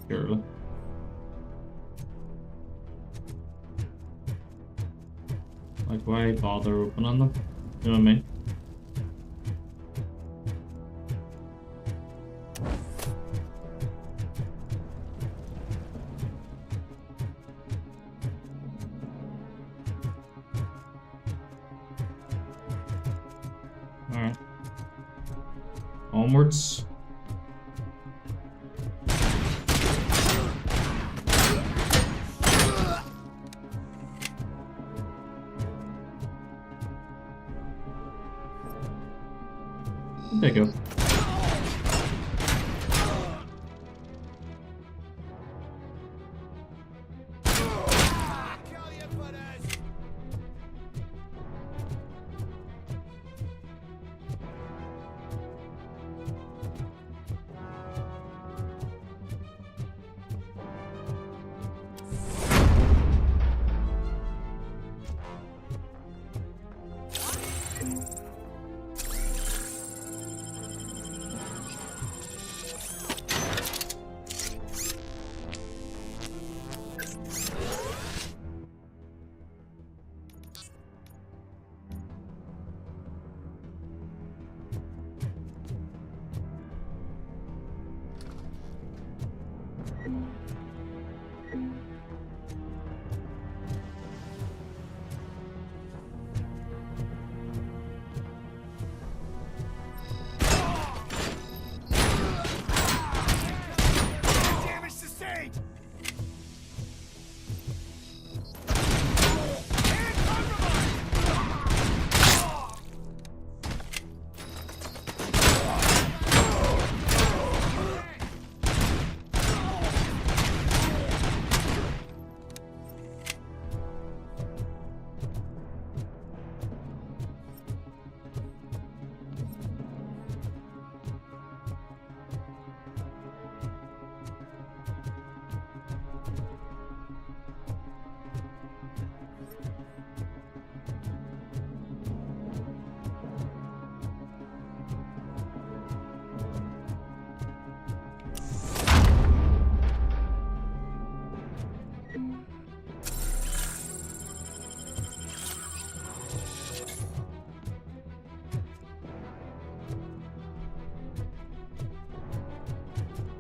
surely. Like, why bother opening them? You know what I mean? Alright. Onwards. There you go. Damage sustained!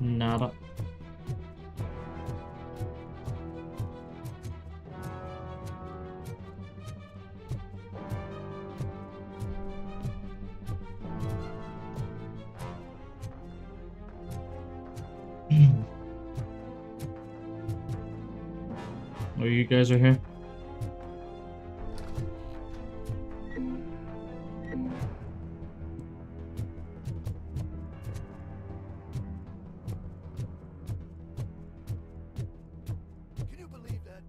Nada. Oh, you guys are here? Can you believe that?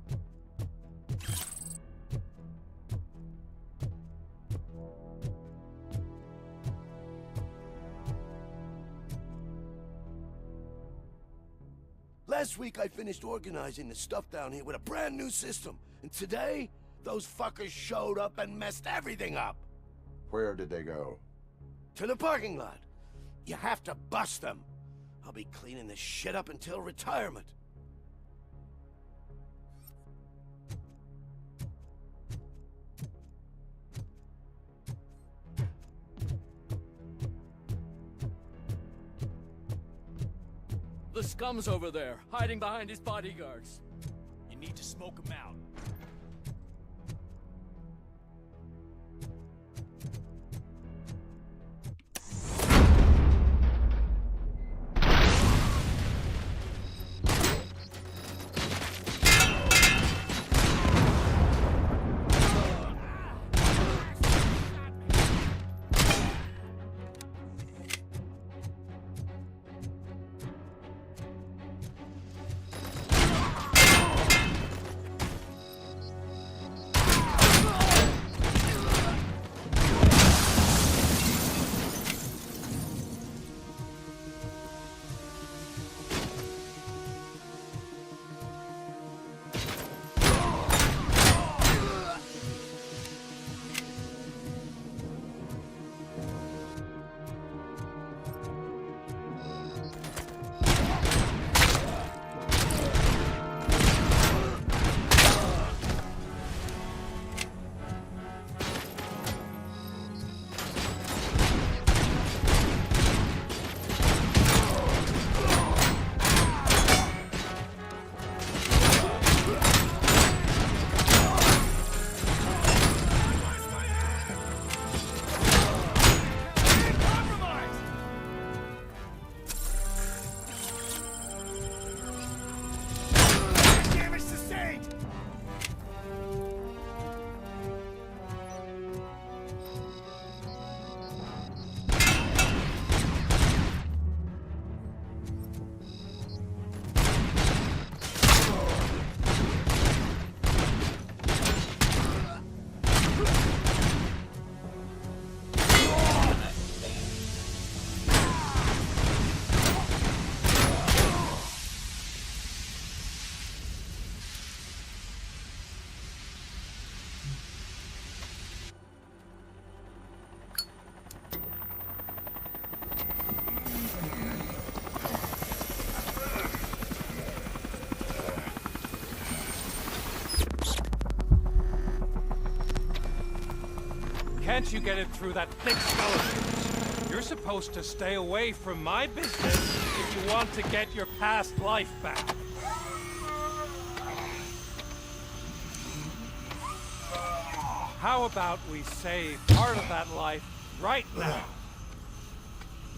Last week I finished organizing the stuff down here with a brand new system. And today, those fuckers showed up and messed everything up. Where did they go? To the parking lot. You have to bust them. I'll be cleaning this shit up until retirement. The scum's over there, hiding behind his bodyguards. You need to smoke them out. can't you get it through that thick skull of yours? You're supposed to stay away from my business if you want to get your past life back. How about we save part of that life right now?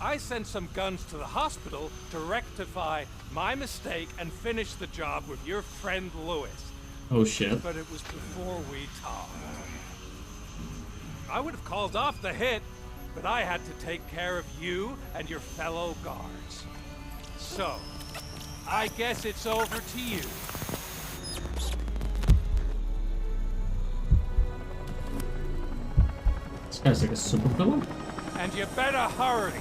I sent some guns to the hospital to rectify my mistake and finish the job with your friend Lewis. Oh shit. But it was before we talked. I would have called off the hit, but I had to take care of you and your fellow guards. So, I guess it's over to you. This guy's like a super villain. And you better hurry.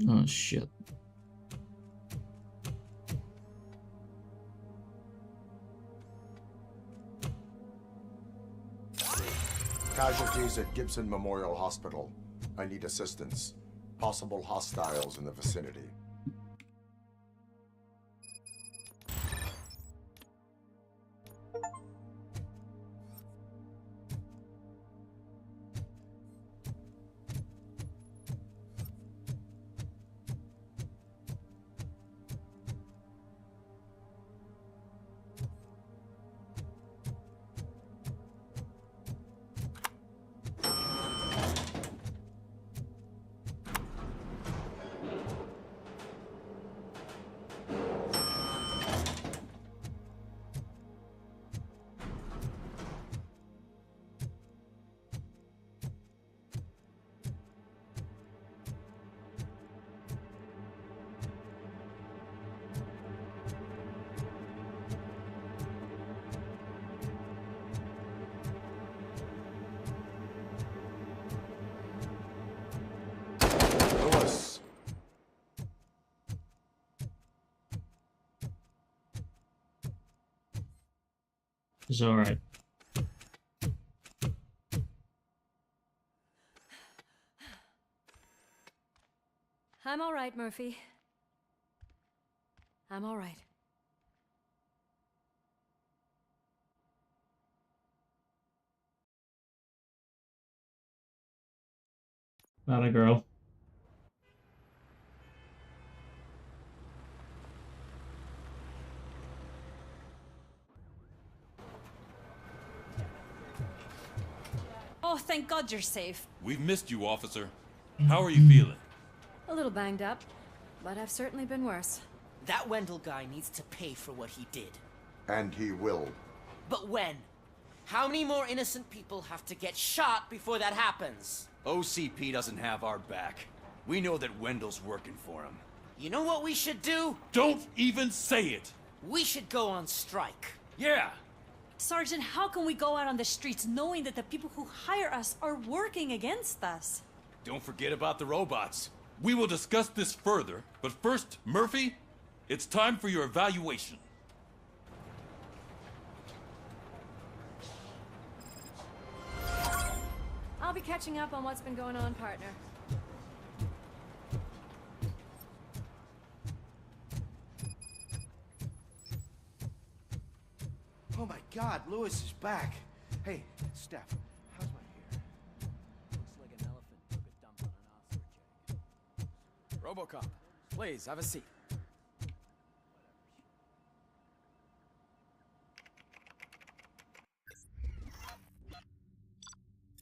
Oh shit. Casualties at Gibson Memorial Hospital. I need assistance. Possible hostiles in the vicinity. It's alright. I'm all right, Murphy. I'm all right. Not a girl. Oh, thank God you're safe. We've missed you, officer. How are you feeling? A little banged up, but I've certainly been worse. That Wendell guy needs to pay for what he did. And he will. But when? How many more innocent people have to get shot before that happens? OCP doesn't have our back. We know that Wendell's working for him. You know what we should do? Don't even say it! We should go on strike. Yeah! Sergeant, how can we go out on the streets knowing that the people who hire us are working against us? Don't forget about the robots. We will discuss this further, but first, Murphy, it's time for your evaluation. I'll be catching up on what's been going on, partner. Oh my God, Lewis is back. Hey, Steph, how's my hair? Looks like an elephant took a dump on an ostrich. Robocop, please, have a seat.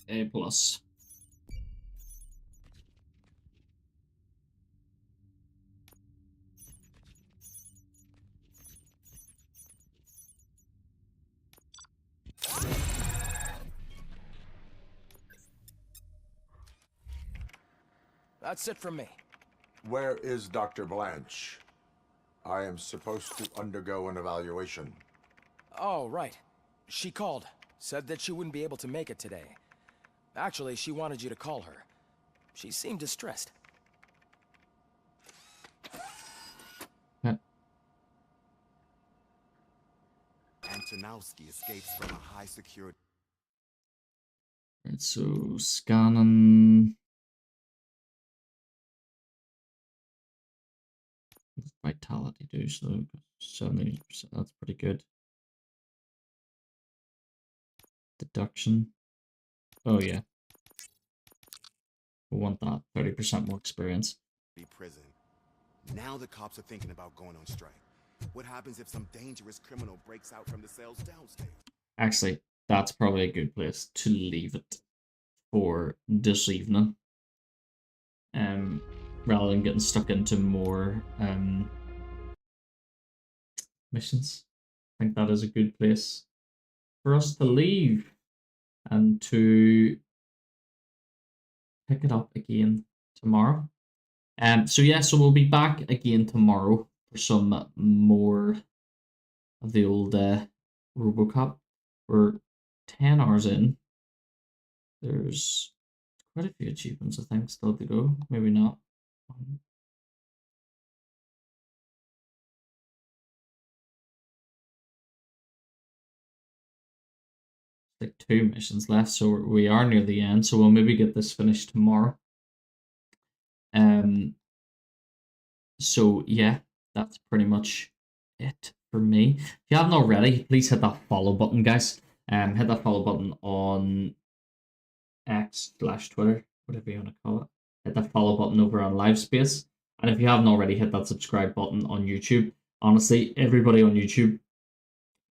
A+. That's it from me. Where is Dr. Blanche? I am supposed to undergo an evaluation. Oh, right. She called. Said that she wouldn't be able to make it today. Actually, she wanted you to call her. She seemed distressed. Antonowski escapes from a high security. Right, so scanning. Vitality do so 70%. That's pretty good. Deduction. Oh yeah. We want that 30% more experience. Prison. Now the cops are thinking about going on strike. What happens if some dangerous criminal breaks out from the cells downstairs? Actually, that's probably a good place to leave it for this evening. Rather than getting stuck into more missions. I think that is a good place for us to leave and to pick it up again tomorrow. So yeah, so we'll be back again tomorrow for some more of the old Robocop. We're 10 hours in. There's quite a few achievements, I think, still to go. Maybe not. Like 2 missions left, so we are near the end. So we'll maybe get this finished tomorrow. So yeah, that's pretty much it for me. If you haven't already, please hit that follow button, guys. Hit that follow button on X/Twitter, whatever you want to call it. Hit that follow button over on Livespace. And if you haven't already, hit that subscribe button on YouTube. Honestly, everybody on YouTube,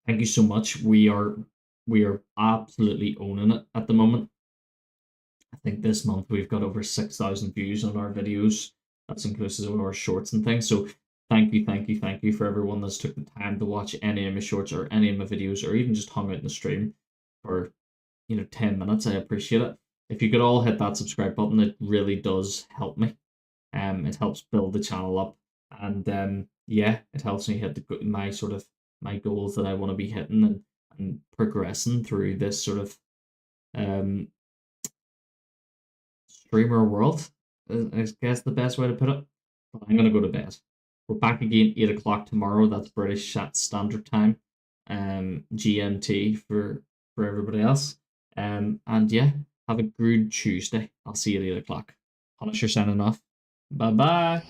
thank you so much. We are absolutely owning it at the moment. I think this month we've got over 6,000 views on our videos. That's inclusive of our shorts and things. So thank you for everyone that's took the time to watch any of my shorts or any of my videos, or even just hung out in the stream for 10 minutes. I appreciate it. If you could all hit that subscribe button, it really does help me. It helps build the channel up, and yeah, it helps me hit my goals that I want to be hitting and progressing through this sort of streamer world. I guess the best way to put it. But I'm gonna go to bed. We're back again 8 o'clock tomorrow. That's British Standard Time, GMT for everybody else. And yeah, have a good Tuesday. I'll see you at 8 o'clock. Punisher signing off. Bye bye.